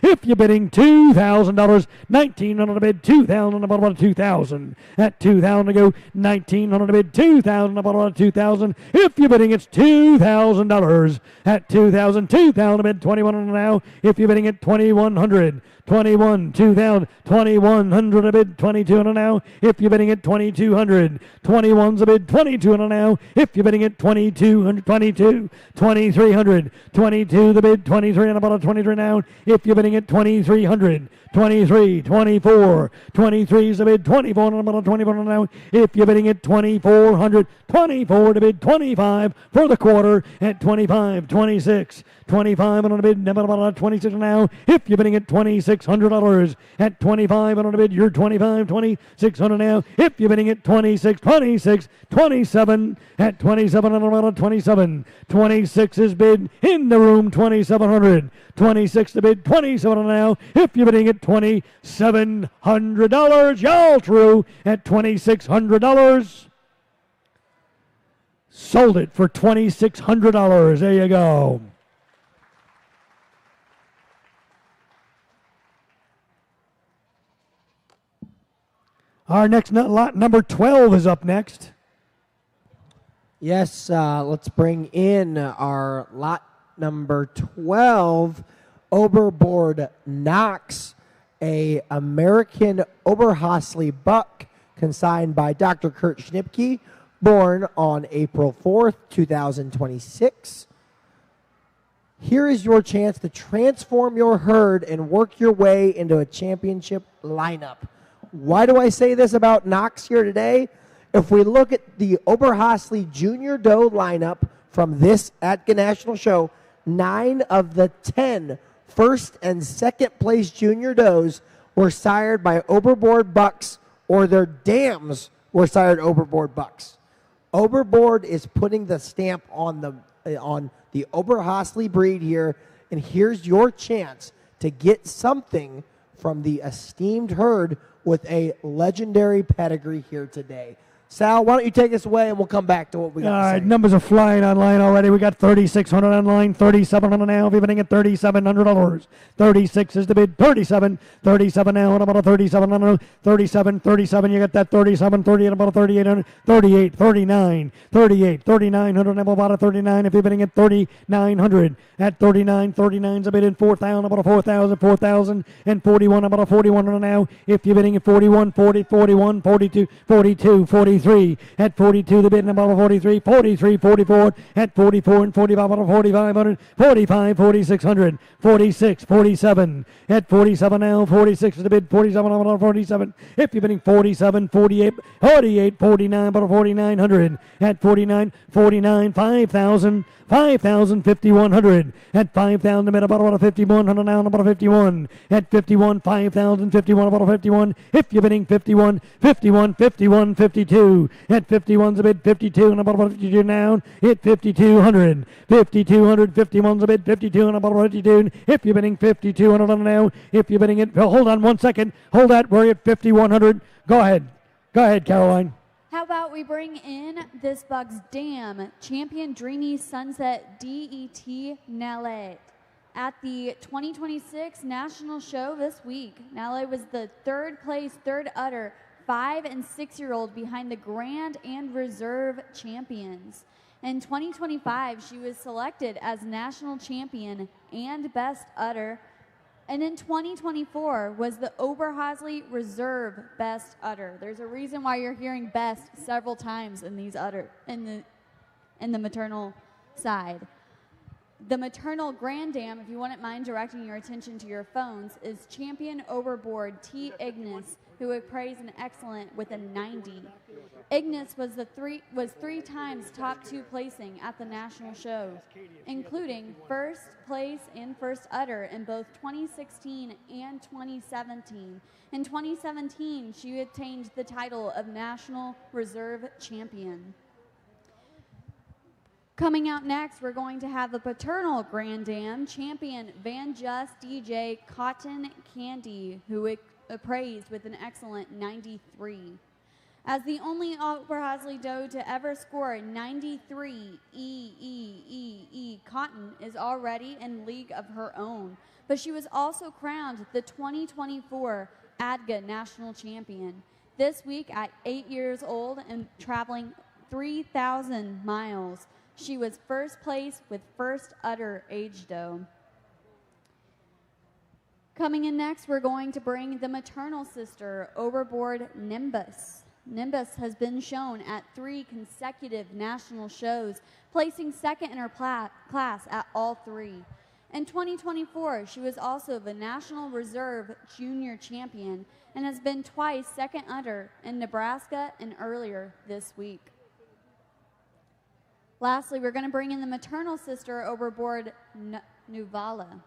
If you're bidding $2,000, 1,900 to bid 2,000, about 2,000. At 2,000 to go, 1,900 to bid 2,000, about 2,000. If you're bidding, it's $2,000. At 2,000, 2,000 to bid 2,100 now. If you're bidding at 2,100. 21, 2,000, 2,100 a bid, 2,200 now. If you're bidding at 2,200, 21's a bid, 2,200 now. If you're bidding at 2,200, 22, 2,300, 22 the bid, 23 and about a 23 now. If you're bidding at 2,300, 23, 24, 23's the bid, 24 and about a 24 now. If you're bidding at 2,400, 24 to bid, 25 for the quarter at 25, 26. 25 on a bid, about 26 now. If you're bidding at $2,600 at 25 on a bid, you're 25, 2,600 now. If you're bidding at 26, 26, 27 at 27 on about 27. 26 is bid in the room, 2,700. 26 to bid, 27 now. If you're bidding at $2,700, y'all true at $2,600. Sold it for $2,600. There you go. Our next lot, number 12, is up next. Yes, let's bring in our lot number 12, Oberboard Knox, a American Oberhasli buck consigned by Dr. Kurt Schnipke, born on April 4th, 2026. Here is your chance to transform your herd and work your way into a championship lineup. Why do I say this about Knox here today? If we look at the Oberhasli Junior Doe lineup from this ADGA National Show, 9 of the 10 first and second place junior does were sired by Oberboard bucks, or their dams were sired Oberboard bucks. Oberboard is putting the stamp on the Oberhasli breed here, and here's your chance to get something from the esteemed herd with a legendary pedigree here today. Sal, why don't you take us away, and we'll come back to what we got to say. All right, numbers are flying online already. We got 3,600 online, 3,700 now. If you're bidding at $3,700, 36 is the bid, 37, 37 now, and about a 3,700, 37, 37. You got that 37, 38, about a 3,800, 38, 39, 38, 3,900, and about a 39. If you're bidding at 3,900, at 39, 39's a bid in 4,000, about a 4,000, 4,000, and 41, about a 4,100 now. If you're bidding at 41, 40, 41, 42, 42, 43. At 42, the bid about 43, 43, 44, at 44 and 45, about 4,500, 45, 4,600, 46, 47, at 47 now, 46 is the bid, 47, about 47. If you're bidding 47, 48, 48, 49, about 4,900, at 49, 49, 5,000, 5,000, 5,100. At 5,000, about a 5,100 now, about a 51. At 51, 5,000, 51, about a 51. If you're bidding 51, 51, 51, 52. At 51's a bid, 52, and about 52 now. At 5,200, 5,200, 51's a bid, 52, and about 52. If you're bidding 5,200 now, if you're bidding it, hold on 1 second. Hold that, we're at 5,100. Go ahead. Go ahead, Caroline. How about we bring in this buck's dam, Champion Dreamy Sunset DET Nalet, at the 2026 National Show this week. Nalet was the third udder, 5 and 6-year-old behind the Grand and Reserve champions. In 2025, she was selected as National Champion and Best Udder, and in 2024 was the Oberhasli Reserve Best Udder. There's a reason why you're hearing best several times in these udder in the maternal side. The maternal grand dam, if you wouldn't mind directing your attention to your phones, is Champion Oberboard T. Ignis who would praise an excellent with a 90. Ignis was three times top 2 placing at the national show, including first place and first udder in both 2016 and 2017. In 2017, she obtained the title of National Reserve Champion. Coming out next, we're going to have the paternal Grand Dam champion Van Just DJ Cotton Candy, who appraised with an excellent 93. As the only Upper doe to ever score 93, Cotton is already in league of her own, but she was also crowned the 2024 ADGA National Champion. This week at 8 years old and traveling 3,000 miles, she was first place with first udder age doe. Coming in next, we're going to bring the maternal sister, Overboard Nimbus. Nimbus has been shown at 3 consecutive national shows, placing second in her class at all 3. In 2024, she was also the National Reserve Junior Champion and has been twice second udder in Nebraska and earlier this week. Lastly, we're going to bring in the maternal sister, Overboard Nuvala.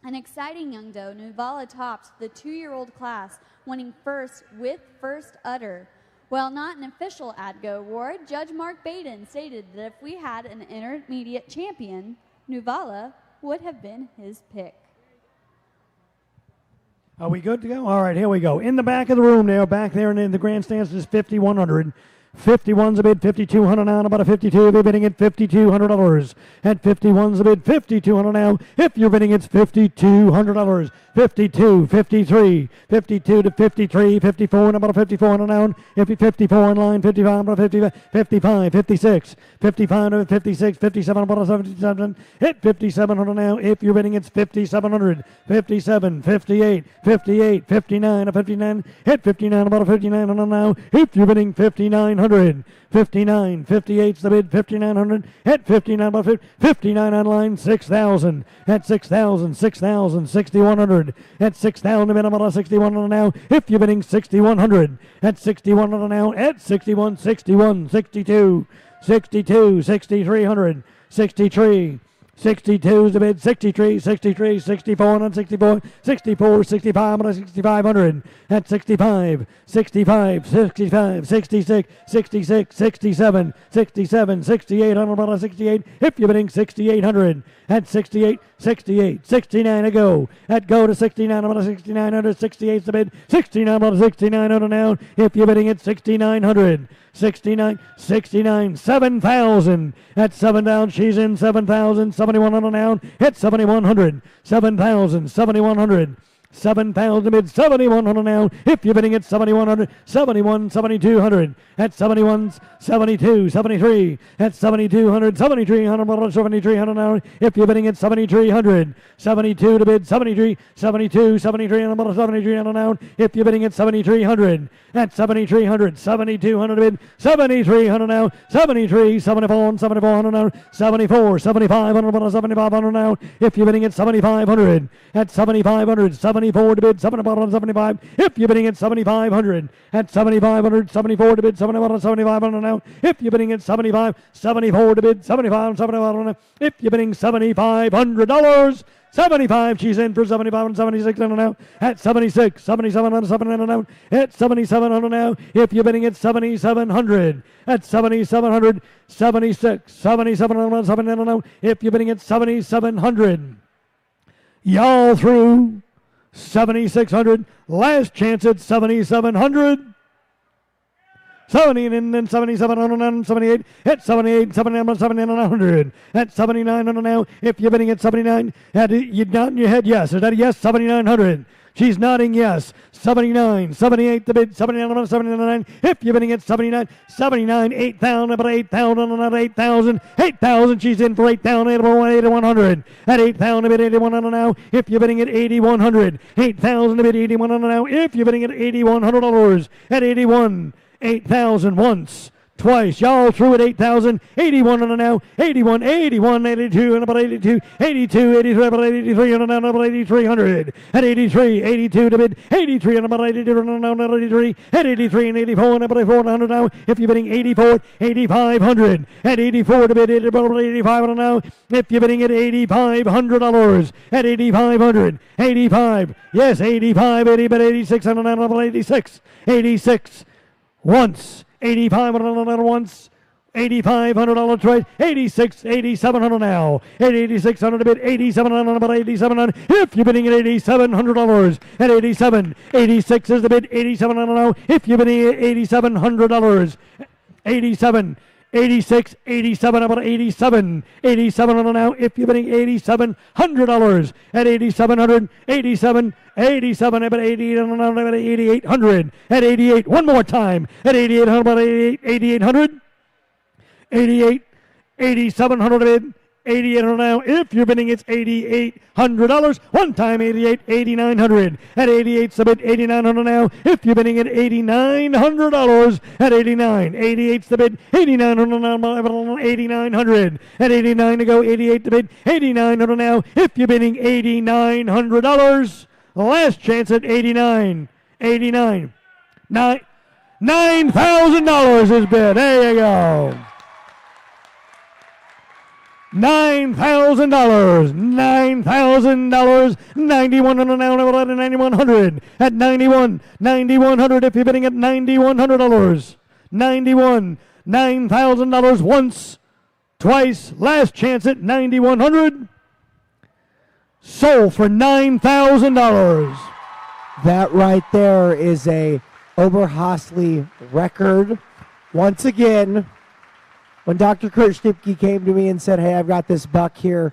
An exciting young doe, Nuvala topped the 2-year-old class, winning first with first udder. While not an official ADGA award, Judge Mark Baden stated that if we had an intermediate champion, Nuvala would have been his pick. Are we good to go? All right, here we go. In the back of the room now, back there in the grandstands is 5,100. 51's a bid, 5,200 now, and about a 52. If you're bidding at $5,200. At 51's a bid, 5,200 now. If you're bidding, it's $5,200. 52, 53, 52 to 53, 54, and about a 54 now. If you're 54 in line, 55, about a 55, 55, 56, 55 to 56, 57, about a 77. Hit 5,700 now. If you're bidding, it's 5,700. 57, 58, 58, 59 to 59. Hit 59, about a 59 now. If you're bidding, 5,900. 59, 58's the bid, 5,900. At 59, about 59 on line, 6,000. At 6,000, 6,000, 6,100. At 6,000, about 6,100 now. If you're bidding 6,100. At 6,100 now. At 61, 61, 62, 62, 6,300, 63. 62 is the bid, 63, 63, 64, and 64, 64, 65, and 6,500. At 65, 65, 65, 66, 66, 67, 67, 68, and about 68. If you're bidding 6,800. At 68, 68, 69 to go. At go to 69, about 6,900, 68 is the bid, 69, about 6,900 now. If you're bidding at 6,900. 69, 69, 7,000. At 7 down, she's in 7,000, 7,100 down. Hit 7,100, 7,000, 7,100. 7,000 bid, 7,100 now. If you're bidding at 7,100, 71, 7,200. At 71, 72, 73. At 7,200, 7,300, 7,300 now. If you're bidding at 7,300, 72 to bid, 73, 72, 73, and about 7,300 now. If you're bidding at 7,300, at 7,300, 7,200 to bid, 7,300 now. 73, 74, and 7,400 now. 74, 7,500, about 7,500 now. If you're bidding at 7,500, at 7,500, 74 to bid, 75. If you're bidding at 7,500, at 7,500, 74 to bid, 7,500 now. If you're bidding at 75, 74 to bid, 75, 75 now. If you're bidding $7,500, 75, she's in for 75 and 76 now. At 76, 77 and 700 now. At 7,700 now. If you're bidding at 7,700, at 7,700, 76, 77 and 700 now. If you're bidding at 7,700, y'all through. 7,600. Last chance at 7,700. 70 and then 7,700 and 78. At 78, 79, 7,900. At 7,900 now. If you're bidding at 79, you're nodding your head yes. Is that a yes? 7,900. She's nodding yes. 79, 78 the bid, 79, 79. If you're bidding at 79, 79, 8,000, about 8,000, another 8,000. 8,000, she's in for 8,000, 8,100. At 8,000 a bid, 8,100 now. If you're bidding at 8,100, 8,000 a bid, 8,100 now. If you're bidding at $8,100, at 81, 8,000 once, twice. Y'all through at 8,000. 81 on the now. 81, 81, 82, and about 82, 82, 83, about 83, and about 8,300. At 83, 82 to bid. 83 and about 82, and about 83. At 83 and 84, and about 400 now. If you're bidding 84, 8,500. At 84 to bid, about 85 on now. If you're bidding at $8,500. At 8,500. 85. Yes, 85, 80, but 86 on about 86. 86. Once. 8,500 once. $8,500 trade. 86, 8,700 now. At 8,600 a bid. 8,700 about 8,700. If you're bidding at $8,700. At 87, 86 is the bid. 8,700 now. If you're bidding at $8,700. 87. 86, 87, about 87, 8700 now. If you're bidding $8,700 at 8,700, 87, 87, about 8,800 at 88. One more time at 8,800, about 8,800, 88, 8,700 bid. 8,800 now. If you're bidding, it's $8,800. One time, 88, 8,900. At 88, submit 8,900 now. If you're bidding at $8,900 at 89, 88's the bid. 8,900 now. 8,900 at 89 to go. 88 to bid. 8,900 now. If you're bidding $8,900, last chance at 89, 89, $9,000 is bid. There you go. $9,000, $9,000, 91 on now, at 9,100, at 91, 9,100 if you're bidding at $9,100, 91, $9,000 once, twice, last chance at 9,100, sold for $9,000. That right there is a Oberhasli record. Once again, when Dr. Kurt Stipke came to me and said, hey, I've got this buck here,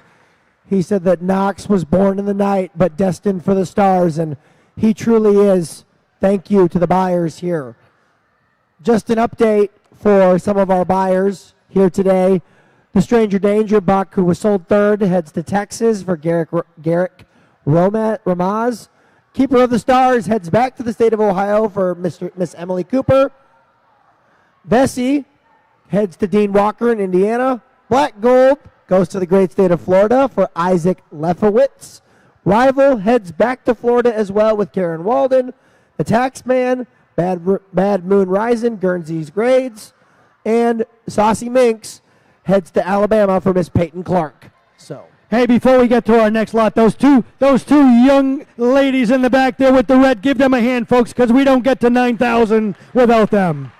he said that Knox was born in the night but destined for the stars, and he truly is. Thank you to the buyers here. Just an update for some of our buyers here today. The Stranger Danger buck, who was sold third, heads to Texas for Garrick Ramaz. Keeper of the Stars heads back to the state of Ohio for Miss Emily Cooper. Vesey heads to Dean Walker in Indiana. Black Gold goes to the great state of Florida for Isaac Lefowitz. Rival heads back to Florida as well with Karen Walden. The Taxman, Bad Moon Rising, Guernsey's Grades. And Saucy Minx heads to Alabama for Miss Peyton Clark. So, hey, before we get to our next lot, those two young ladies in the back there with the red, give them a hand, folks, because we don't get to 9,000 without them.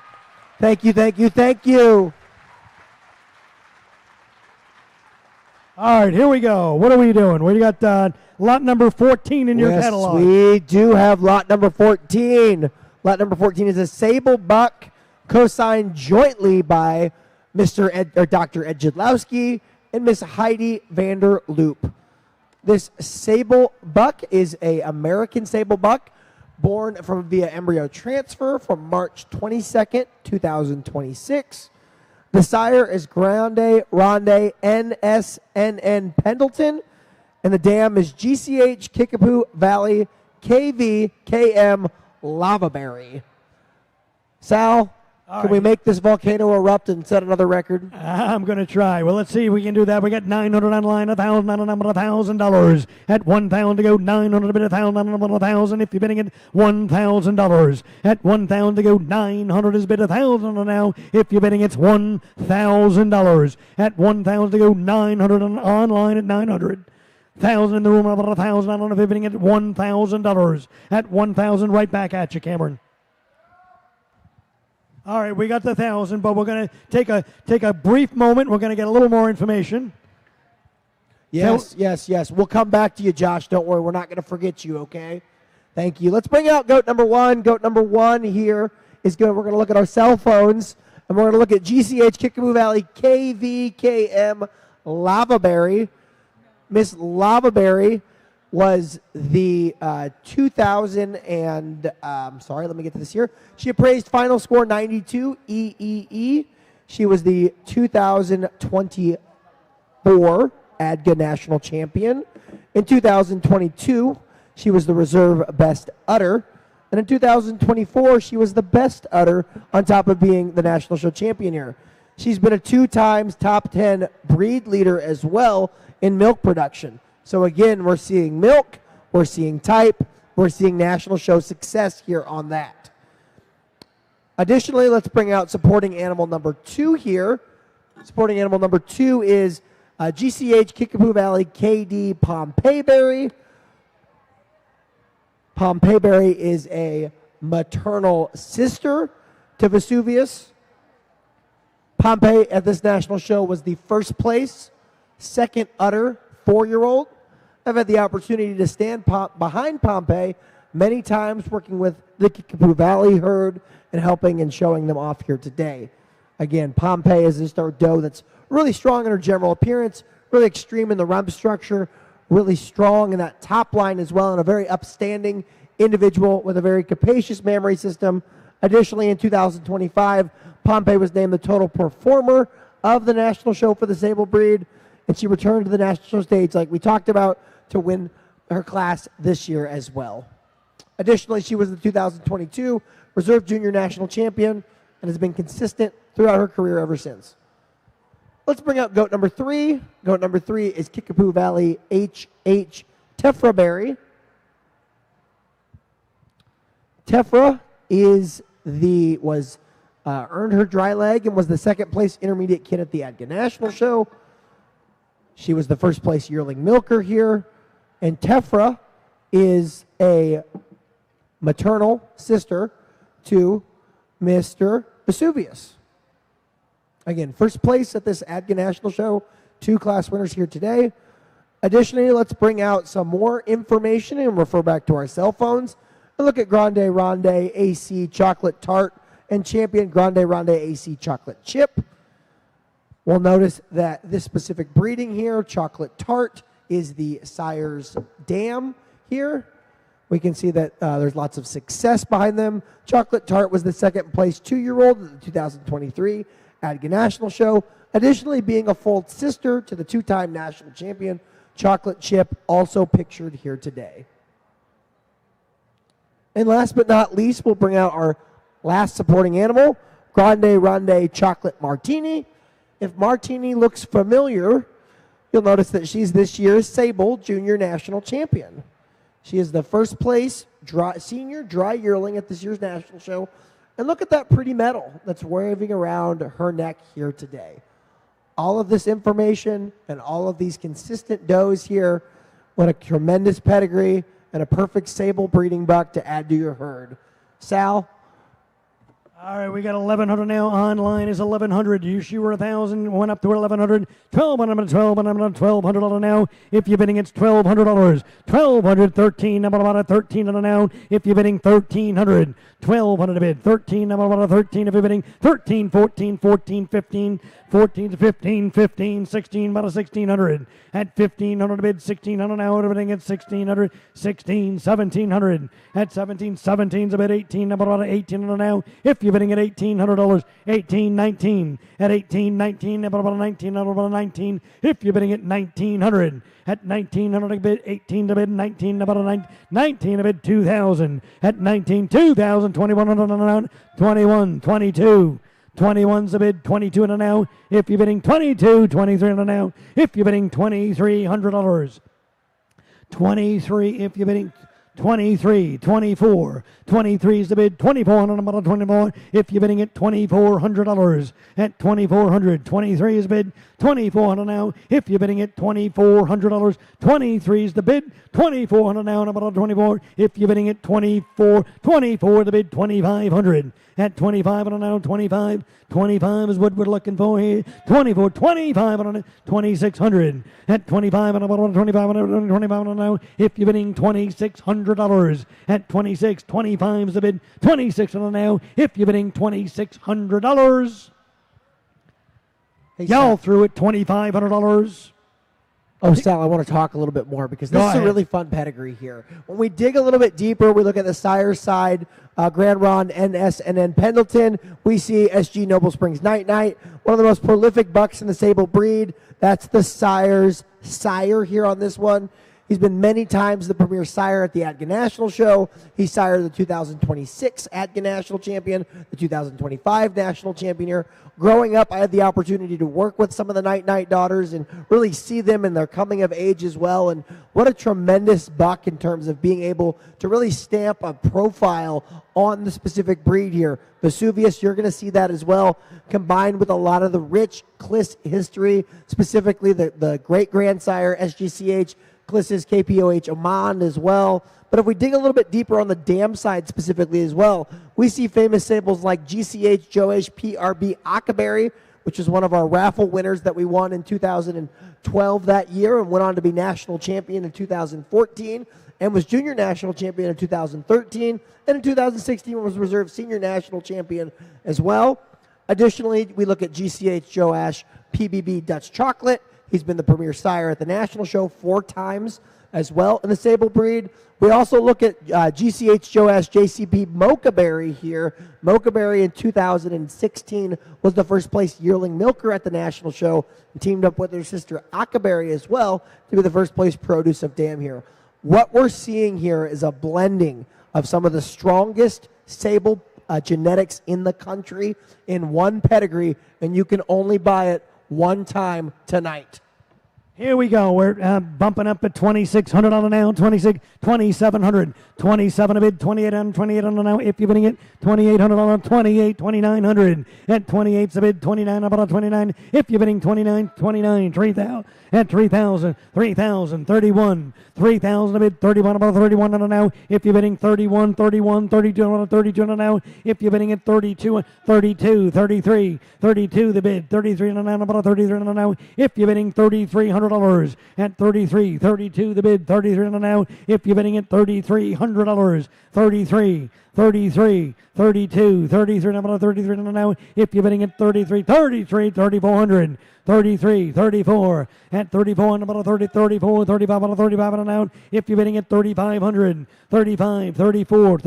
Thank you, thank you, thank you. All right, here we go. What are we doing? We got lot number 14 in your catalog. We do have lot number 14. Lot number 14 is a Sable Buck, co-signed jointly by Dr. Ed Jadlowski and Miss Heidi Vanderloop. This Sable Buck is a American Sable Buck, born via embryo transfer from March 22nd, 2026. The sire is Grande Ronde NSNN Pendleton, and the dam is GCH Kickapoo Valley KVKM Lavaberry. Sal, can we make this volcano erupt and set another record? I'm going to try. Well, let's see if we can do that. We got 900 online, 1,000 on $1,000. At 1,000 to go, 900 to bid, 1,000 on 1,000. If you're bidding at $1,000. At 1,000 to go, 900 is bid, 1,000 now. If you're bidding, it's $1,000. At 1,000 to go, 900 online at 900. 1,000 in the room, about 1,000 on if you're bidding at $1,000. At 1,000, right back at you, Cameron. All right, we got the 1,000, but we're going to take a brief moment. We're going to get a little more information. Yes. We'll come back to you, Josh. Don't worry. We're not going to forget you, okay? Thank you. Let's bring out goat number one. Goat number one here is good. We're going to look at our cell phones, and we're going to look at GCH Kickapoo Valley KVKM Lavaberry. Miss Lavaberry was the 2000 and, sorry, let me get to this here. She appraised final score 92 EEE. She was the 2024 ADGA National Champion. In 2022, she was the reserve best udder. And in 2024, she was the best udder on top of being the national show champion here. She's been a 2 times top 10 breed leader as well in milk production. So again, we're seeing milk, we're seeing type, we're seeing national show success here on that. Additionally, let's bring out supporting animal number 2 here. Supporting animal number 2 is GCH Kickapoo Valley KD Pompeii Berry. Pompeii Berry is a maternal sister to Vesuvius. Pompeii at this national show was the first place, second udder 4-year-old. I've had the opportunity to stand behind Pompeii many times working with the Kickapoo Valley herd and helping and showing them off here today. Again, Pompeii is just our doe that's really strong in her general appearance, really extreme in the rump structure, really strong in that top line as well, and a very upstanding individual with a very capacious mammary system. Additionally, in 2025, Pompeii was named the total performer of the national show for the sable breed, and she returned to the national show stage like we talked about to win her class this year as well. Additionally, she was the 2022 Reserve Junior National Champion and has been consistent throughout her career ever since. Let's bring out goat number 3. Goat number 3 is Kickapoo Valley HH Tefra Berry. Tefra earned her dry leg and was the second place intermediate kid at the ADGA National Show. She was the first place yearling milker here. And Tefra is a maternal sister to Mr. Vesuvius. Again, first place at this ADGA National Show, 2 class winners here today. Additionally, let's bring out some more information and refer back to our cell phones and look at Grande Ronde AC Chocolate Tart and Champion Grande Ronde AC Chocolate Chip. We'll notice that this specific breeding here, Chocolate Tart, is the sire's dam here. We can see that there's lots of success behind them. Chocolate Tart was the second place 2-year-old at the 2023 ADGA National Show. Additionally, being a full sister to the 2-time national champion, Chocolate Chip, also pictured here today. And last but not least, we'll bring out our last supporting animal, Grande Ronde Chocolate Martini. If Martini looks familiar, you'll notice that she's this year's Sable Junior National Champion. She is the first place senior dry yearling at this year's national show. And look at that pretty medal that's waving around her neck here today. All of this information and all of these consistent does here, what a tremendous pedigree and a perfect sable breeding buck to add to your herd. Sal? All right, we got 1,100 now. Online is 1,100. You were 1,000, went up to 1,100. 1,200, 1,200 now. If you're bidding, it's $1,200. 1,200, 13, about 13 now. If you're bidding, 1,300. 1,200 to bid. 13, about 13 if you're bidding. 13, 14, 14, 15. 14 to 15, 15, 16, about 1,600. At 1,500 to bid, 1,600 now. Bidding at 1,600. 16, 1,700. At 17, 17's a bid. 18, about 1,800 now. If you're bidding at $1,800, 18, 19. At 18, 19, about 19, about 19. If you're bidding at 1,900. At 1,900 to bid, 18 to bid, 19, about 19 to bid, 2,000. At 19, 2,000, 2,100, 21, 22. 21's a bid, 22 and a now. If you're bidding 22, 23 and a now. If you're bidding $2,300. 23 if you're bidding 23, 24. 23 is the bid, 2400 about 24. If you're bidding at $2,400. At $2,400. 23 is bid, 2,400 now. If you're bidding at $2,400. 23 is the bid, 2,400 now and about 24. If you're bidding at 24, the bid, 2,500. At 25 now, 25. 25 is what we're looking for here. 24, 25 on it, 2,600. At 25 and about 25 now. If you're bidding $2,600. At 26, 25 is the bid, 2,600 now. If you're bidding $2,600. Y'all threw it $2,500. Oh, Sal, I want to talk a little bit more because this is a really fun pedigree here. When we dig a little bit deeper, we look at the sire side, Grand Ron, NSNN Pendleton. We see SG Noble Springs Night Night, one of the most prolific bucks in the sable breed. That's the sire's sire here on this one. He's been many times the premier sire at the ADGA National Show. He sired the 2026 ADGA National Champion, the 2025 National Champion here. Growing up, I had the opportunity to work with some of the Night daughters and really see them in their coming of age as well. And what a tremendous buck in terms of being able to really stamp a profile on the specific breed here. Vesuvius, you're going to see that as well, combined with a lot of the rich Kliss history, specifically the great-grandsire SGCH, Kliss's KPOH Oman as well. But if we dig a little bit deeper on the dam side specifically as well, we see famous samples like GCH Joash PRB Akaberry, which is one of our raffle winners that we won in 2012 that year and went on to be national champion in 2014 and was junior national champion in 2013. And in 2016 was reserved senior national champion as well. Additionally, we look at GCH Joash PBB Dutch Chocolate. He's been the premier sire at the national show 4 times as well in the sable breed. We also look at GCH Joash JCP Mochaberry here. Mochaberry in 2016 was the first place yearling milker at the national show and teamed up with her sister Akaberry as well to be the first place produce of dam here. What we're seeing here is a blending of some of the strongest sable genetics in the country in one pedigree, and you can only buy it one time tonight. Here we go. We're bumping up at $2,600 on the now. 2,700, 27 a bid, 28 on the now. If you're bidding it, $2,800 on 28, 2,900 at 28's a bid, 29 about 29. If you're bidding 29, 3,000 at 3,000, 31, 3,000 a bid, 31 about 31 on the now. If you're bidding 31, 32 on 32 on the now. If you're bidding at 32, 33 the bid, 33 on the now about 33 on the now. If you're bidding $3,300 at 33, 32 the bid, 33 on the now. If you're bidding at $3,300, 33, 32, 33 about 33 on the now. If you're bidding at 3,400, 33, 34 at 34 and about 30, 34, 35 on 35 on out. If you're bidding at 3,500, 35, 34,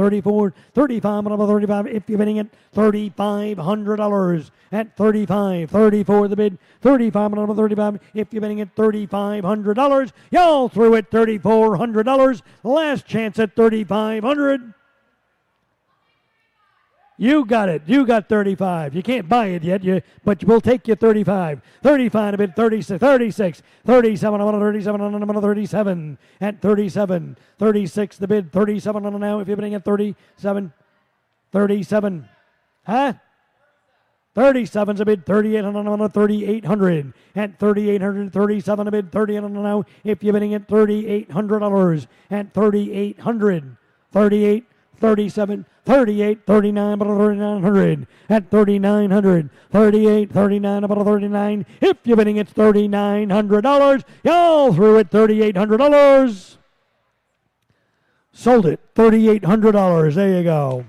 35 on about 35. If you're bidding at $3,500 at 35, 34 the bid, 35 on about 35. If you're bidding at $3,500, y'all through at $3,400. Last chance at 3,500. You got it. You got 35. You can't buy it yet, but we'll take you 35. 35 a bid, 36, 37 on 37 on number 37 at 37, 36 the bid, 37 on now. If you're bidding at 37, 37's a bid, 38 on 3,800 at 3,800, 37 a bid, 38 on now. If you're bidding at $3,800 at 3,800, 38, 37, 38, 39, about 3,900 at 3,900, 38, 39, about 39. If you're bidding, it's $3,900. Y'all through at $3,800. Sold it, $3,800. There you go.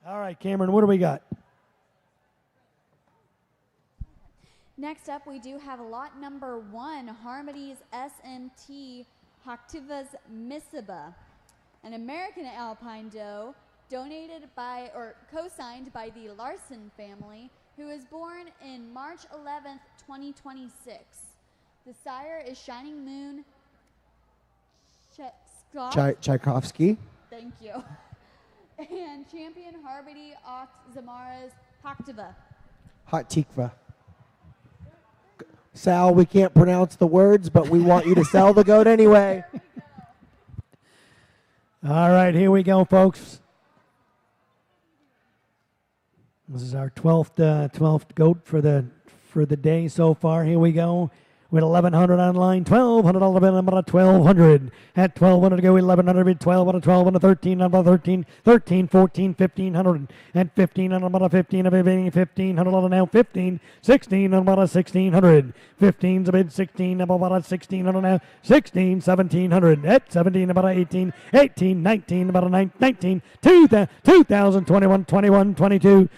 All right, Cameron, what do we got? Next up, we do have lot number 1, Harmony's SMT Haktivas Misiba, an American Alpine doe donated by or co-signed by the Larson family, who was born in March 11th, 2026. The sire is Shining Moon Tchaikovsky. Thank you. And champion Harbity Ox Zamara's Haktiva. Hot Tikva. Sal, we can't pronounce the words, but we want you to sell the goat anyway. All right, here we go, folks. This is our 12th goat for the day so far. Here we go. With 1,100 online, $1,200 bid, about 1,200. At 1,200 to go, 1,100 bid, 12 on a 12 on a 13 on about 13, 13, 14, 1,500. At 15 on about a 15 of a bidding, 1,500 on now, 15, 16 on about a 1,600. 15's a bid, 16 about a 1,600 now, 16, 1,700. At 17 about a 18, 18, 19 about a 19, 2,000, 21, 21, 22.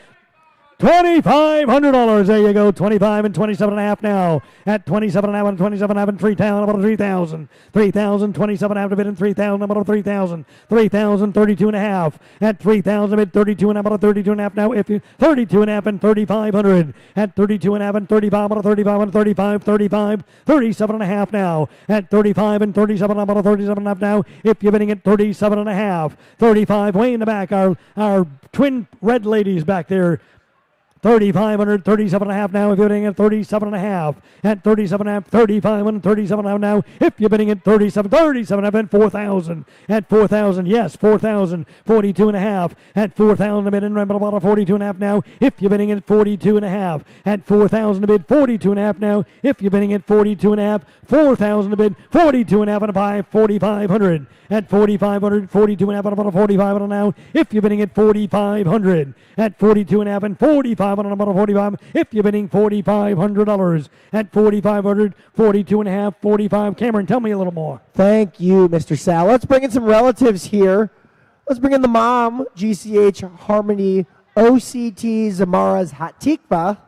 $2,500. There you go. 25 and 27.5 now. At 27.5 and 27.5 and 3,000. About 3,000. 3,000. 27.5 to bid and 3,000. About 3,000. 3,000. 32.5. At 3,000 bid 32.5. About 32.5 now. If you 32.5 and 3,500. At 32.5 and 35. About 35 and 35. 35. 37.5 now. At 35 and 37. About 37.5 now. If you're bidding at 37.5. 35 way in the back. Our twin red ladies back there. 3,500, 37.5 now. If you're bidding at 37.5, at 37.5, 35 and 37.5 now. If you're bidding at 37.5 and 4,000, at 4,000, yes, 4,000, 42.5, at 4,000 a bid and about 42.5 now. If you're bidding at 42.5, at 4,000 a bid, 42.5 now. If you're bidding at 42.5, 4,000 a bid, 42.5 and a buy, 4,500. At 4,500, 42.5 and about 4,500 now. If you're bidding at 4,500, at 42.5 and 45 and about 45. If you're bidding $4,500 at 4,500, 42.5, 45. Cameron, tell me a little more. Thank you, Mr. Sal. Let's bring in some relatives here. Let's bring in the mom, GCH Harmony OCT Zamara's Hot Tikva.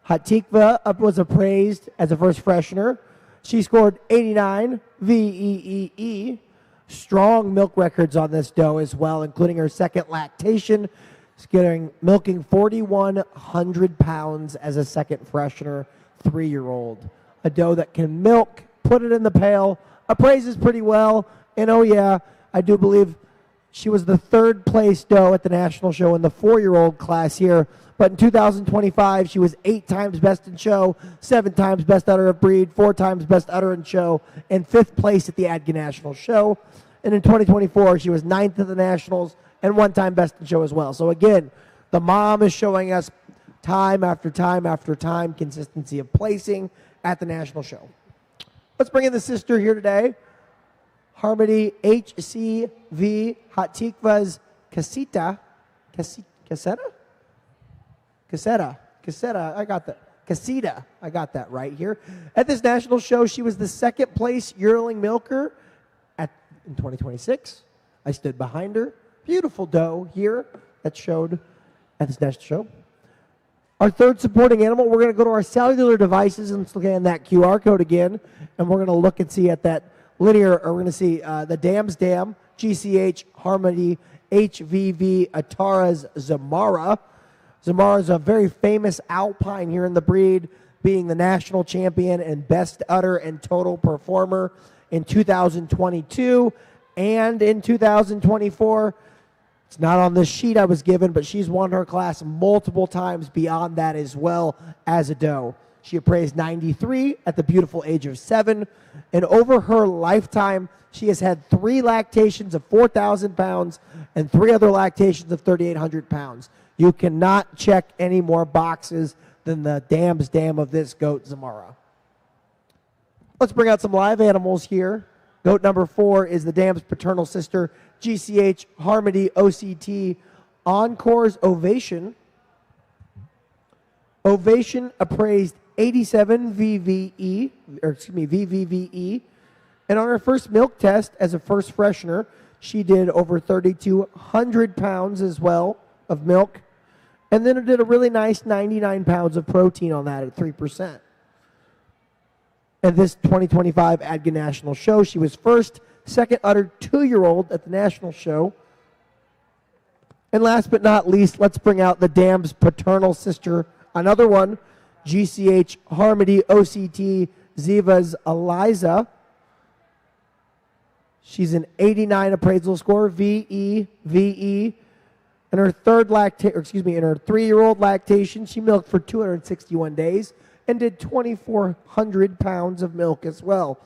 Hot Tikva was appraised as a first freshener. She scored 89 VEEE. Strong milk records on this doe as well, including her second lactation. She's milking 4,100 pounds as a second freshener, 3-year-old. A doe that can milk, put it in the pail, appraises pretty well, and oh yeah, I do believe she was the 3rd place doe at the national show in the 4-year-old class here. But in 2025, she was 8 times best in show, 7 times best udder of breed, 4 times best udder in show, and 5th place at the ADGA National Show. And in 2024, she was 9th at the Nationals and 1 time best in show as well. So again, the mom is showing us time after time after time consistency of placing at the national show. Let's bring in the sister here today. Harmony HCV Hot Tikva's Casita. Caseta. I got that. Casita. I got that right here. At this national show, she was the 2nd place yearling milker in 2026. I stood behind her. Beautiful doe here that showed at this national show. Our 3rd supporting animal, we're going to go to our cellular devices and scan that QR code again, and we're going to look and see at that linear, or we're going to see the Dam's Dam, GCH Harmony HVV Atara's Zamara. Zamara is a very famous alpine here in the breed, being the national champion and best udder and total performer in 2022 and in 2024. It's not on this sheet I was given, but she's won her class multiple times beyond that as well as a doe. She appraised 93 at the beautiful age of 7, and over her lifetime, she has had 3 lactations of 4,000 pounds and 3 other lactations of 3,800 pounds. You cannot check any more boxes than the Dam's Dam of this goat, Zamara. Let's bring out some live animals here. Goat number 4 is the Dam's paternal sister, GCH Harmony OCT Encore's Ovation. Ovation appraised 87 VVVE. And on her first milk test as a first freshener, she did over 3,200 pounds as well of milk. And then it did a really nice 99 pounds of protein on that at 3%. At this 2025 ADGA National Show, she was first, second udder 2-year-old at the national show. And last but not least, let's bring out the Dam's paternal sister, another one, GCH Harmony OCT Ziva's Eliza. She's an 89 appraisal score, VE. In her 3-year-old lactation, she milked for 261 days and did 2,400 pounds of milk as well.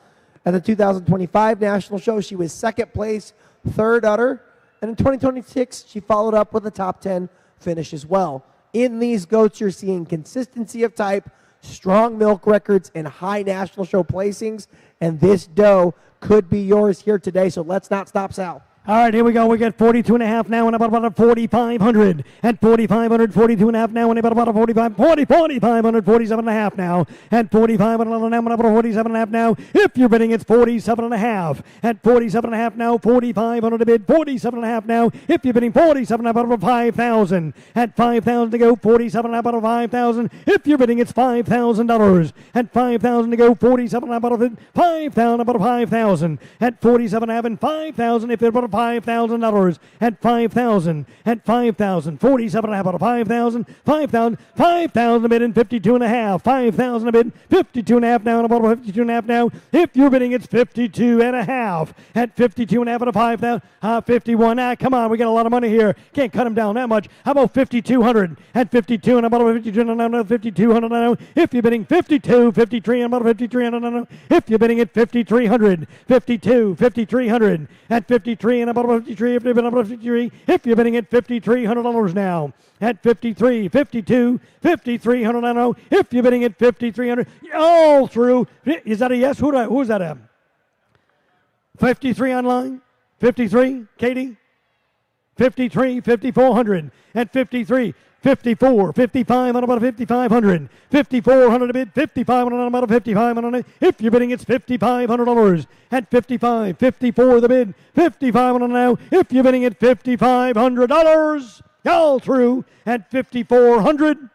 At the 2025 national show, she was 2nd place, 3rd udder, and in 2026, she followed up with a top 10 finish as well. In these goats, you're seeing consistency of type, strong milk records, and high national show placings, and this doe could be yours here today, so let's not stop, Sal. All right, here we go. We get 42 and a half now and about a 4,500. At 4,500, 42 and a half now and about a 4,500, 47 and a half now. At 4,500 now and about a 47 and a half now. If you're bidding, it's 47 and a half. At 47 and a half now, 4,500 to bid, 47 and a half now. If you're bidding 47 and about 5,000. At 5,000 to go, 47 and about 5,000. If you're bidding, it's $5,000. At 5,000 to go, 47 and about 5,000, about 5,000. At 47 and a half and 5,000. If you're about $5,000 at 5,000, at 5,000, 47 and a half out of 5,000, 5,000, 5,000 bid and 52 and a half, 5,000 a bid, 52 and a half now and about 52 and a half now. If you're bidding, it's 52 and a half at 52 and a half out of 5,000, 51. Come on, we got a lot of money here. Can't cut them down that much. How about 5,200 at 52 and about 52 and now 5,200 now. If you're bidding 52, 53 and about 5,300 now. If you're bidding at 5,300, 52, 5,300 at 53 and about 53, if you're bidding about 53, if you're bidding at $5,300 now. At 53, 52, 5,300 now. If you're bidding at 5,300, all through. Is that a yes? Who's that a? 53 online? 53, Katie? 53, 5,400 at 53. 54, 55 on about 5,500, 5,400 a bid, 55 on about 5,500. If you're bidding, it's $5,500 at 55, 54 the bid, 55 on now. If you're bidding at $5,500, all through at 5,400.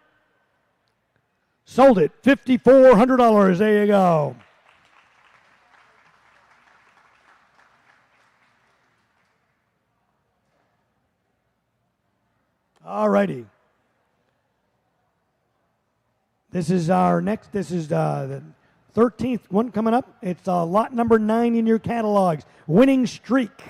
Sold it, $5,400. There you go. All righty. This is our next, this is the 13th one coming up. It's lot number 9 in your catalogs, Winning Streak.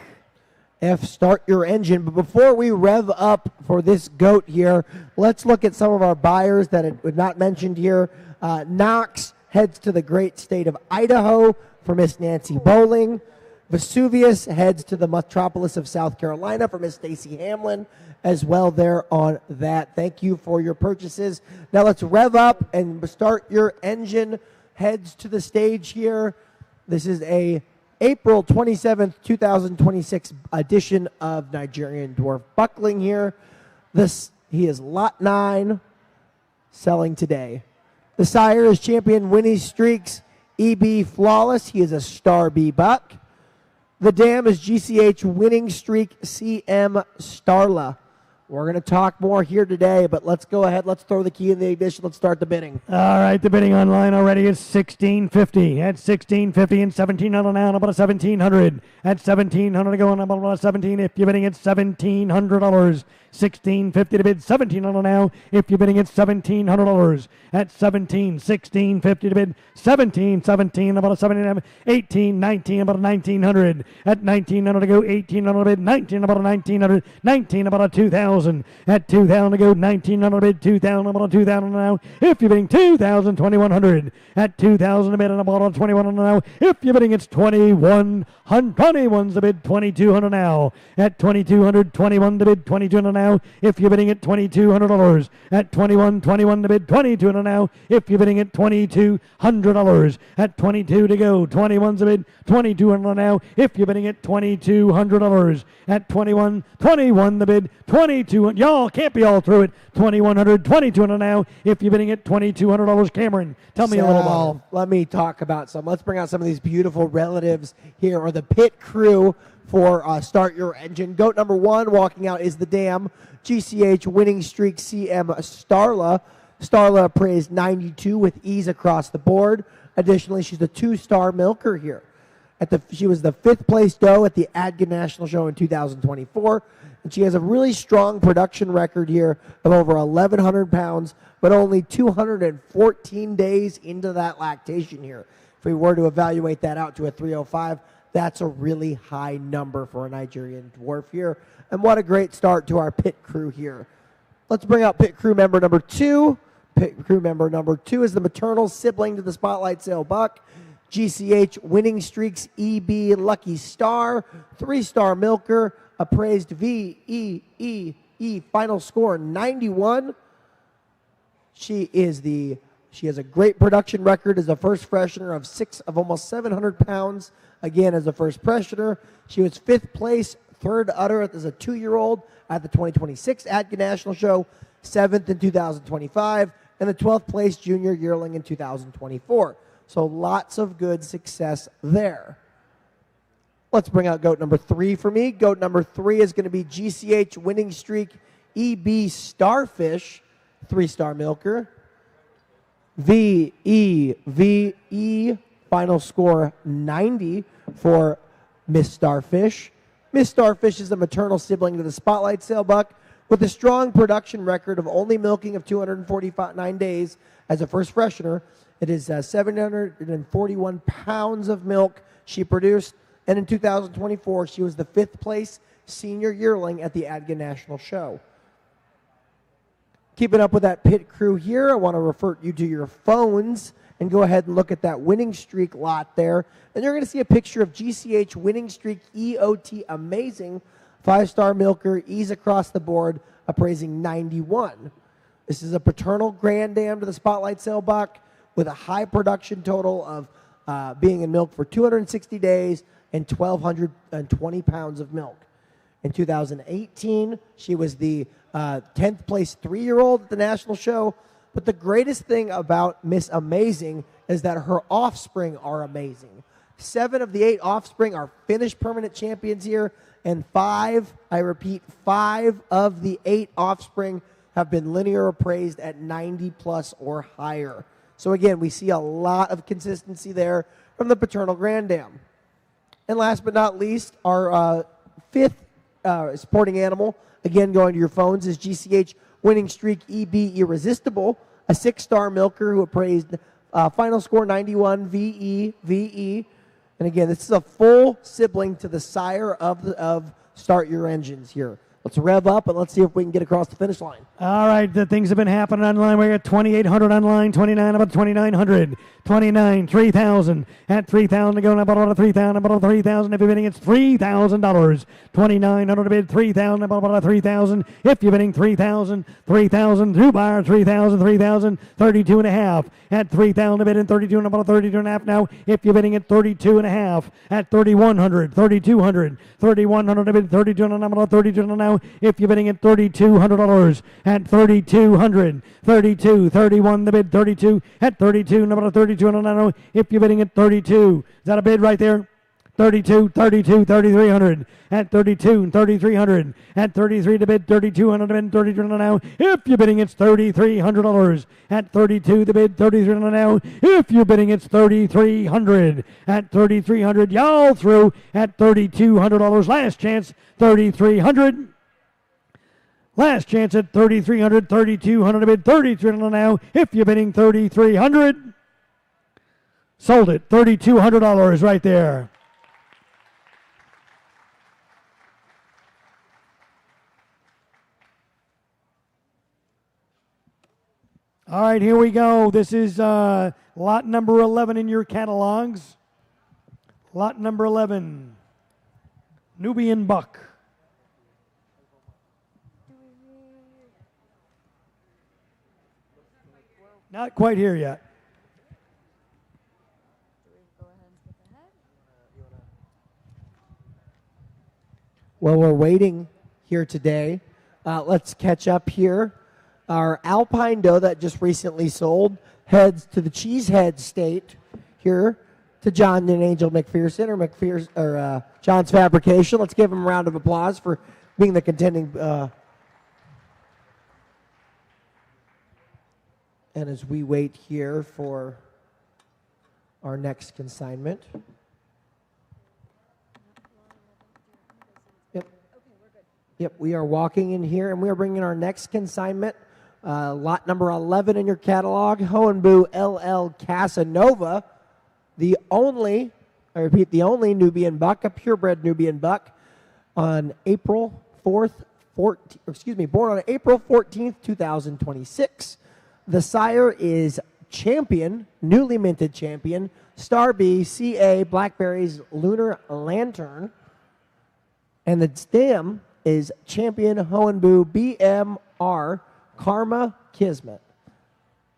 Start your engine. But before we rev up for this goat here, let's look at some of our buyers that were not mentioned here. Knox heads to the great state of Idaho for Miss Nancy Bowling. Vesuvius heads to the metropolis of South Carolina for Miss Stacy Hamlin as well there on that. Thank you for your purchases. Now let's rev up and start your engine. Heads to the stage here. This is a April 27th, 2026 edition of Nigerian Dwarf Buckling here. He is lot 9 selling today. The sire is champion Winnie Streaks EB Flawless. He is a star B buck. The dam is GCH Winning Streak CM Starla. We're going to talk more here today, but let's go ahead. Let's throw the key in the ignition. Let's start the bidding. All right, the bidding online already is $1,650. At $1,650 and $1,700 now, about $1,700. At $1,700 to go on about $1,700. If you're bidding, it's $1,700. $1,650 to bid, $1,700 now. If you're bidding, it's $1,700. At $1,750 to bid, $17 about $17, $18 about $1,900. At $1,900 to go, $1,800 to bid, $19 about $1,900, $19 about $2,000. At $2,000 to go, $1,900 to bid, $2,000 about $2,000 now. If you're bidding $2,000, $2,100. At $2,000 to bid and about $2,100 now. If you're bidding, it's $2,100. 21's the bid, $2,200 now. At $2,200, 21 to bid, $2,200 now. If you're bidding at $2,200. At 21 to bid, $2,200 now. If you're bidding at $2,200. At 22 to go, 21's the bid, $2,200 now. If you're bidding at $2,200. At 21 the bid, $2,200. Y'all can't be all through it. $2,100, $2,200 now. If you're bidding at $2,200, Cameron, tell me a little about it. Let me talk about some. Let's bring out some of these beautiful relatives here, or the pit crew for Start Your Engine. Goat number 1 walking out is the dam. GCH Winning Streak CM Starla. Starla appraised 92 with ease across the board. Additionally, she's a 2-star milker here. She was the 5th place doe at the ADGA National Show in 2024. And she has a really strong production record here of over 1,100 pounds, but only 214 days into that lactation here. If we were to evaluate that out to a 305, that's a really high number for a Nigerian dwarf here. And what a great start to our pit crew here. Let's bring out pit crew member number 2. Pit crew member number 2 is the maternal sibling to the Spotlight Sale buck. GCH Winning Streaks EB Lucky Star. 3-star milker. Appraised VEE. Final score 91. She has a great production record as a first freshener of almost 700 pounds. Again, as a first freshener, she was 5th place third udder as a 2-year-old at the 2026 ADGA National Show, 7th in 2025, and the 12th place junior yearling in 2024. So lots of good success there. Let's bring out goat number 3 for me. Goat number 3 is going to be GCH Winning Streak EB Starfish, 3-star milker. VE, final score 90 for Miss Starfish. Miss Starfish is the maternal sibling to the Spotlight Sailbuck with a strong production record of only milking of 249 days as a first freshener. It is 741 pounds of milk she produced, and in 2024 she was the 5th place senior yearling at the ADGA National Show. Keeping up with that pit crew here, I want to refer you to your phones and go ahead and look at that winning streak lot there. And you're going to see a picture of GCH Winning Streak EOT Amazing, 5-star milker, ease across the board, appraising 91. This is a paternal grand dam to the Spotlight Sailbuck with a high production total of being in milk for 260 days and 1,220 pounds of milk. In 2018, she was the 10th place 3-year-old at the national show. But the greatest thing about Miss Amazing is that her offspring are amazing. 7 of the 8 offspring are finished permanent champions here, and 5 of the 8 offspring have been linear appraised at 90 plus or higher. So again, we see a lot of consistency there from the paternal grand dam. And last but not least, our 5th sporting animal, again going to your phones, is GCH Winning Streak EB Irresistible, a 6-star milker who appraised final score 91 VE. And again, this is a full sibling to the sire of Start Your Engines here. Let's rev up and let's see if we can get across the finish line. All right, the things have been happening online. We got 2,800 online, 29 about 2,900, 29, 3,000 at 3,000 going up about 3,000, about 3,000. If you're bidding, it's $3,000. 2,900 to bid, 3,000, about 3,000. If you're bidding 3,000, 3,000 through buyer, 3,000, 3,000, 32 and a half at 3,000 to bid and 32 and about 32 and a half now. If you're bidding at 32 and a half at 3,100, 3,200, 3,100 to bid, 32 and about 32 and now. If you're bidding at $3,200 at 3,200, 32, 31 the bid, 32 at 32, number 32 and now. If you're bidding at 32, is that a bid right there? 32, 32, 3,300 at 32, 3,300 at 33 to bid, 3,200 to bid, 32 now. If you're bidding, it's $3,300 at 32 to bid, 33 now. If you're bidding, it's $3,300 at 3,300. Y'all through at $3,200. Last chance, 3,300. Last chance at 3,300, 3,200 to bid, 3,300 now. If you're bidding 3,300, sold it, $3,200 right there. All right, here we go. This is lot number 11 in your catalogs. Lot number 11, Nubian buck. Not quite here yet. Well, we're waiting here today. Let's catch up here. Our Alpine doe that just recently sold heads to the Cheesehead State here to John and Angel McPherson or John's Fabrication. Let's give him a round of applause for being the contending. And as we wait here for our next consignment. Yep, we are walking in here and we are bringing our next consignment. Lot number 11 in your catalog, Hohenbu LL Casanova, the only Nubian buck, a purebred Nubian buck, on April 4th, born on April 14th, 2026. The sire is champion, newly minted champion, Star B CA Blackberry's Lunar Lantern, and the stem is champion Hohenbu BMR Karma Kismet.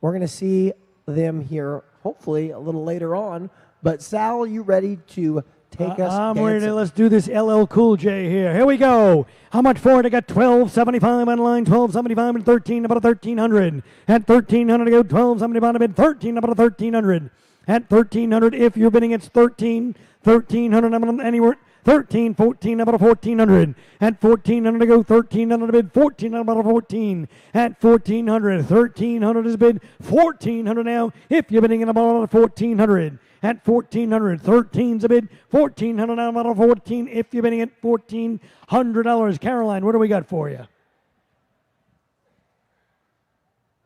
We're going to see them here hopefully a little later on. But Sal, you ready to Take us I'm ready. dancing. Let's do this LL Cool J here. Here we go. How much for it? I got $12.75 on the line. $12.75 and 13, about a 1,300. At 1,300 to go. $12.75 a bid. 13, about a 1,300. At 1,300, if you're bidding, it's 13. 1,300, I'm anywhere. 13, 14, about a 1,400. At 1,400 to go. 1,300 a bid. 14, about a 14. At 1,400, 1,300 is bid. 1,400 now. If you're bidding in about 1,400. At 1,400, 13's a bid. 1,400 now, about a 14. If you're bidding at $1,400. Caroline, what do we got for you?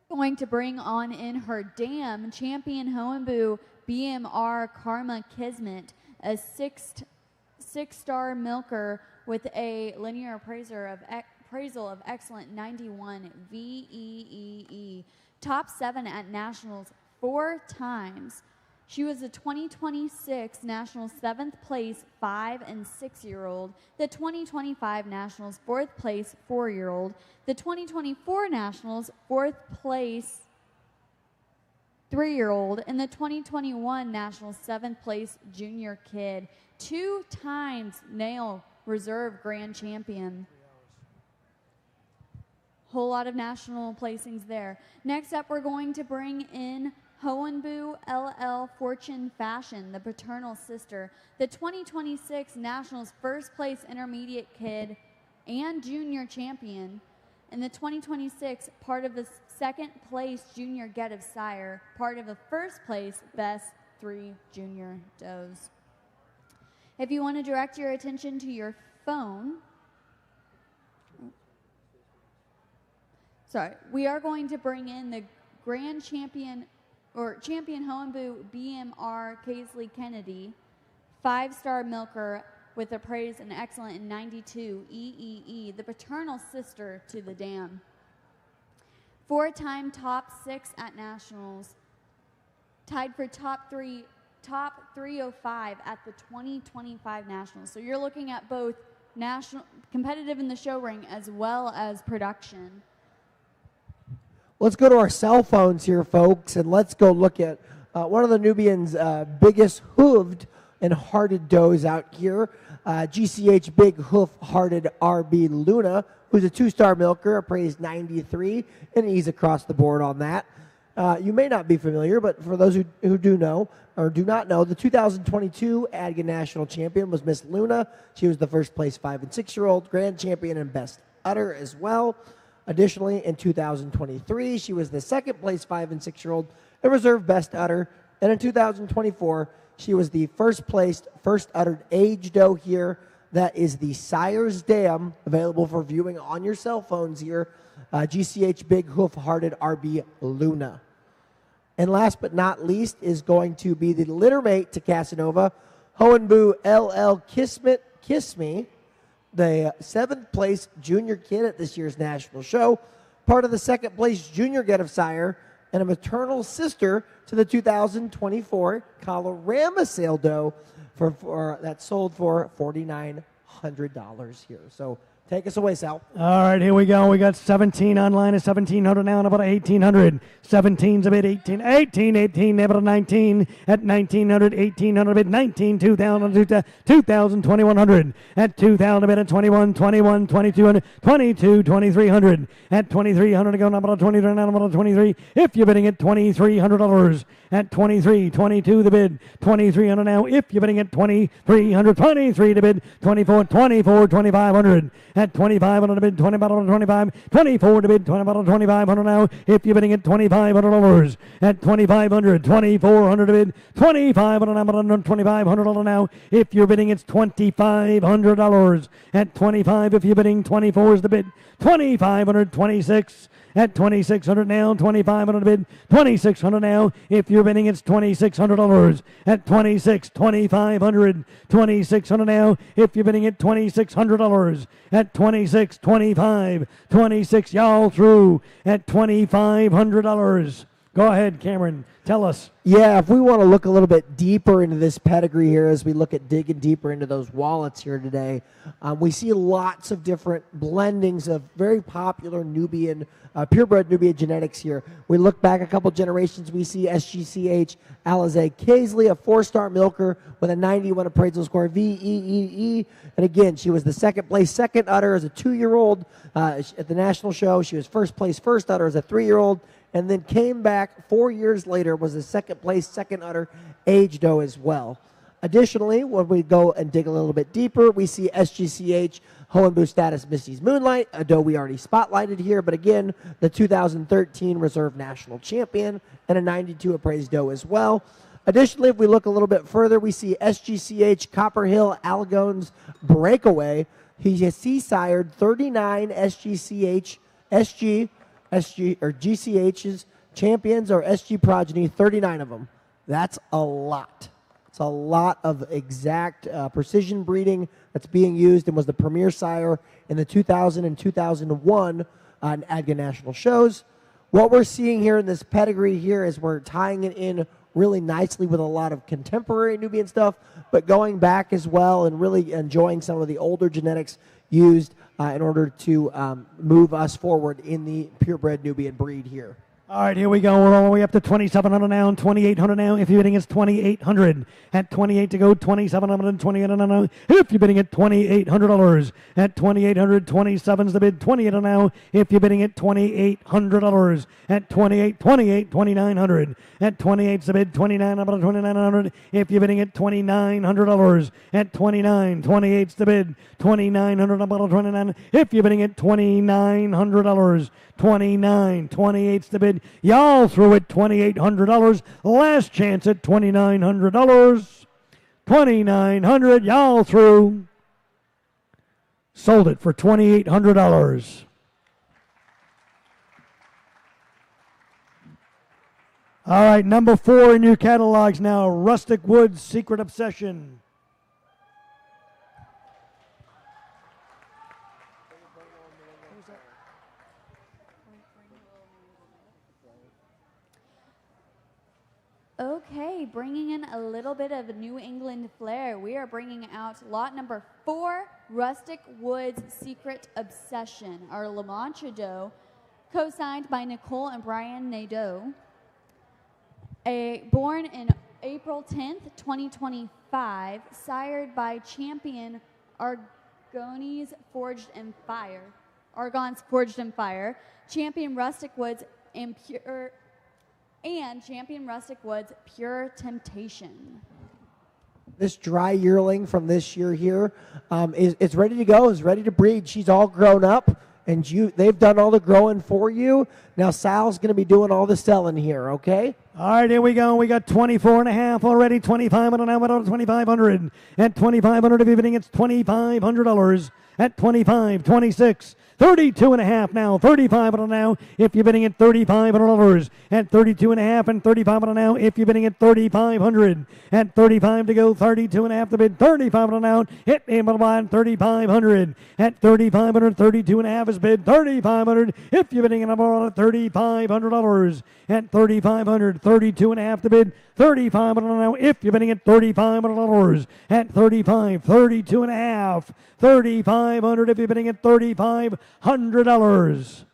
Going to bring on in her dam champion Hohenbu BMR Karma Kismet, a six-star milker with a linear appraisal of excellent 91 VEEE. Top 7 at nationals 4 times. She was the 2026 Nationals 7th place 5 and 6-year-old, the 2025 Nationals 4th place 4-year-old, the 2024 Nationals 4th place 3-year-old, and the 2021 Nationals 7th place junior kid. 2 times Nail Reserve Grand Champion. Whole lot of national placings there. Next up, we're going to bring in Hohenbu LL Fortune Fashion, the paternal sister, the 2026 Nationals first place intermediate kid and junior champion, and the 2026 part of the second place junior get of sire, part of the first place best 3 junior does. If you want to direct your attention to your phone, we are going to bring in the grand champion or champion Hohenbu BMR Casely Kennedy, 5-star milker with appraised and excellent in 92 EEE, the paternal sister to the dam. 4-time top 6 at nationals, tied for top 305 at the 2025 nationals. So you're looking at both national competitive in the show ring as well as production. Let's go to our cell phones here, folks, and let's go look at one of the Nubians' biggest hooved and hearted does out here. GCH Big Hoof Hearted RB Luna, who's a 2-star milker, appraised 93, and he's across the board on that. You may not be familiar, but for those who do know or do not know, the 2022 ADGA National Champion was Miss Luna. She was the first place 5 and 6-year-old, Grand Champion and Best Udder as well. Additionally, in 2023, she was the second place 5 and 6-year-old and reserve best udder. And in 2024, she was the first placed, first uttered age doe here. That is the Sire's Dam, available for viewing on your cell phones here. GCH Big Hoof Hearted RB Luna. And last but not least is going to be the litter mate to Casanova, Hohenbu LL Kiss Me. The 7th place junior kid at this year's national show, part of the 2nd place junior get of sire, and a maternal sister to the 2024 Colorama sale doe that sold for $4,900 here. So take us away, Sal. All right, here we go. We got 17 online at 1,700 now and about 1,800. 17's a bit 18, 18, about a 19 at 1,900, 1,800 a bit 19, 2,000, 2,000, 2,100 at 2,000 a bit at 21, 21, 2,200, 22, 2,300 at 2,300 to go now about a 23, now about a 23. If you're bidding at $2,300 at 23, 22 the bid, 2,300 now. If you're bidding at 2,300, 23 to bid, 24, 24, 2,500. At 2,500 to bid, 20 bottle 25, 24 to bid, 20 bottle 2,500 now. If you're bidding at $2,500, at 2,500, 2,400 to bid, 2,500 now, $2,500 now. If you're bidding, it's $2,500. At 25, if you're bidding, 24 is the bid, 2,500, 26. At 2,600 now, 2,500 bid, 2,600 now. If you're bidding, it's $2,600. At 26, 2,500, 2,600 now. If you're bidding at $2,600. At 26, 25, 26, y'all through. At $2,500. Go ahead, Cameron. Tell us. Yeah, if we want to look a little bit deeper into this pedigree here as we look at digging deeper into those wallets here today, we see lots of different blendings of very popular Nubian, purebred Nubian genetics here. We look back a couple generations, we see SGCH Alizé Kaisley, a 4-star milker with a 91 appraisal score, VEEE. And again, she was the second place, second udder as a 2-year-old at the national show. She was first place, first udder as a 3-year-old. And then came back 4 years later, was the second place, second udder age doe as well. Additionally, when we go and dig a little bit deeper, we see SGCH Hohenbu status Misty's Moonlight, a doe we already spotlighted here, but again, the 2013 Reserve National Champion and a 92 appraised doe as well. Additionally, if we look a little bit further, we see SGCH Copper Hill Allegones Breakaway. He sired 39 SGCH SG or GCH's champions or SG progeny, 39 of them. That's a lot. It's a lot of exact precision breeding that's being used and was the premier sire in the 2000 and 2001 ADGA national shows. What we're seeing here in this pedigree here is we're tying it in really nicely with a lot of contemporary Nubian stuff, but going back as well and really enjoying some of the older genetics used in order to move us forward in the purebred Nubian breed here. All right, here we go. We're all the way up to 2,700 now and 2,800 now. If you're bidding, it's 2,800. At 28 to go, 2,700 and 2,800 now. If you're bidding at $2,800. At 2,800, 27's the bid, 28 now. If you're bidding at $2,800. At 28, 2,900. At 28's the bid, 2,900. If you're bidding at $2,900. At 29, 28's the bid, 2,900. If you're bidding at $2,900. 29, 28's the bid. Y'all threw it $2,800. Last chance at $2,900. 2,900. Y'all threw. Sold it for $2,800. All right, number 4 in your catalogs now. Rustic Woods Secret Obsession. Okay, bringing in a little bit of New England flair, we are bringing out lot number 4, Rustic Woods Secret Obsession, our La Mancha doe, co-signed by Nicole and Brian Nadeau. Born in April 10th, 2025, sired by champion Argon's Forged in Fire, champion Rustic Woods and champion Rustic Woods Pure Temptation. This dry yearling from this year here is ready to go, is ready to breed. She's all grown up, and they've done all the growing for you. Now Sal's going to be doing all the selling here, okay? All right, here we go. We got 24 and a half already, 2,500 now, 2,500. At 2,500 if you're bidding, it's $2,500. At 25, 26, 32 and a half now, 3,500 now if you're bidding at $3,500. At 32 and a half and 3,500 now if you're bidding at $3,500. At 35 to go, 32 and a half to bid, 3,500 now. Hit me by 3,500. At 3,500, 32 and a half is bid, 3,500 if you're bidding at $3,500. At 3,500, 32 and a half to bid, 3,500 now if you're bidding at $3,500. At 35, 32 and a half, 3,500 if you're bidding at $3,500.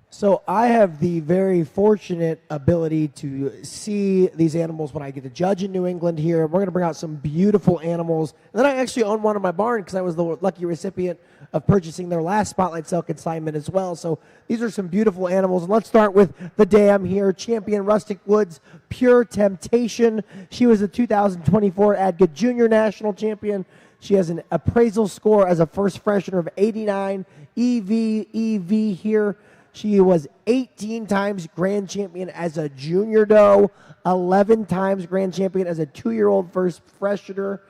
So I have the very fortunate ability to see these animals when I get to judge in New England here. We're going to bring out some beautiful animals. And then I actually own one in my barn because I was the lucky recipient of purchasing their last Spotlight Sale consignment as well. So these are some beautiful animals. And let's start with the dam here. Champion Rustic Woods Pure Temptation. She was the 2024 ADGA Junior National Champion. She has an appraisal score as a first freshener of 89 EV here. She was 18 times grand champion as a junior doe, 11 times grand champion as a 2-year-old first freshener.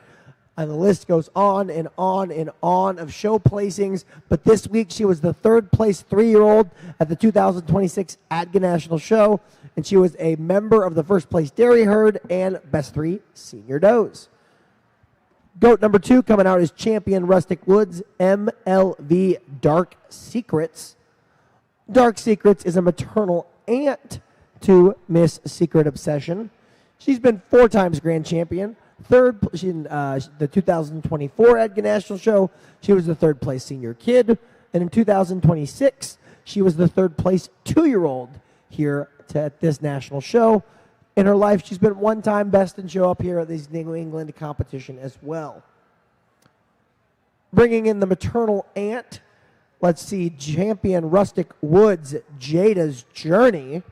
And the list goes on and on and on of show placings. But this week she was the 3rd place 3-year-old at the 2026 ADGA National Show. And she was a member of the 1st place dairy herd and best 3 senior does. Goat number 2 coming out is Champion Rustic Woods MLV Dark Secrets. Dark Secrets is a maternal aunt to Miss Secret Obsession. She's been 4 times grand champion. In the 2024 ADGA National Show, she was the 3rd place senior kid. And in 2026, she was the 3rd place 2-year-old here at this national show. In her life, she's been 1-time best in show up here at this New England competition as well. Bringing in the maternal aunt, let's see, champion Rustic Woods, Jada's Journey.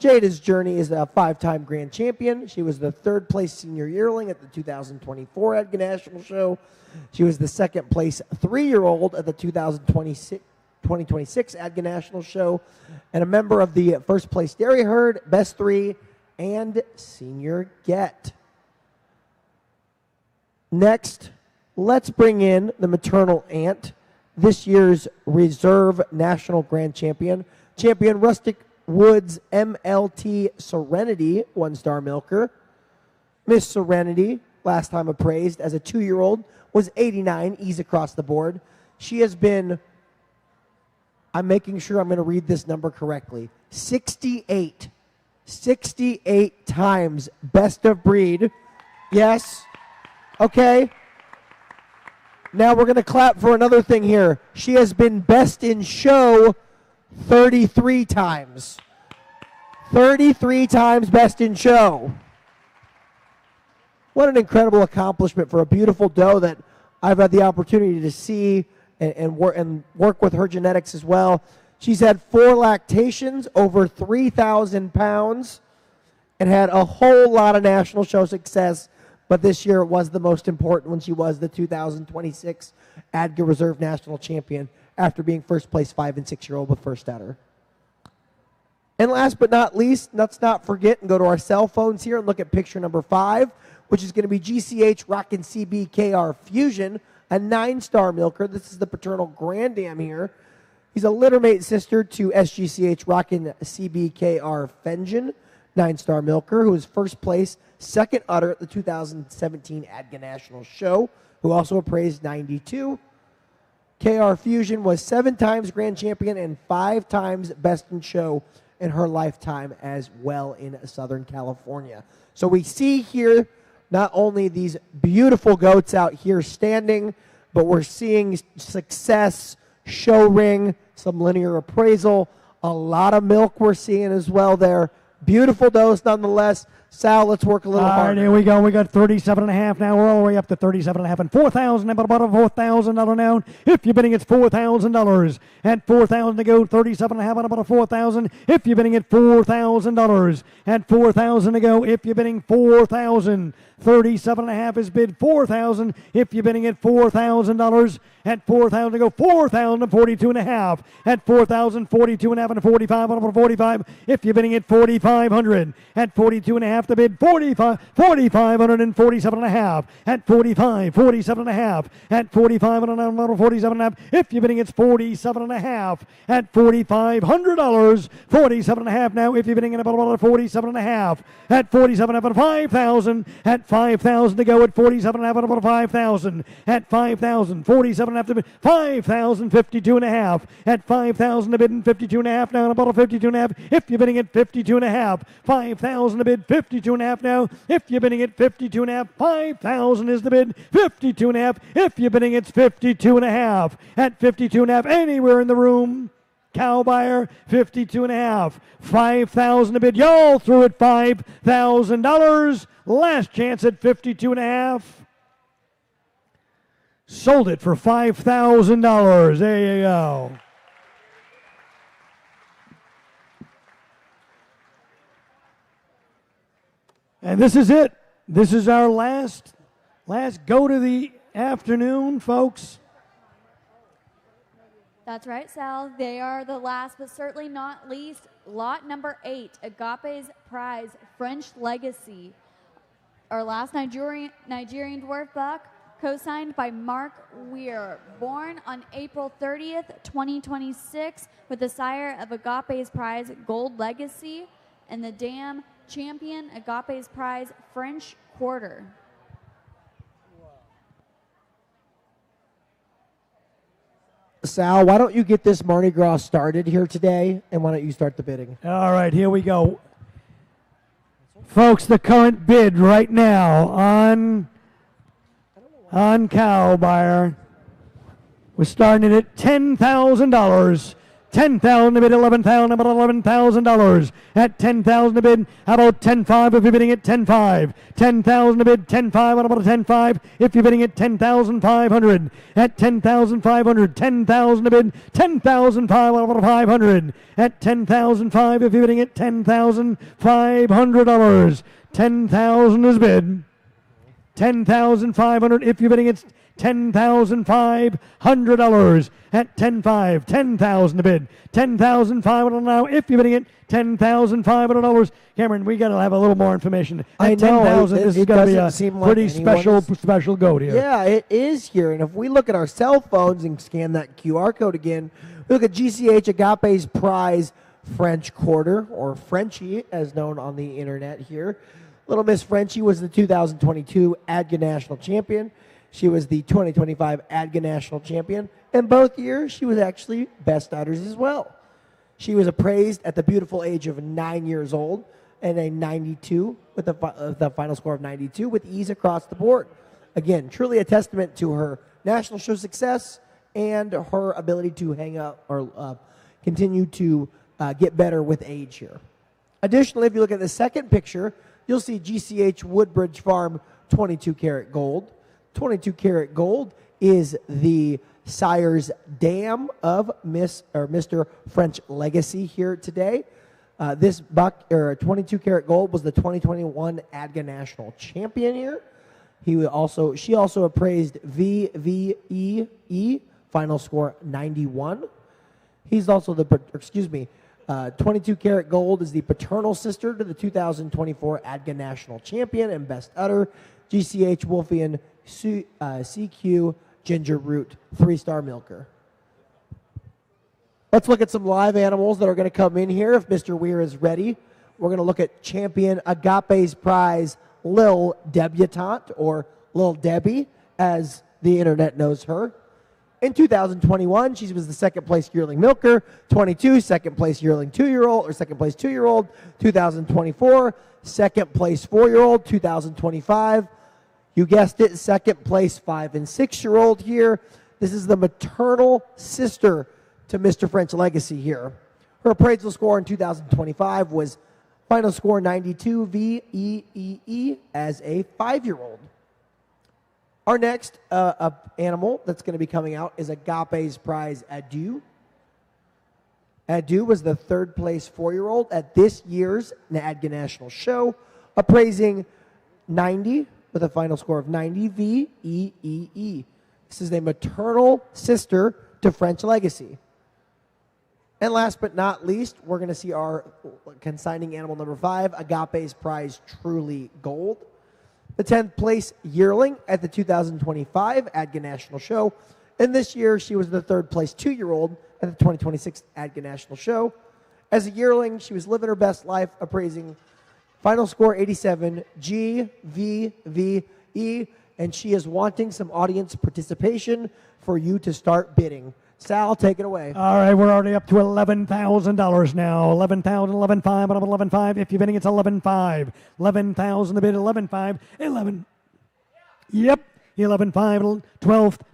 Jada's Journey is a 5-time grand champion. She was the 3rd place senior yearling at the 2024 ADGA National Show. She was the 2nd place 3-year-old at the 2026 ADGA National Show, and a member of the 1st place dairy herd, best 3, and senior get. Next, let's bring in the maternal aunt, this year's reserve national grand champion, champion Rustic Woods MLT Serenity, 1-star milker. Miss Serenity, last time appraised as a 2-year-old, was 89, ease across the board. She has been, I'm making sure I'm going to read this number correctly, 68 times best of breed. Yes. Okay. Now we're going to clap for another thing here. She has been best in show 33 times. 33 times best in show. What an incredible accomplishment for a beautiful doe that I've had the opportunity to see and work with her genetics as well. She's had 4 lactations, over 3,000 pounds, and had a whole lot of national show success. But this year it was the most important when she was the 2026 ADGA Reserve National Champion after being 1st place 5 and 6-year-old with first udder. And last but not least, let's not forget and go to our cell phones here and look at picture number 5, which is going to be GCH Rockin' CBKR Fusion, a 9-star milker. This is the paternal granddam here. He's a littermate sister to SGCH Rockin' CBKR Fengen, 9-star milker, who was 1st place, 2nd udder at the 2017 ADGA National Show, who also appraised 92. KR Fusion was 7 times grand champion and 5 times best in show in her lifetime as well in Southern California. So we see here not only these beautiful goats out here standing, but we're seeing success, show ring, some linear appraisal, a lot of milk we're seeing as well there. Beautiful does nonetheless. Sal, let's work a little harder. All right, here we go. We got 37 and a half now. We're all the way up to 37 and a half and 4,000. About a $4,000 now. If you're bidding, it's $4,000. At 4,000 to go, 37 and a half and about a 4,000. If you're bidding at $4,000. At 4,000 to go, if you're bidding 4,000. 37 and a half is bid 4,000. If you're bidding at $4,000. At 4,000 to go, 4,000 and 42 and a half. At 4,000, 42 and a half and a 45 and a 45. If you're bidding at 4,500. At 42 and a half to bid 4,547 and a half. At 45, 47 and a half. At 45 and a 47 and a half. If you're bidding, it's 47 and a half. At $4,500. 47 and a half now. If you're bidding at about 47 and a half. At 47 and a half, 5,000. At 5,000 to go at 47 and a half and about 5,000. At 5,000, 47 and a half to bid 5,000, 52 and a half. At 5,000 to bid and 52 and a half now and about 52 and a half. If you're bidding at 52 and a half, 5,000 to bid 52 and a half now. If you're bidding at 52 and a half, 5,000 is the bid 52 and a half. If you're bidding, it's 52 and a half. At 52 and a half, anywhere in the room. Cow buyer, 52 and a half. 5,000 to bid. Y'all threw at $5,000. Last chance at 52 and a half. Sold it for $5,000. There you go. And this is it. This is our last go to the afternoon, folks. That's right, Sal. They are the last, but certainly not least, lot number 8, Agape's Prize, French Legacy. Our last Nigerian dwarf buck, co-signed by Mark Weir, born on April 30th, 2026, with the sire of Agape's Prize, Gold Legacy, and the dam champion, Agape's Prize, French Quarter. Sal, why don't you get this Mardi Gras started here today, and why don't you start the bidding? All right, here we go. Folks, the current bid right now on cow buyer, we're starting it at $10,000. $10,000 to bid, $11,000, about $11,000. At $10,000 to bid, how about $10,500 if you're bidding at $10,500? $10,000 to bid, $10,500, what about $10,500 if you're bidding at $10,500? At $10,500, $10,000 to bid, $10,500, what about $500? At $10,500 if you're bidding at $10,500. $10,000 is bid. $10,500 if you're bidding at $10,500 at $10,500. $10,000 to bid. $10,500 now if you're bidding at $10,500. Cameron, we got to have a little more information. At I know. $10,000, this is going to be a pretty like special goat here. Yeah, it is here. And if we look at our cell phones and scan that QR code again, we look at GCH Agape's prize French quarter, or Frenchie as known on the internet here. Little Miss Frenchie was the 2022 ADGA National Champion. She was the 2025 ADGA National Champion. And both years, she was actually best udders as well. She was appraised at the beautiful age of 9 years old and a 92 with the final score of 92 with ease across the board. Again, truly a testament to her national show success and her ability to hang up or continue to get better with age here. Additionally, if you look at the second picture, you'll see GCH Woodbridge Farm 22 karat gold. 22 karat gold is the sire's dam of Mr. French Legacy here today. This buck, or 22 karat gold, was the 2021 ADGA National Champion here. She also appraised VVEE, final score 91. He's also 22 karat gold is the paternal sister to the 2024 ADGA National Champion and best udder, GCH Wolfian CQ Ginger Root 3-star milker. Let's look at some live animals that are going to come in here if Mr. Weir is ready. We're going to look at Champion Agape's prize Lil Debutante, or Lil Debbie as the internet knows her. In 2021, she was the second place yearling milker. 22, second place yearling 2-year-old, or second place 2-year-old. 2024, second place 4-year-old. 2025, you guessed it, second place 5 and 6-year-old here. This is the maternal sister to Mr. French Legacy here. Her appraisal score in 2025 was final score 92 VEEE as a 5-year-old. Our next animal that's going to be coming out is Agape's prize Adu. Adu was the third place 4-year-old at this year's ADGA National Show, appraising 90 with a final score of 90 VEEE. This is a maternal sister to French Legacy. And last but not least, we're going to see our consigning animal number 5, Agape's prize Truly Gold. The 10th place yearling at the 2025 ADGA National Show. And this year, she was the third place 2-year-old at the 2026 ADGA National Show. As a yearling, she was living her best life, appraising final score 87 GVVE, and she is wanting some audience participation for you to start bidding. Sal, take it away. All right, we're already up to $11,000 now. 11,000, 11,500, but I'm 11,500. If you're bidding, it's 11,500. 11,000 to bid, 11,500. 11. Yep. 11,500,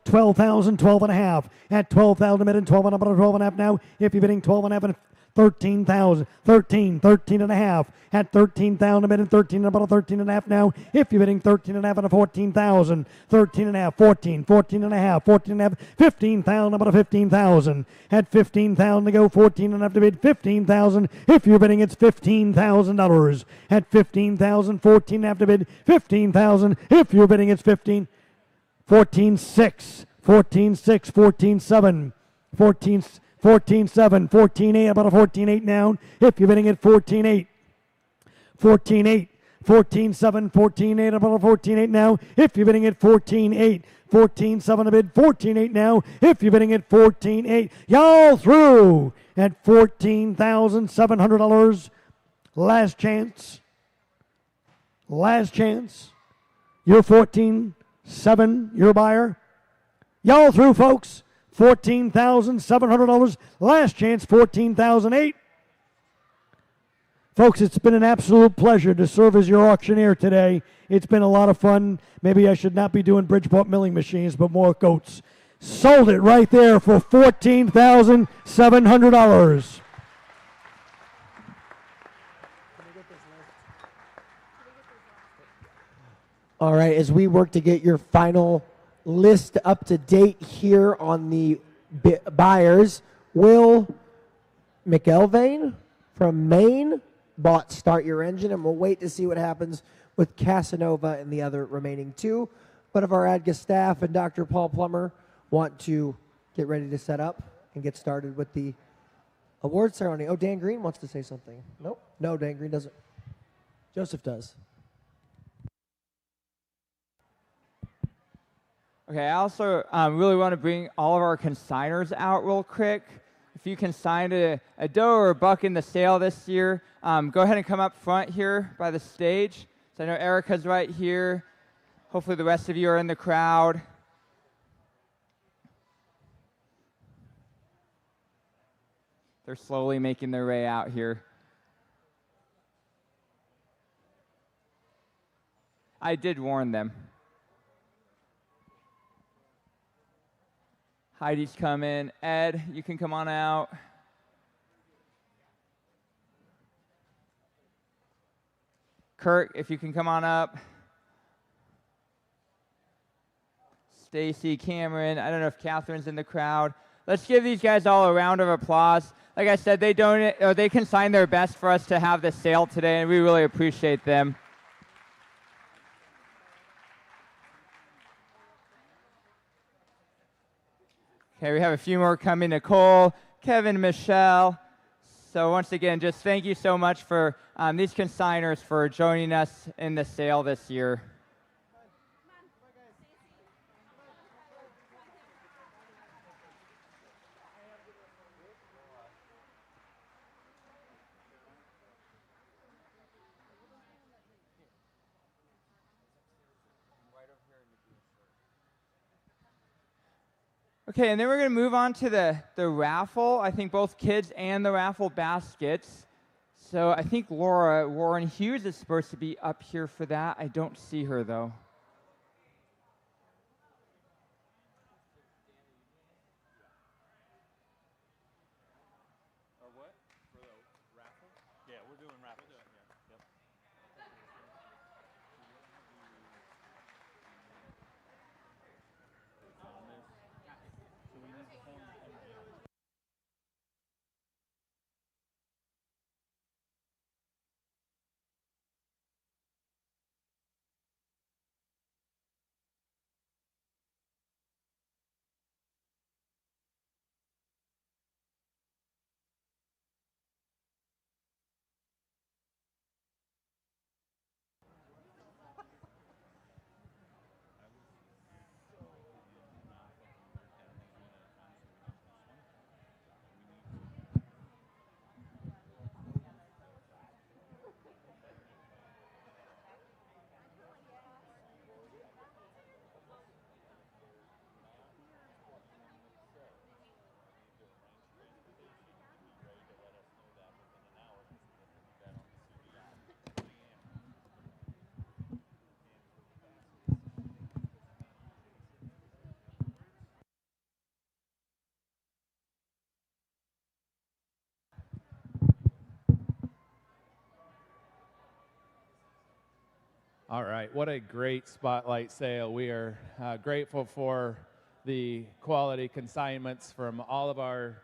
12,000, 12 and a half. At 12,000 to bid and 12 and about 12 and a half now. If you're bidding 12 and a half and 13,000, 13 and a half. At 13,000 a bid and 13 and about 13 and a half now. If you're bidding 13 and a half and a 14,000, 13 and a half, 14 and a half, 14 and a half, 15,000 about a 15,000. At 15,000 to go, 14 and a half to bid, 15,000. If you're bidding, it's $15,000. At 15,000, 14 and a half to bid, 15,000. If you're bidding, it's 15. 14.6, 14.6, 14.7, 14.7, 14.8, about a 14.8 now. If you're bidding at 14.8, 14.8, 14.7, 14.8, about a 14.8 now. If you're bidding at 14.8, 14.7 a bid, 14.8 now. If you're bidding at 14.8, y'all through at $14,700. Last chance. Last chance. You're 14.7, your buyer. Y'all through, folks. $14,700. Last chance, $14,008. Folks, it's been an absolute pleasure to serve as your auctioneer today. It's been a lot of fun. Maybe I should not be doing Bridgeport milling machines, but more goats. Sold it right there for $14,700. All right, as we work to get your final list up to date here on the buyers, Will McElvain from Maine bought Start Your Engine, and we'll wait to see what happens with Casanova and the other remaining two. But if our ADGA staff and Dr. Paul Plummer want to get ready to set up and get started with the award ceremony. Oh, Dan Green wants to say something. Nope. No, Dan Green doesn't. Joseph does. Okay, I also really want to bring all of our consigners out real quick. If you consigned a doe or a buck in the sale this year, go ahead and come up front here by the stage. So I know Erica's right here. Hopefully the rest of you are in the crowd. They're slowly making their way out here. I did warn them. Heidi's coming. Ed, you can come on out. Kurt, if you can come on up. Stacy, Cameron. I don't know if Catherine's in the crowd. Let's give these guys all a round of applause. Like I said, they consigned their best for us to have this sale today, and we really appreciate them. Okay, we have a few more coming. Nicole, Kevin, Michelle. So once again, just thank you so much for these consigners for joining us in the sale this year. Okay, and then we're going to move on to the raffle. I think both kids and the raffle baskets. So I think Laura Warren Hughes is supposed to be up here for that. I don't see her, though. Or what? For the raffle? Yeah, we're doing raffles. Yep. All right, what a great spotlight sale. We are grateful for the quality consignments from all of our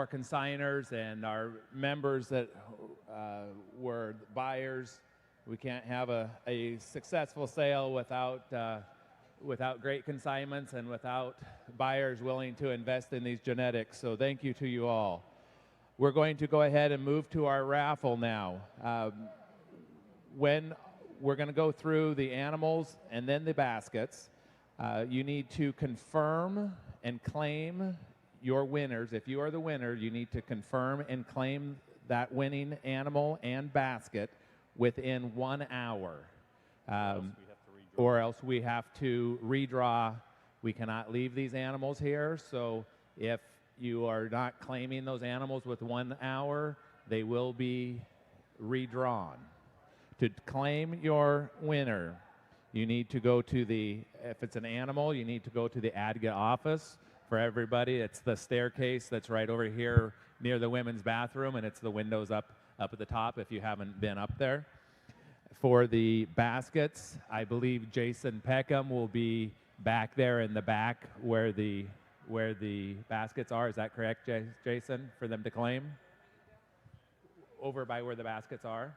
consigners and our members that were buyers. We can't have a successful sale without great consignments and without buyers willing to invest in these genetics. So thank you to you all. We're going to go ahead and move to our raffle now. When we're going to go through the animals and then the baskets. You need to confirm and claim your winners. If you are the winner, you need to confirm and claim that winning animal and basket within 1 hour. Or else we have to redraw We cannot leave these animals here, so if you are not claiming those animals with 1 hour, they will be redrawn. To claim your winner, you need to go to if it's an animal, you need to go to the ADGA office. For everybody, it's the staircase that's right over here near the women's bathroom, and it's the windows up at the top if you haven't been up there. For the baskets, I believe Jason Peckham will be back there in the back where the baskets are. Is that correct, Jason, for them to claim? Over by where the baskets are?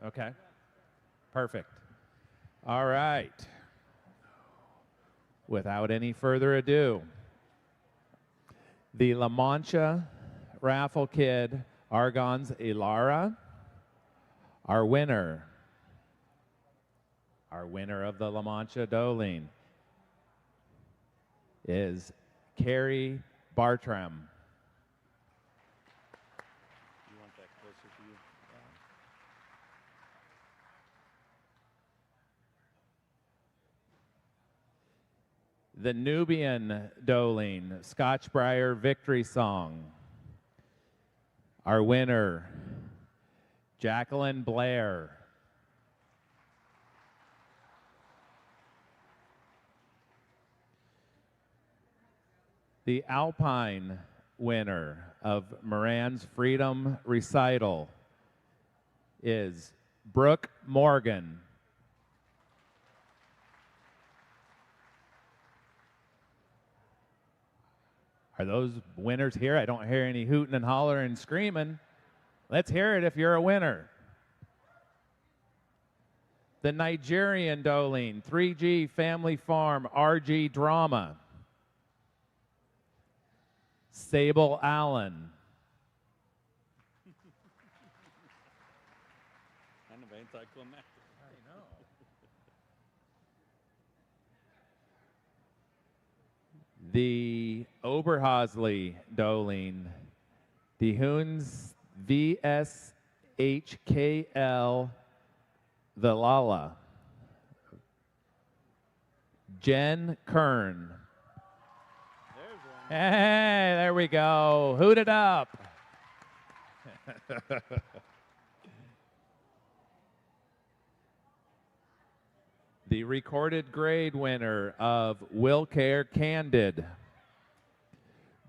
Okay. Perfect. All right. Without any further ado, the La Mancha Raffle Kid Argon's Ilara, our winner of the La Mancha Doling is Carrie Bartram. You want that closer to you? The Nubian Doling Scotchbriar Victory Song. Our winner, Jacqueline Blair. The Alpine winner of Moran's Freedom Recital is Brooke Morgan. Are those winners here? I don't hear any hooting and hollering and screaming. Let's hear it if you're a winner. The Nigerian Doling 3G Family Farm RG Drama. Sable Allen. Kind of anticlimactic. I know. The Oberhausley Doling, the Hoons VSHKL Vilala, Jen Kern. There's one. Hey, there we go. Hoot it up. The recorded grade winner of Will Care Candid,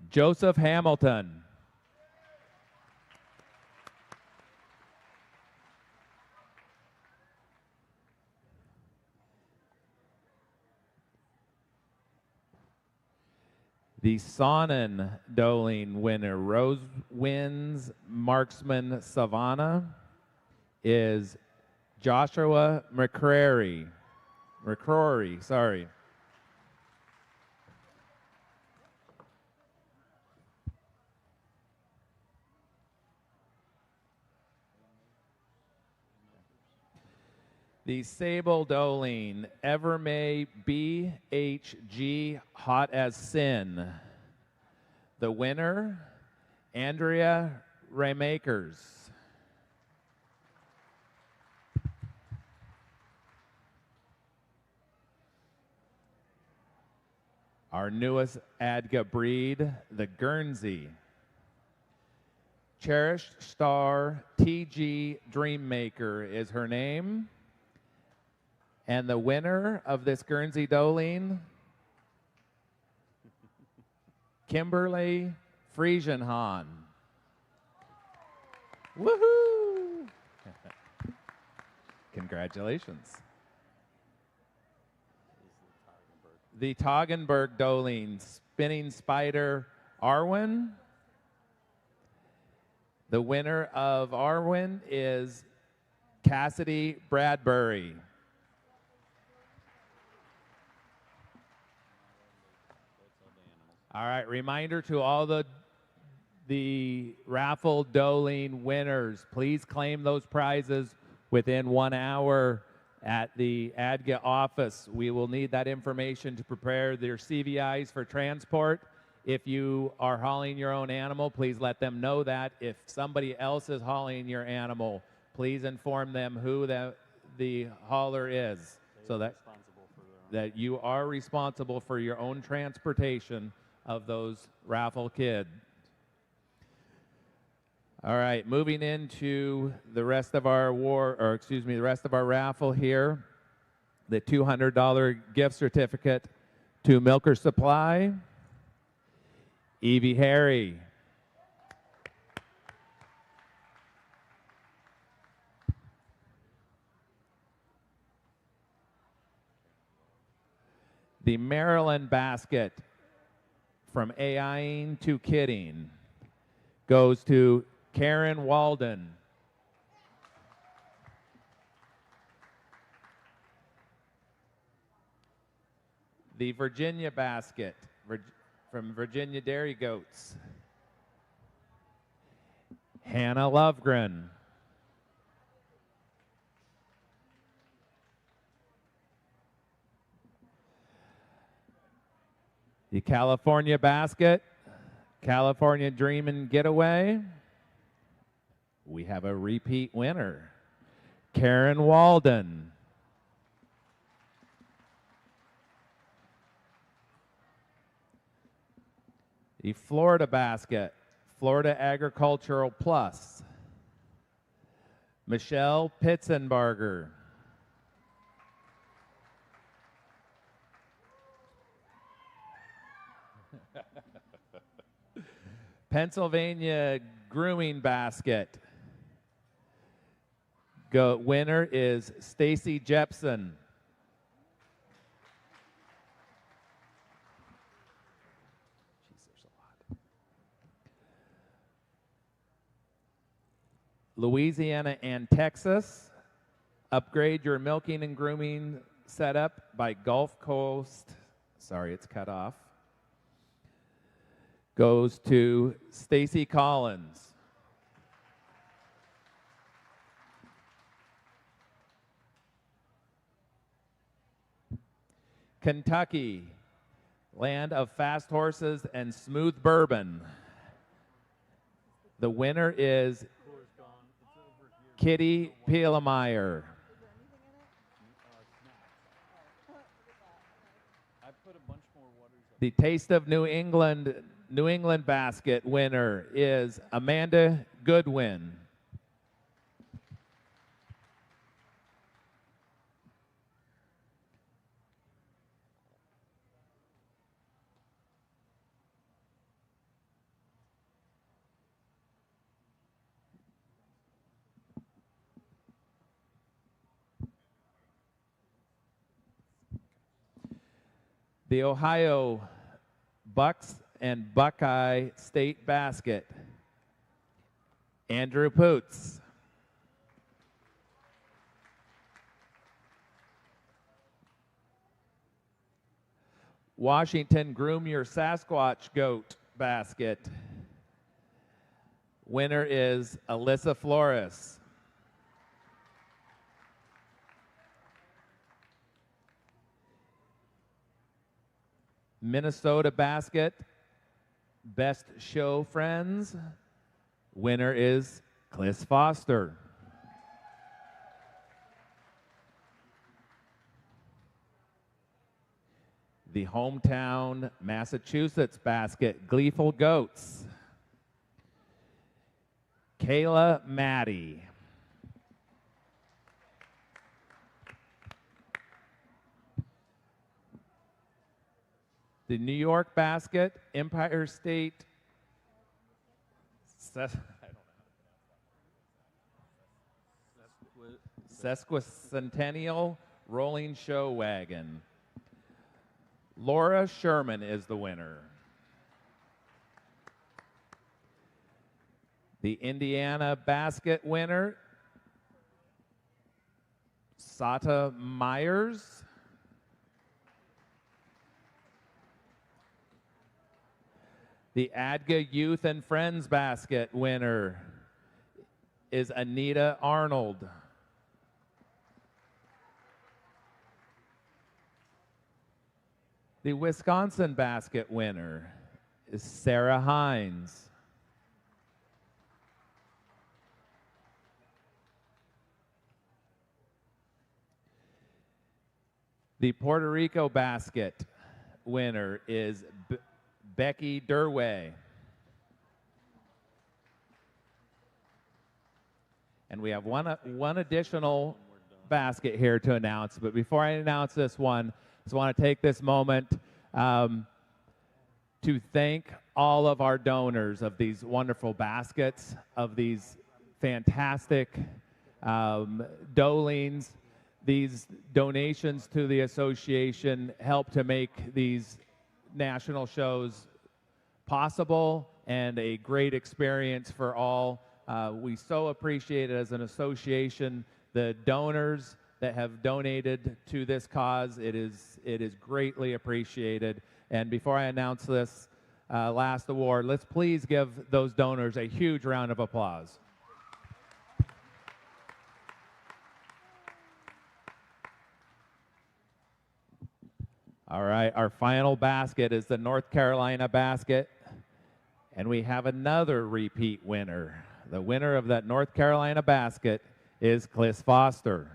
Joseph Hamilton. The Sonnen Doling winner, Rose Wins Marksman Savannah, is Joshua McCrary. Sorry. The Sable Doling, Evermay BHG Hot as Sin. The winner, Andrea Raymakers. Our newest ADGA breed, the Guernsey. Cherished Star TG Dreammaker is her name. And the winner of this Guernsey Doling, Kimberly Friesenhahn. Woohoo! Congratulations. The Toggenburg Doling, Spinning Spider Arwen. The winner of Arwen is Cassidy Bradbury. All right, reminder to all the raffle Doling winners, please claim those prizes within 1 hour at the ADGA office. We will need that information to prepare their CVIs for transport. If you are hauling your own animal, please let them know that. If somebody else is hauling your animal, please inform them who the hauler is. They're responsible for their that you are responsible for your own transportation of those raffle kids. All right, moving into the rest of our the rest of our raffle here. The $200 gift certificate to Milker Supply, Evie Harry. The Maryland basket from AIing to Kidding goes to Karen Walden. The Virginia basket from Virginia Dairy Goats, Hannah Lovegren. The California basket, California Dreamin' Getaway. We have a repeat winner, Karen Walden. The Florida basket, Florida Agricultural Plus, Michelle Pitzenbarger. Pennsylvania grooming basket. Winner is Stacy Jepson. Louisiana and Texas. Upgrade your milking and grooming setup by Gulf Coast. Sorry, it's cut off. Goes to Stacy Collins. Kentucky, land of fast horses and smooth bourbon. The winner is Kitty Pielemeyer. The Taste of New England basket winner is Amanda Goodwin. The Ohio Bucks and Buckeye State basket, Andrew Poots. Washington Groom Your Sasquatch Goat basket. Winner is Alyssa Flores. Minnesota basket, Best Show Friends. Winner is Cliss Foster. The hometown Massachusetts basket, Gleeful Goats. Kayla Maddie. The New York basket, Empire State Sesquicentennial Rolling Show Wagon. Laura Sherman is the winner. The Indiana basket winner, Sata Myers. The ADGA Youth and Friends basket winner is Anita Arnold. The Wisconsin basket winner is Sarah Hines. The Puerto Rico basket winner is Becky Durway. And we have one additional basket here to announce. But before I announce this one, I just want to take this moment to thank all of our donors of these wonderful baskets, of these fantastic dolings. These donations to the association help to make these national shows possible and a great experience for all. We so appreciate it as an association, the donors that have donated to this cause. It is greatly appreciated. And before I announce this last award, let's please give those donors a huge round of applause. All right, our final basket is the North Carolina basket, and we have another repeat winner. The winner of that North Carolina basket is Cliss Foster.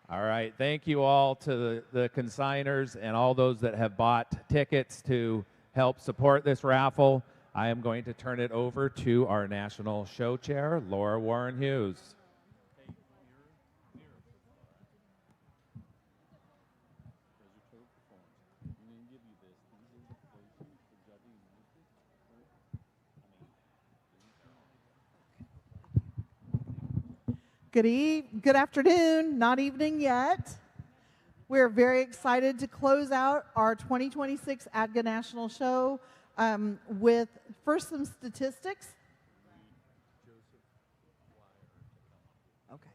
All right, thank you all to the consigners and all those that have bought tickets to help support this raffle. I am going to turn it over to our national show chair, Laura Warren Hughes. Good afternoon, not evening yet. We're very excited to close out our 2026 ADGA National Show with first some statistics. Okay.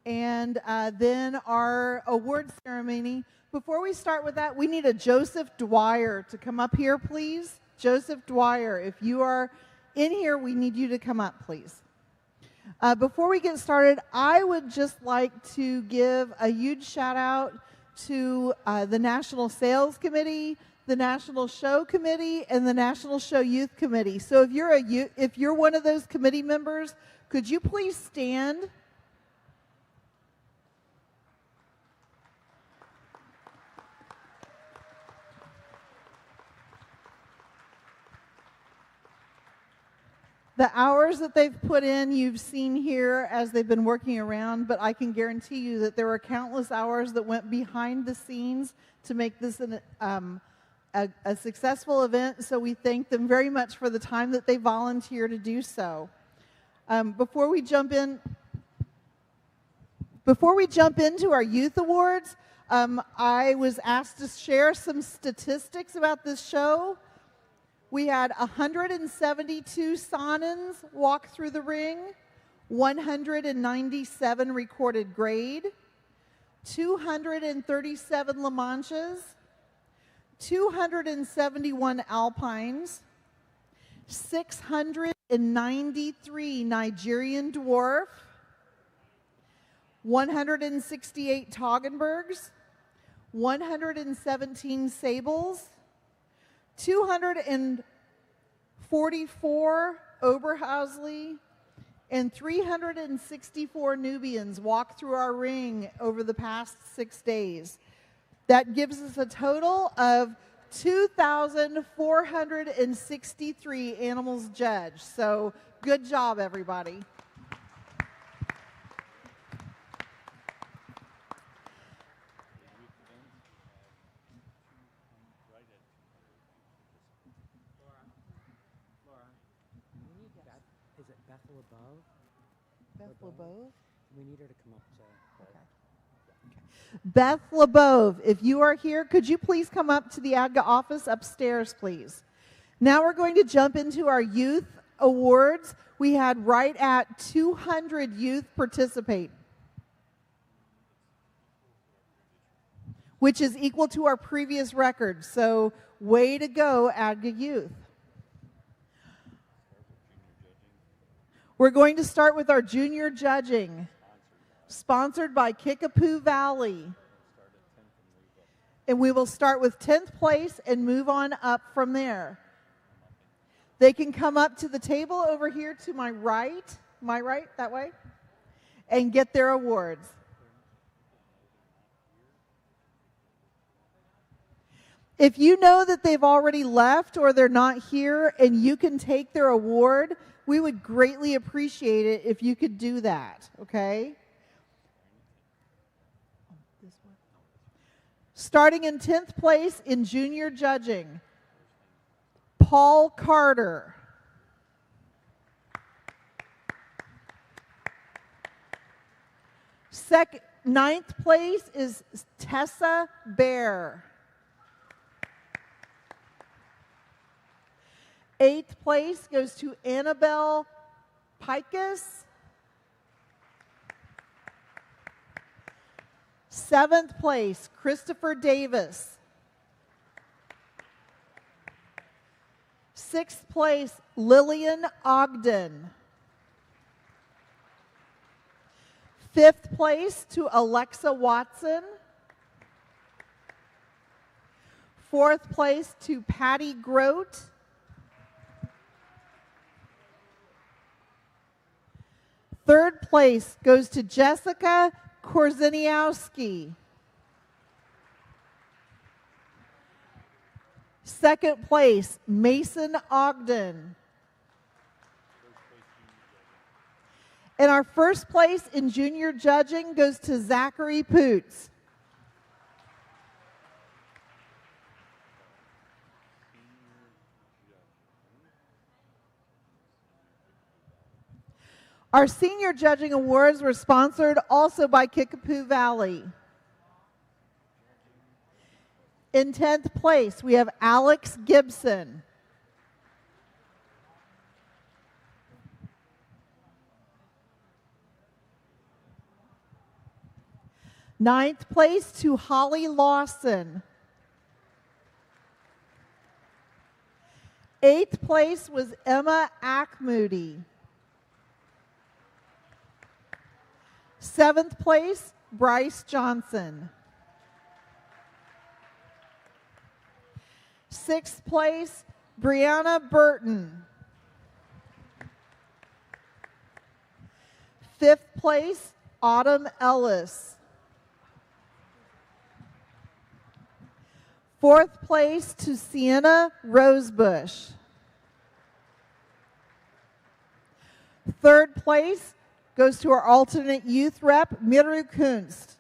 And then our award ceremony. Before we start with that, we need a Joseph Dwyer to come up here, please. Joseph Dwyer, if you are in here, we need you to come up, please. Before we get started, I would just like to give a huge shout out to the National Sales Committee, the National Show Committee, and the National Show Youth Committee. So if you're one of those committee members, could you please stand? The hours that they've put in, you've seen here as they've been working around, but I can guarantee you that there were countless hours that went behind the scenes to make this a successful event, so we thank them very much for the time that they volunteer to do so. Before we jump into our youth awards, I was asked to share some statistics about this show. We had 172 Sonnens walk through the ring, 197 recorded grade, 237 La Manchas, 271 Alpines, 693 Nigerian Dwarf, 168 Toggenburgs, 117 Sables, 244 Oberhausley, and 364 Nubians walked through our ring over the past 6 days. That gives us a total of 2,463 animals judged. So good job, everybody. Beth LeBove? We need her to come up to... Okay. Beth LeBove, if you are here, could you please come up to the ADGA office upstairs, please? Now we're going to jump into our youth awards. We had right at 200 youth participate, which is equal to our previous record. So way to go, ADGA Youth. We're going to start with our junior judging, sponsored by Kickapoo Valley. And we will start with 10th place and move on up from there. They can come up to the table over here to my right, that way, and get their awards. If you know that they've already left or they're not here and you can take their award, we would greatly appreciate it if you could do that, okay? Starting in 10th place in junior judging, Paul Carter. Ninth place is Tessa Bear. 8th place goes to Annabelle Pikus. 7th place, Christopher Davis. 6th place, Lillian Ogden. 5th place to Alexa Watson. 4th place to Patty Grote. 3rd place goes to Jessica Korzeniowski. 2nd place, Mason Ogden. And our first place in junior judging goes to Zachary Poots. Our senior judging awards were sponsored also by Kickapoo Valley. In 10th place, we have Alex Gibson. Ninth place to Holly Lawson. 8th place was Emma Ackmoody. 7th place, Bryce Johnson. 6th place, Brianna Burton. 5th place, Autumn Ellis. 4th place to Sienna Rosebush. 3rd place goes to our alternate youth rep, Miru Kunst.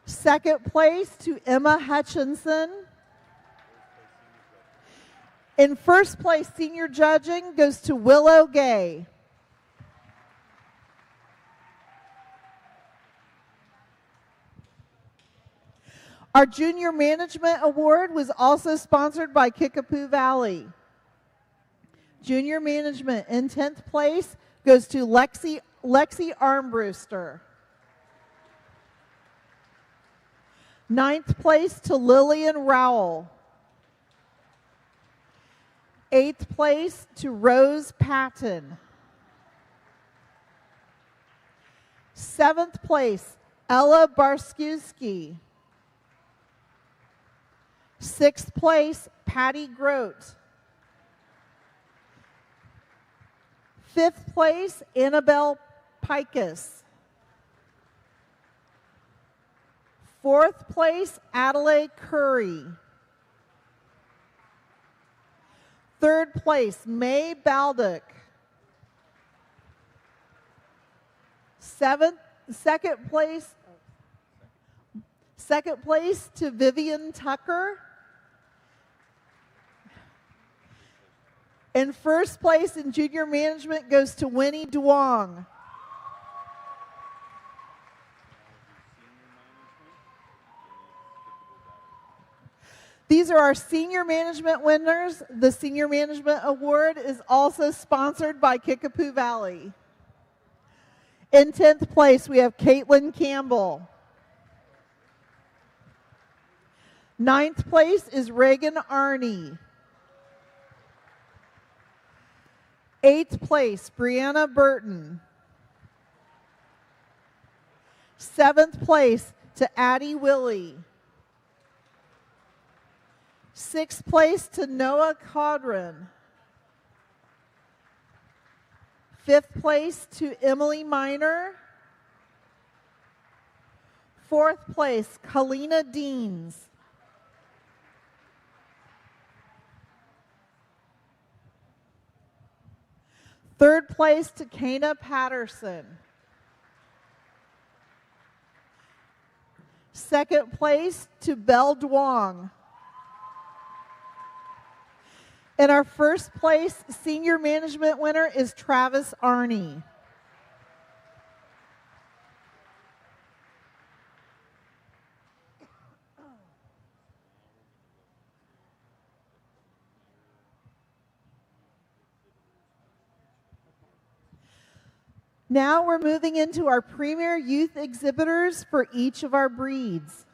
2nd place to Emma Hutchinson. In 1st place, senior judging goes to Willow Gay. Our Junior Management Award was also sponsored by Kickapoo Valley. Junior Management in 10th place goes to Lexi Armbruster. 9th place to Lillian Rowell. 8th place to Rose Patton. 7th place, Ella Barskiewski. 6th place, Patty Grote. 5th place, Annabelle Pikus. 4th place, Adelaide Curry. 3rd place, May Baldock. 2nd place to Vivian Tucker. And 1st place in junior management goes to Winnie Duong. These are our senior management winners. The Senior Management Award is also sponsored by Kickapoo Valley. In 10th place, we have Caitlin Campbell. 9th place is Reagan Arney. 8th place, Brianna Burton. 7th place to Addie Willie. 6th place to Noah Caudron. 5th place to Emily Miner. Fourth place, Kalina Deans. Third place, Takena Patterson. Second place to Belle Duong. And our first place senior management winner is Travis Arney. Now we're moving into our premier youth exhibitors for each of our breeds.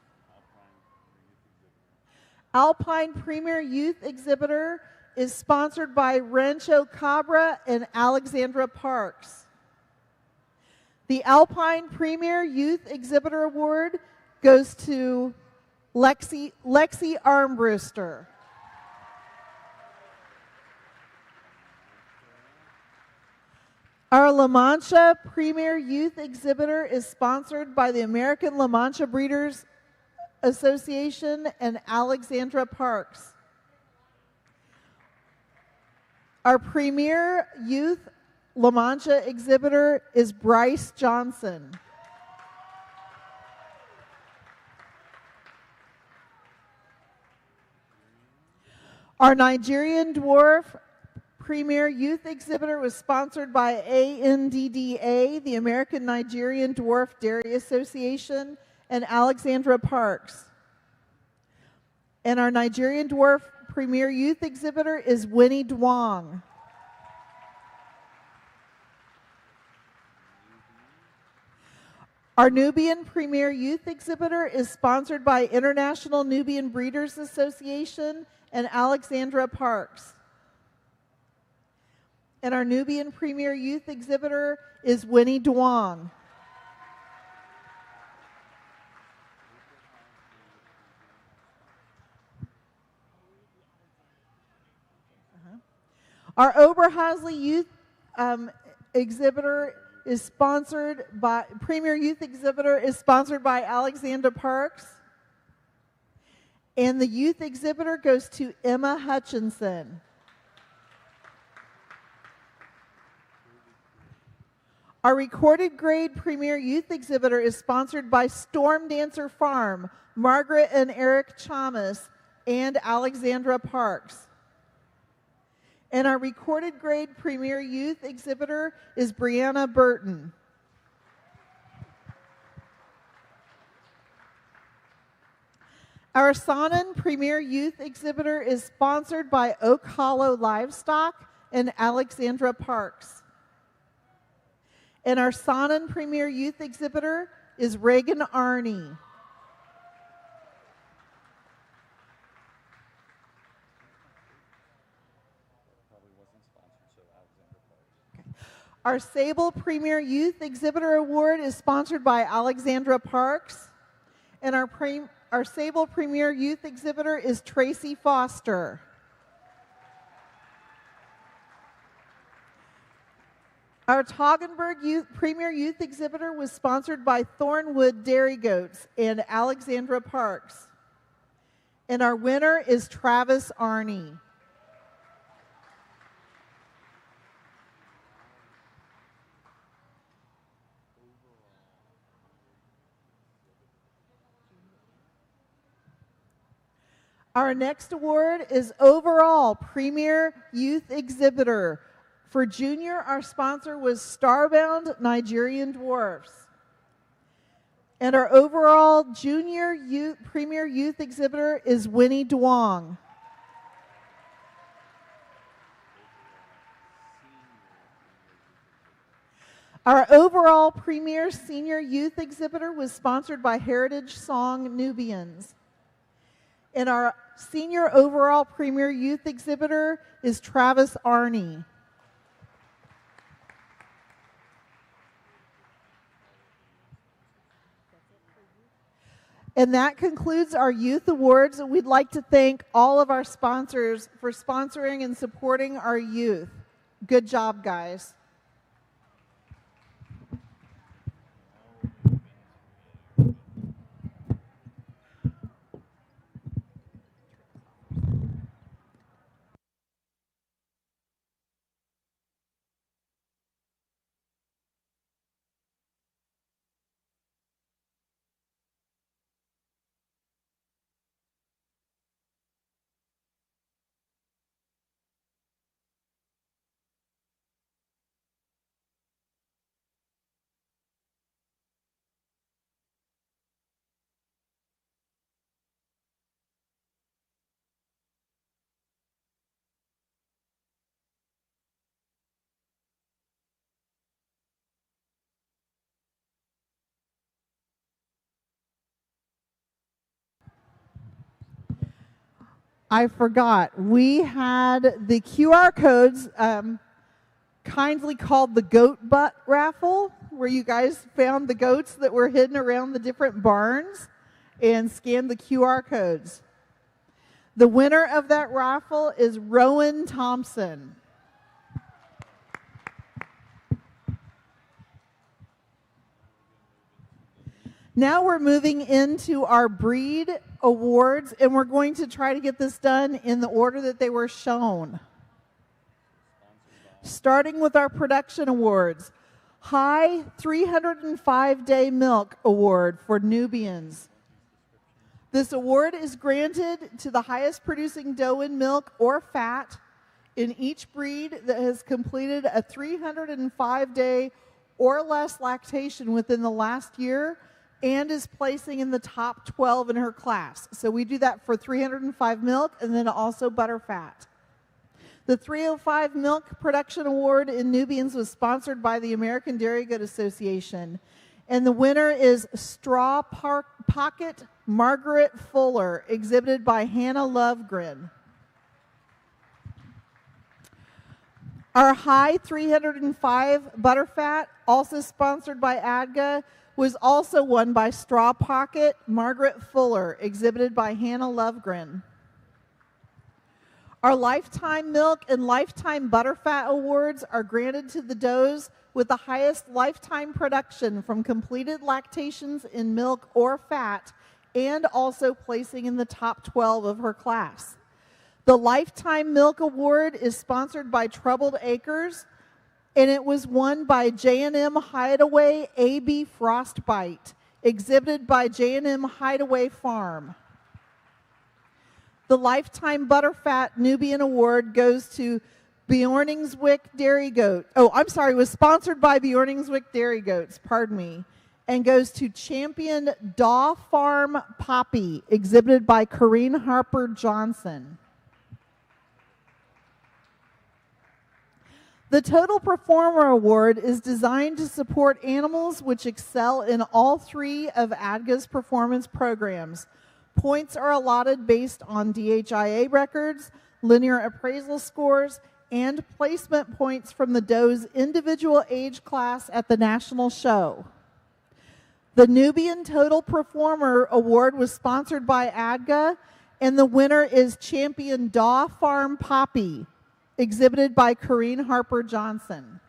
Alpine Premier Youth Exhibitor is sponsored by Rancho Cabra and Alexandra Parks. The Alpine Premier Youth Exhibitor Award goes to Lexi Armbruster. Our La Mancha Premier Youth Exhibitor is sponsored by the American La Mancha Breeders Association and Alexandra Parks. Our Premier Youth La Mancha Exhibitor is Bryce Johnson. Our Nigerian Dwarf Premier Youth Exhibitor was sponsored by ANDDA, the American Nigerian Dwarf Dairy Association, and Alexandra Parks. And our Nigerian Dwarf Premier Youth Exhibitor is Winnie Duong. Our Nubian Premier Youth Exhibitor is sponsored by International Nubian Breeders Association and Alexandra Parks. And our Nubian Premier Youth Exhibitor is Winnie Duong. Our Oberhausley Youth Exhibitor is sponsored by, Premier Youth Exhibitor is sponsored by Alexandra Parks. And the Youth Exhibitor goes to Emma Hutchinson. Our Recorded Grade Premier Youth Exhibitor is sponsored by Storm Dancer Farm, Margaret and Eric Chamas, and Alexandra Parks. And our Recorded Grade Premier Youth Exhibitor is Brianna Burton. Our Sonnen Premier Youth Exhibitor is sponsored by Oak Hollow Livestock and Alexandra Parks. And our Sonnen Premier Youth Exhibitor is Reagan Arney. Our Sable Premier Youth Exhibitor Award is sponsored by Alexandra Parks. And our Sable Premier Youth Exhibitor is Tracy Foster. Our Toggenburg Premier Youth Exhibitor was sponsored by Thornwood Dairy Goats and Alexandra Parks. And our winner is Travis Arney. Our next award is Overall Premier Youth Exhibitor. For junior, our sponsor was Starbound Nigerian Dwarfs. And our overall junior Premier Youth Exhibitor is Winnie Duong. Our overall Premier Senior Youth Exhibitor was sponsored by Heritage Song Nubians. And our senior overall Premier Youth Exhibitor is Travis Arney. And that concludes our youth awards. We'd like to thank all of our sponsors for sponsoring and supporting our youth. Good job, guys. I forgot. We had the QR codes kindly called the goat butt raffle, where you guys found the goats that were hidden around the different barns and scanned the QR codes. The winner of that raffle is Rowan Thompson. Now we're moving into our breed awards, and we're going to try to get this done in the order that they were shown. Starting with our production awards. High 305-Day Milk Award for Nubians. This award is granted to the highest producing doe in milk or fat in each breed that has completed a 305-day or less lactation within the last year and is placing in the top 12 in her class. So we do that for 305 milk and then also butterfat. The 305 Milk Production Award in Nubians was sponsored by the American Dairy Goat Association. And the winner is Straw Pocket Margaret Fuller, exhibited by Hannah Lovegren. Our High 305 Butterfat, also sponsored by ADGA, was also won by Straw Pocket Margaret Fuller, exhibited by Hannah Lovegren. Our Lifetime Milk and Lifetime Butterfat Awards are granted to the does with the highest lifetime production from completed lactations in milk or fat and also placing in the top 12 of her class. The Lifetime Milk Award is sponsored by Troubled Acres, and it was won by J&M Hideaway A.B. Frostbite, exhibited by J&M Hideaway Farm. The Lifetime Butterfat Nubian Award goes to Bjorningswick Dairy Goat. Oh, I'm sorry, was sponsored by Bjorningswick Dairy Goats, pardon me, and goes to Champion Daw Farm Poppy, exhibited by Corrine Harper Johnson. The Total Performer Award is designed to support animals which excel in all three of ADGA's performance programs. Points are allotted based on DHIA records, linear appraisal scores, and placement points from the doe's individual age class at the national show. The Nubian Total Performer Award was sponsored by ADGA, and the winner is Champion Daw Farm Poppy, exhibited by Corrine Harper Johnson.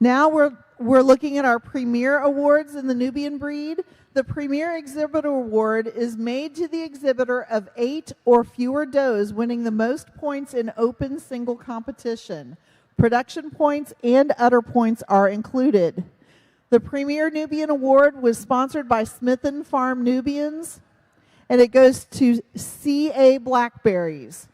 Now we're looking at our Premier Awards in the Nubian breed. The Premier Exhibitor Award is made to the exhibitor of 8 or fewer does winning the most points in open single competition. Production points and udder points are included. The Premier Nubian Award was sponsored by Smith & Farm Nubians, and it goes to C.A. Blackberries.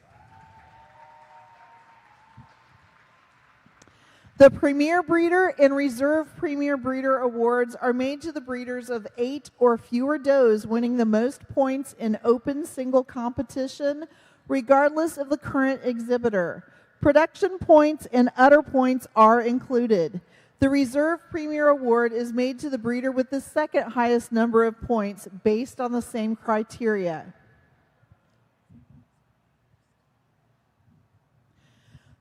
The Premier Breeder and Reserve Premier Breeder Awards are made to the breeders of 8 or fewer does winning the most points in open single competition, regardless of the current exhibitor. Production points and udder points are included. The Reserve Premier Award is made to the breeder with the second highest number of points based on the same criteria.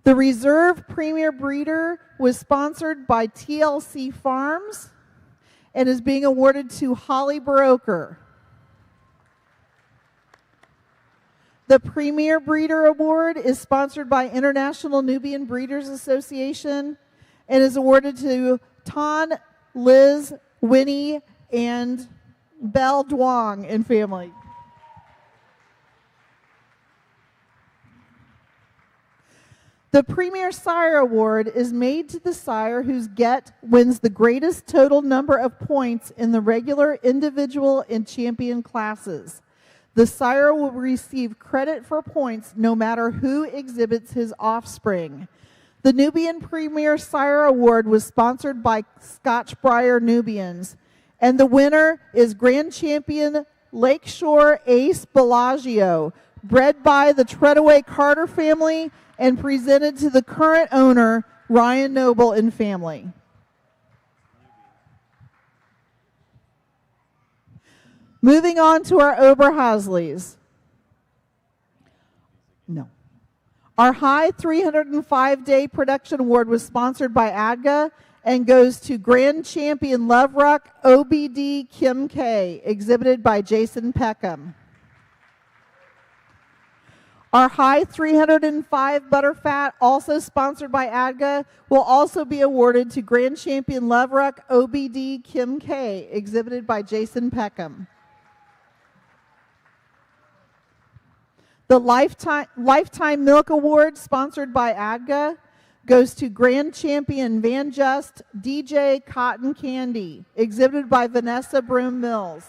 The Reserve Premier Breeder was sponsored by TLC Farms and is being awarded to Holly Baroker. The Premier Breeder Award is sponsored by International Nubian Breeders Association and is awarded to Ton, Liz, Winnie, and Belle Duong and family. The Premier Sire Award is made to the sire whose get wins the greatest total number of points in the regular, individual, and champion classes. The sire will receive credit for points no matter who exhibits his offspring. The Nubian Premier Sire Award was sponsored by Scotchbriar Nubians, and the winner is Grand Champion Lakeshore Ace Bellagio, bred by the Treadaway Carter family and presented to the current owner, Ryan Noble and family. Moving on to our Oberhasleys. No. Our High 305-Day Production Award was sponsored by ADGA and goes to Grand Champion Love Rock OBD Kim K, exhibited by Jason Peckham. Our High 305 Butterfat, also sponsored by ADGA, will also be awarded to Grand Champion Love Rock OBD Kim K, exhibited by Jason Peckham. The Lifetime Milk Award, sponsored by ADGA, goes to Grand Champion Van Just DJ Cotton Candy, exhibited by Vanessa Broom Mills.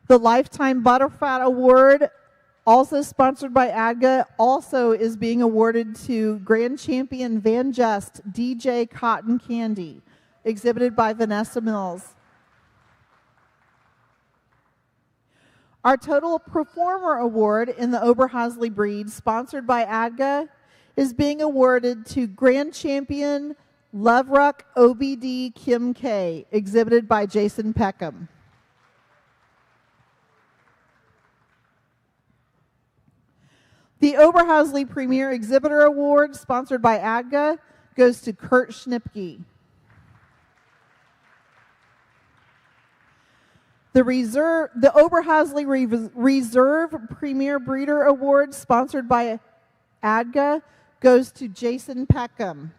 The Lifetime Butterfat Award, also sponsored by ADGA, also is being awarded to Grand Champion Van Just DJ Cotton Candy, exhibited by Vanessa Mills. Our Total Performer Award in the Oberhasley breed, sponsored by ADGA, is being awarded to Grand Champion Loveruck OBD Kim K, exhibited by Jason Peckham. The Oberhasley Premier Exhibitor Award, sponsored by ADGA, goes to Kurt Schnipke. The Oberhasley Reserve Premier Breeder Award, sponsored by ADGA, goes to Jason Peckham.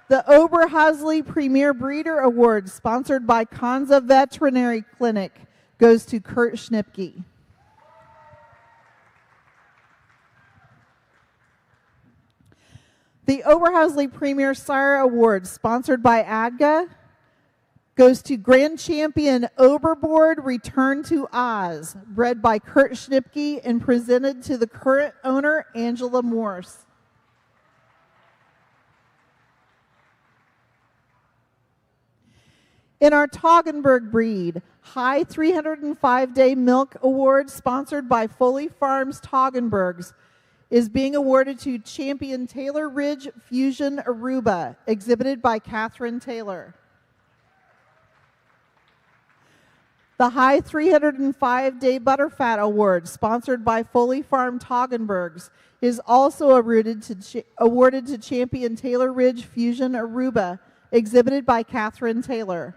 The Oberhasley Premier Breeder Award, sponsored by Kanza Veterinary Clinic, goes to Kurt Schnipke. The Oberhasley Premier Sire Award, sponsored by ADGA, goes to Grand Champion Overboard Return to Oz, bred by Kurt Schnipke and presented to the current owner, Angela Morse. In our Toggenburg breed, High 305-Day Milk Award, sponsored by Foley Farms Toggenburgs, is being awarded to Champion Taylor Ridge Fusion Aruba, exhibited by Catherine Taylor. The High 305-Day Butterfat Award, sponsored by Foley Farm Toggenburgs, is also awarded to Champion Taylor Ridge Fusion Aruba, exhibited by Catherine Taylor.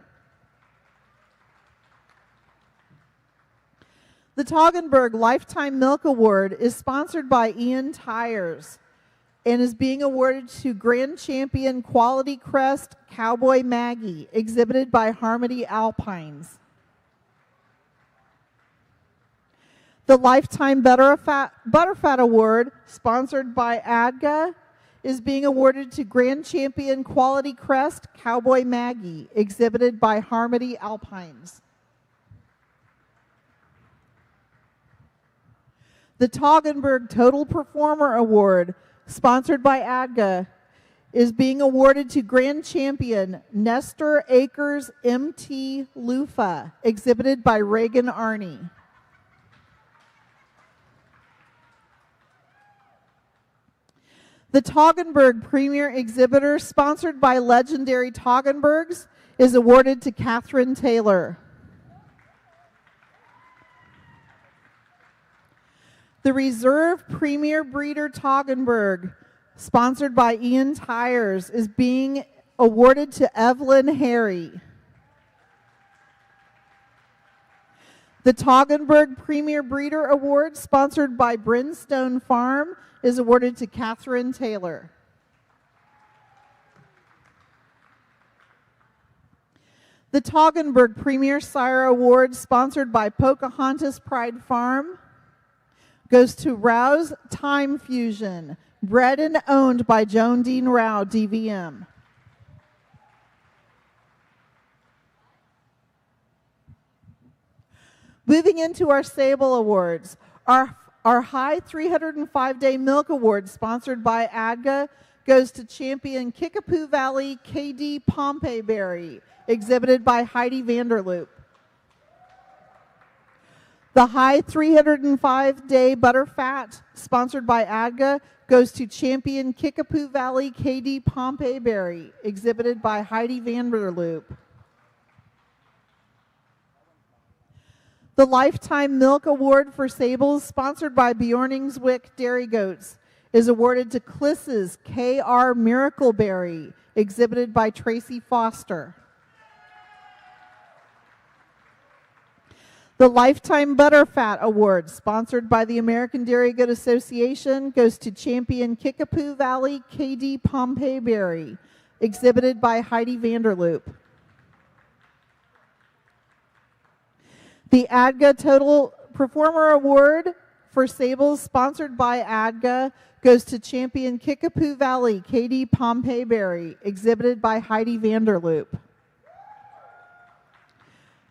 The Toggenburg Lifetime Milk Award is sponsored by Ian Tires and is being awarded to Grand Champion Quality Crest Cowboy Maggie, exhibited by Harmony Alpines. The Lifetime Butterfat Award, sponsored by ADGA, is being awarded to Grand Champion Quality Crest Cowboy Maggie, exhibited by Harmony Alpines. The Toggenburg Total Performer Award, sponsored by ADGA, is being awarded to Grand Champion Nestor Akers MT Lufa, exhibited by Reagan Arney. The Toggenburg Premier Exhibitor, sponsored by Legendary Toggenburgs, is awarded to Catherine Taylor. The Reserve Premier Breeder Toggenburg, sponsored by Ian Tires, is being awarded to Evelyn Harry. The Toggenburg Premier Breeder Award, sponsored by Brimstone Farm, is awarded to Catherine Taylor. The Toggenburg Premier Sire Award, sponsored by Pocahontas Pride Farm, goes to Rouse Time Fusion, bred and owned by Joan Dean Rao, DVM. Moving into our Sable Awards, our High 305-Day Milk Award, sponsored by ADGA, goes to Champion Kickapoo Valley KD Pompey Berry, exhibited by Heidi Vanderloop. The High 305-Day Butterfat, sponsored by ADGA, goes to champion Kickapoo Valley KD Pompey Berry, exhibited by Heidi Vanderloop. The Lifetime Milk Award for Sables, sponsored by Bjorningswick Dairy Goats, is awarded to Kliss's KR Miracle Berry, exhibited by Tracy Foster. The Lifetime Butterfat Award, sponsored by the American Dairy Goat Association, goes to champion Kickapoo Valley KD Pompey Berry, exhibited by Heidi Vanderloop. The ADGA Total Performer Award for Sables, sponsored by ADGA, goes to champion Kickapoo Valley KD Pompey Berry, exhibited by Heidi Vanderloop.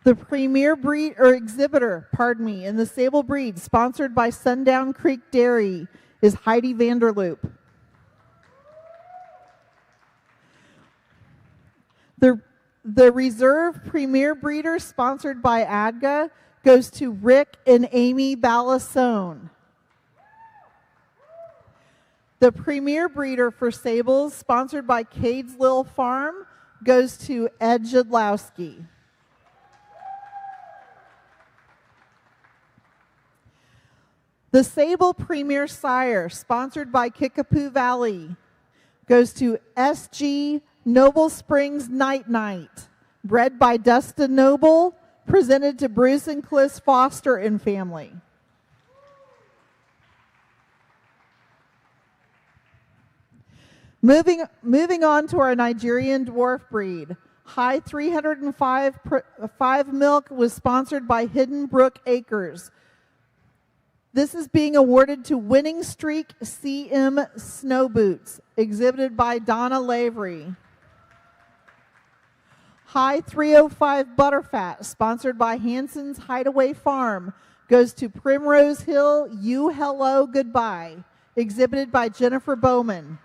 The premier exhibitor, in the sable breed, sponsored by Sundown Creek Dairy, is Heidi Vanderloop. The reserve premier breeder, sponsored by ADGA, goes to Rick and Amy Balasone. The premier breeder for sables, sponsored by Cadesville Farm, goes to Ed Jadlowski. The Sable Premier Sire, sponsored by Kickapoo Valley, goes to SG Noble Springs Night Night, bred by Dustin Noble, presented to Bruce and Cliss Foster and family. Moving on to our Nigerian dwarf breed. High 305 milk was sponsored by Hidden Brook Acres. This is being awarded to Winning Streak CM Snow Boots, exhibited by Donna Lavery. High 305 Butterfat, sponsored by Hanson's Hideaway Farm, goes to Primrose Hill You Hello Goodbye, exhibited by Jennifer Bowman.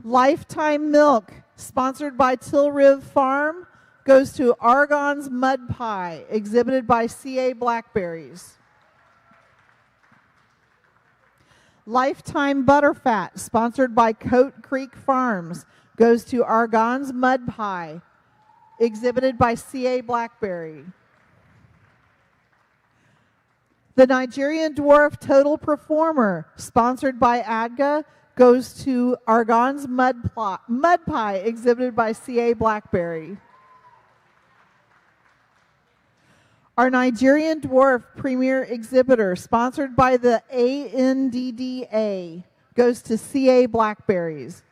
Lifetime Milk, sponsored by Tilriv Farm, goes to Argonne's Mud Pie, exhibited by C.A. Blackberries. Lifetime Butterfat, sponsored by Coat Creek Farms, goes to Argonne's Mud Pie, exhibited by C.A. Blackberry. The Nigerian Dwarf Total Performer, sponsored by ADGA, goes to Argonne's Mud Pie, exhibited by C.A. Blackberry. Our Nigerian Dwarf Premier Exhibitor, sponsored by the ANDDA, goes to C.A. Blackberries.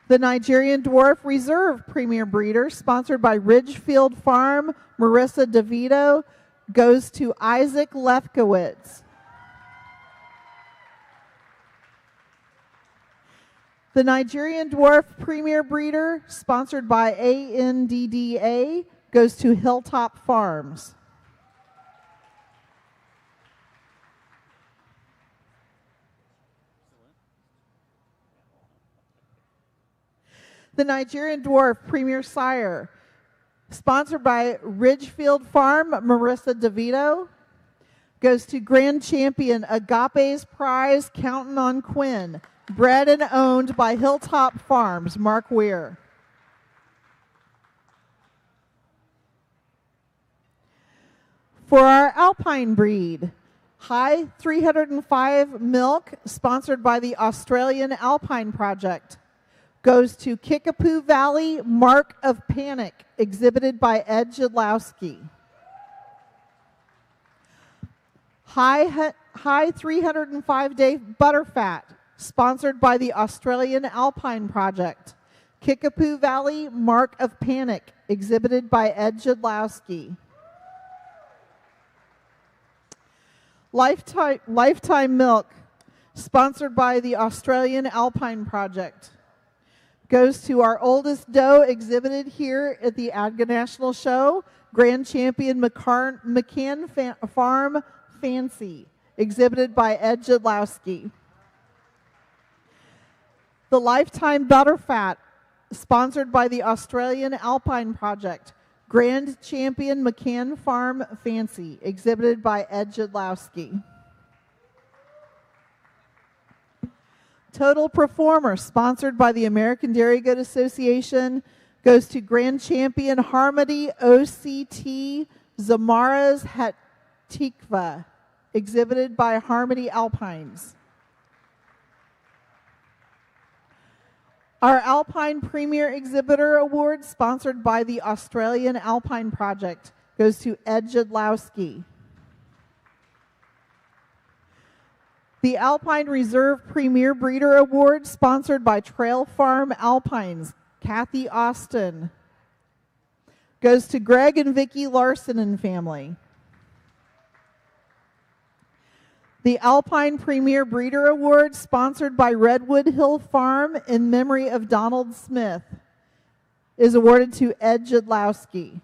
The Nigerian Dwarf Reserve Premier Breeder, sponsored by Ridgefield Farm, Marissa DeVito, goes to Isaac Lefkowitz. The Nigerian Dwarf Premier Breeder, sponsored by ANDDA, goes to Hilltop Farms. The Nigerian Dwarf Premier Sire, sponsored by Ridgefield Farm, Marissa DeVito, goes to Grand Champion Agape's Prize, Countin' on Quinn, bred and owned by Hilltop Farms, Mark Weir. For our Alpine breed, High 305 Milk, sponsored by the Australian Alpine Project, goes to Kickapoo Valley, Mark of Panic, exhibited by Ed Jadlowski. High 305-Day Butterfat, sponsored by the Australian Alpine Project. Kickapoo Valley, Mark of Panic, exhibited by Ed Jadlowski. Lifetime Milk, sponsored by the Australian Alpine Project, goes to our oldest doe exhibited here at the ADGA National Show, Grand Champion McCann Farm Fancy, exhibited by Ed Jadlowski. The Lifetime Butterfat sponsored by the Australian Alpine Project. Grand Champion McCann Farm Fancy, exhibited by Ed Jadlowski. Total Performer, sponsored by the American Dairy Good Association, goes to Grand Champion Harmony OCT Zamaras Hatikva, exhibited by Harmony Alpines. Our Alpine Premier Exhibitor Award, sponsored by the Australian Alpine Project, goes to Ed Jadlowski. The Alpine Reserve Premier Breeder Award, sponsored by Trail Farm Alpines, Kathy Austin, goes to Greg and Vicki Larson and family. The Alpine Premier Breeder Award, sponsored by Redwood Hill Farm in memory of Donald Smith, is awarded to Ed Jadlowski.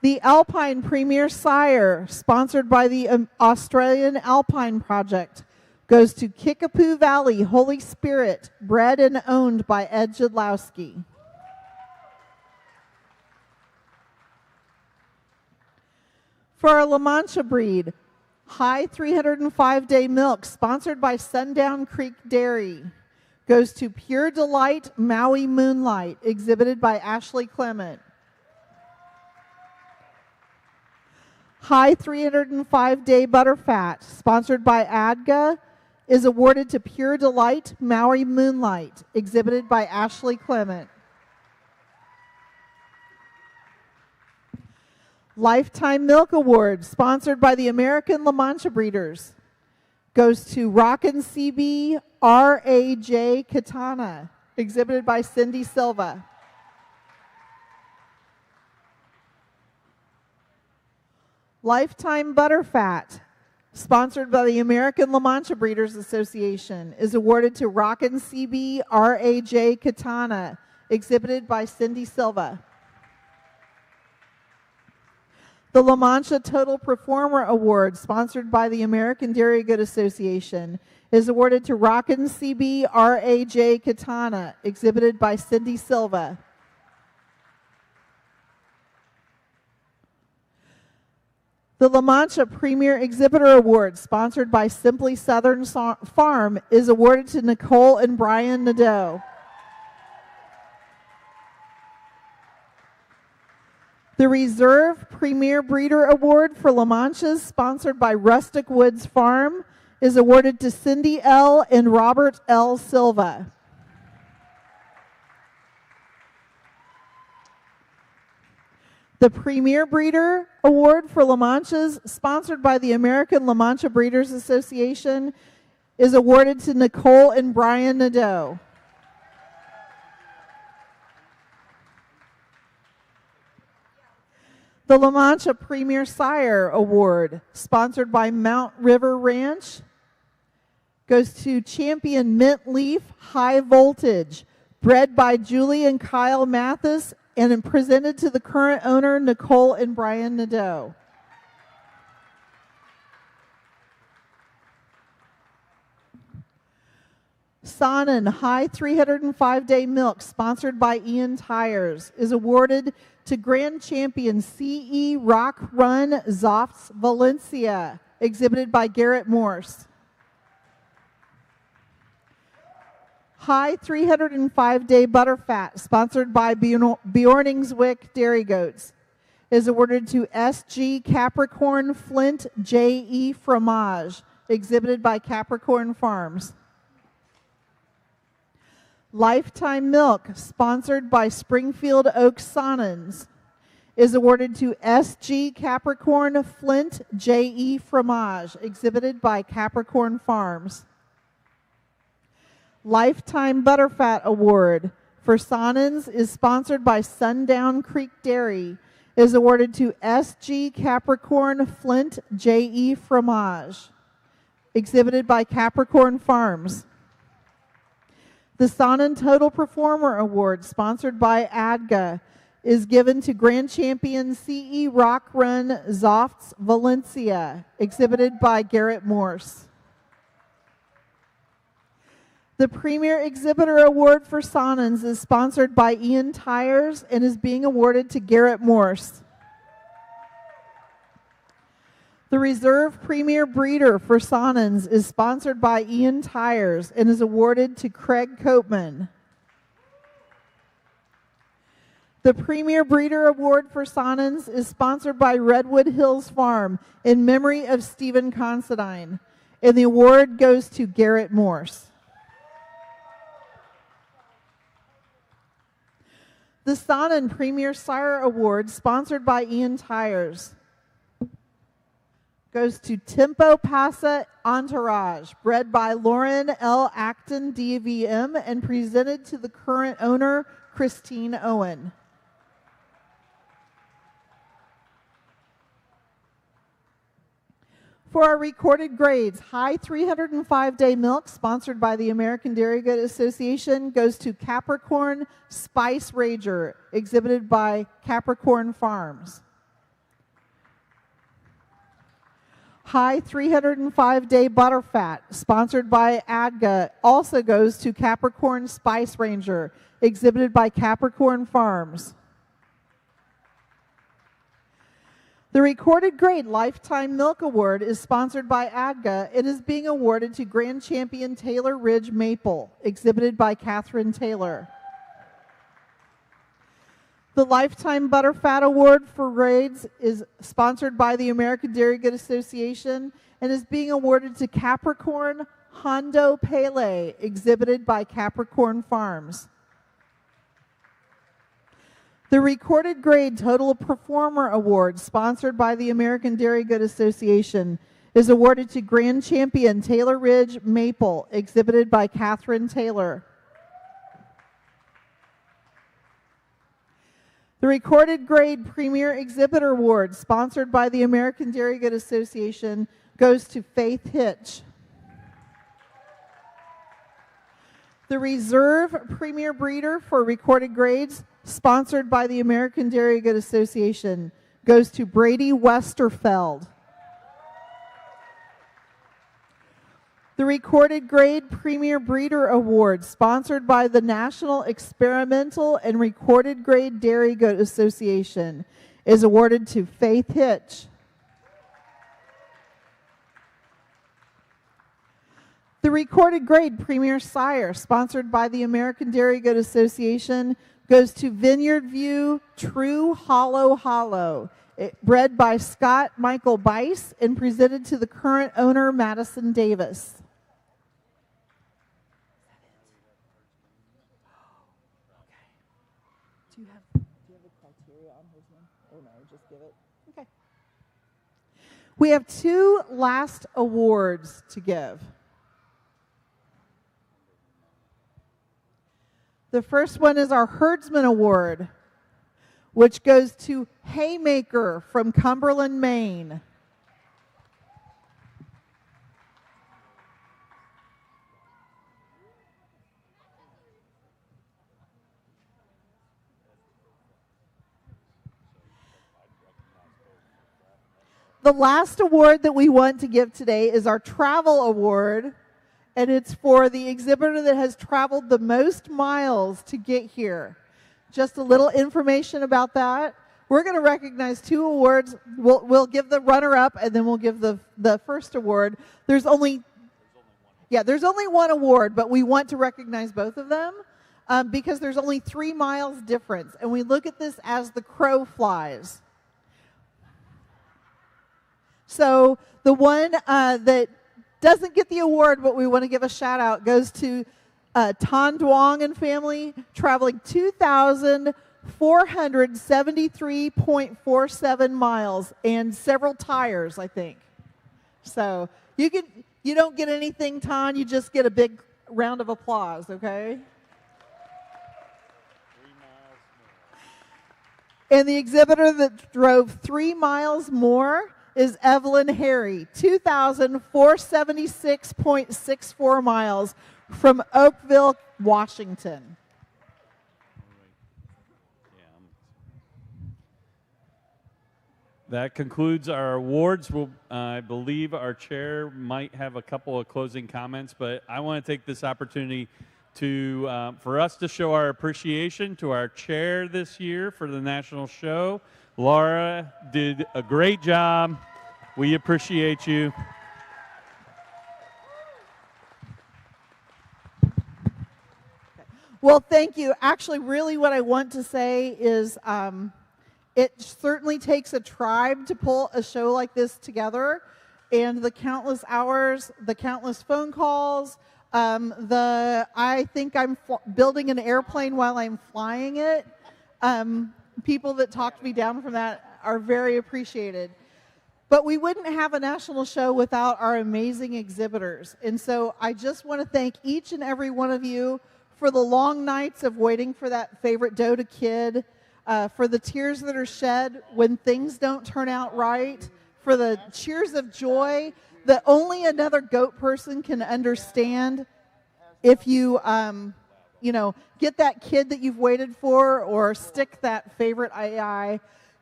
The Alpine Premier Sire, sponsored by the Australian Alpine Project, goes to Kickapoo Valley Holy Spirit, bred and owned by Ed Jadlowski. For our La Mancha breed, High 305-Day Milk, sponsored by Sundown Creek Dairy, goes to Pure Delight Maui Moonlight, exhibited by Ashley Clement. High 305-Day Butterfat, sponsored by ADGA, is awarded to Pure Delight Maui Moonlight, exhibited by Ashley Clement. Lifetime Milk Award, sponsored by the American La Mancha Breeders, goes to Rockin' CB R.A.J. Katana, exhibited by Cindy Silva. Lifetime Butterfat, sponsored by the American La Mancha Breeders Association, is awarded to Rockin' CB R.A.J. Katana, exhibited by Cindy Silva. The La Mancha Total Performer Award, sponsored by the American Dairy Good Association, is awarded to Rockin' CB R.A.J. Katana, exhibited by Cindy Silva. The La Mancha Premier Exhibitor Award, sponsored by Simply Southern Farm, is awarded to Nicole and Brian Nadeau. The Reserve Premier Breeder Award for La Manchas, sponsored by Rustic Woods Farm, is awarded to Cindy L. and Robert L. Silva. The Premier Breeder Award for La Manchas, sponsored by the American La Mancha Breeders Association, is awarded to Nicole and Brian Nadeau. The La Mancha Premier Sire Award, sponsored by Mount River Ranch, goes to Champion Mint Leaf High Voltage, bred by Julie and Kyle Mathis and presented to the current owner, Nicole and Brian Nadeau. Sonnen High 305-Day Milk, sponsored by Ian Tires, is awarded to Grand Champion CE Rock Run Zofts Valencia, exhibited by Garrett Morse. High 305-Day Butterfat, sponsored by Bjorningswick Dairy Goats, is awarded to SG Capricorn Flint JE Fromage, exhibited by Capricorn Farms. Lifetime Milk, sponsored by Springfield Oak Sonnens, is awarded to SG Capricorn Flint JE Fromage, exhibited by Capricorn Farms. Lifetime Butterfat Award for Sonnens is sponsored by Sundown Creek Dairy, is awarded to SG Capricorn Flint JE Fromage, exhibited by Capricorn Farms. The Sonnen Total Performer Award, sponsored by ADGA, is given to Grand Champion CE Rock Run Zofts Valencia, exhibited by Garrett Morse. The Premier Exhibitor Award for Sonans is sponsored by Ian Tires and is being awarded to Garrett Morse. The Reserve Premier Breeder for Sonans is sponsored by Ian Tires and is awarded to Craig Copeman. The Premier Breeder Award for Sonans is sponsored by Redwood Hills Farm in memory of Stephen Considine, and the award goes to Garrett Morse. The Sonnen Premier Sire Award, sponsored by Ian Tires, goes to Tempo Pasa Entourage, bred by Lauren L. Acton, DVM, and presented to the current owner, Christine Owen. For our recorded grades, high 305-day milk, sponsored by the American Dairy Good Association, goes to Capricorn Spice Rager, exhibited by Capricorn Farms. High 305-day butterfat, sponsored by ADGA, also goes to Capricorn Spice Ranger, exhibited by Capricorn Farms. The Recorded Grade Lifetime Milk Award is sponsored by ADGA. It is being awarded to Grand Champion Taylor Ridge Maple, exhibited by Catherine Taylor. The Lifetime Butterfat Award for grades is sponsored by the American Dairy Good Association and is being awarded to Capricorn Hondo Pele, exhibited by Capricorn Farms. The Recorded Grade Total Performer Award, sponsored by the American Dairy Good Association, is awarded to Grand Champion Taylor Ridge Maple, exhibited by Catherine Taylor. The Recorded Grade Premier Exhibitor Award, sponsored by the American Dairy Good Association, goes to Faith Hitch. The Reserve Premier Breeder for Recorded Grades, sponsored by the American Dairy Good Association, goes to Brady Westerfeld. The Recorded Grade Premier Breeder Award, sponsored by the National Experimental and Recorded Grade Dairy Good Association, is awarded to Faith Hitch. The Recorded Grade Premier Sire, sponsored by the American Dairy Good Association, goes to Vineyard View True Hollow, bred by Scott Michael Bice and presented to the current owner, Madison Davis. Do you have a criteria on his one? Or no, just give it? Okay. We have two last awards to give. The first one is our Herdsman Award, which goes to Haymaker from Cumberland, Maine. The last award that we want to give today is our Travel Award, and it's for the exhibitor that has traveled the most miles to get here. Just a little information about that. We're going to recognize two awards. We'll give the runner-up, and then we'll give the first award. There's only one award, but we want to recognize both of them because there's only 3 miles difference, and we look at this as the crow flies. So the one that doesn't get the award, but we want to give a shout out, goes to Tan Duong and family, traveling 2,473.47 miles and several tires, I think. So you don't get anything, Tan. You just get a big round of applause, okay? 3 miles more. And the exhibitor that drove 3 miles more is Evelyn Harry, 2,476.64 miles from Oakville, Washington. That concludes our awards. I believe our chair might have a couple of closing comments, but I want to take this opportunity to for us to show our appreciation to our chair this year for the national show. Laura did a great job. We appreciate you. Well, thank you. Actually, really what I want to say is it certainly takes a tribe to pull a show like this together, and the countless hours, the countless phone calls, I think I'm building an airplane while I'm flying it. People that talked me down from that are very appreciated. But we wouldn't have a national show without our amazing exhibitors. And so I just want to thank each and every one of you for the long nights of waiting for that favorite doe to kid, for the tears that are shed when things don't turn out right, for the cheers of joy that only another goat person can understand. If you, get that kid that you've waited for or stick that favorite AI,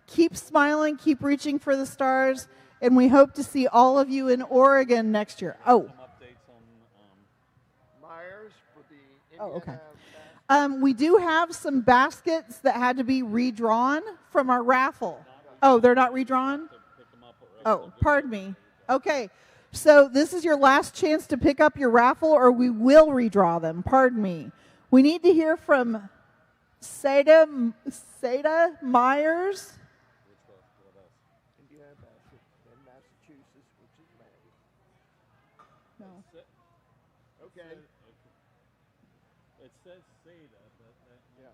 keep smiling, keep reaching for the stars, and we hope to see all of you in Oregon next year. Oh. Myers for the Oh, okay. We do have some baskets that had to be redrawn from our raffle. Oh, they're not redrawn? Oh, pardon me. Okay, so this is your last chance to pick up your raffle, or we will redraw them. Pardon me. We need to hear from Seda Myers. Indiana basket in Massachusetts, which is May. No. Okay. It says Seda, but Yeah.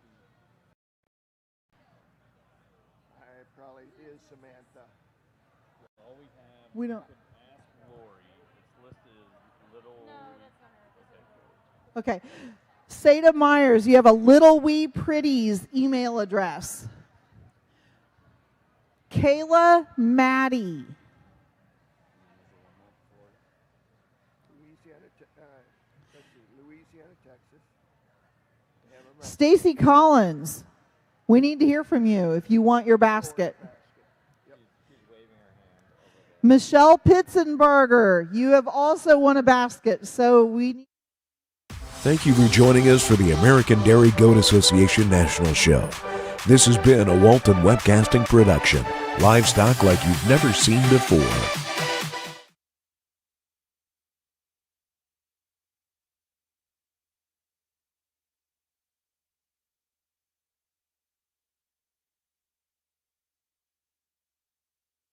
It probably is Samantha. all we have. We don't. Ask Lori. It's listed as little. No, that's not her. Okay. Seda Myers, you have a Little Wee Pretties email address. Kayla Maddie. Louisiana, Texas. Stacy Collins, we need to hear from you if you want your basket. Michelle Pitzenberger, you have also won a basket, so we need. Thank you for joining us for the American Dairy Goat Association National Show. This has been a Walton Webcasting production. Livestock like you've never seen before.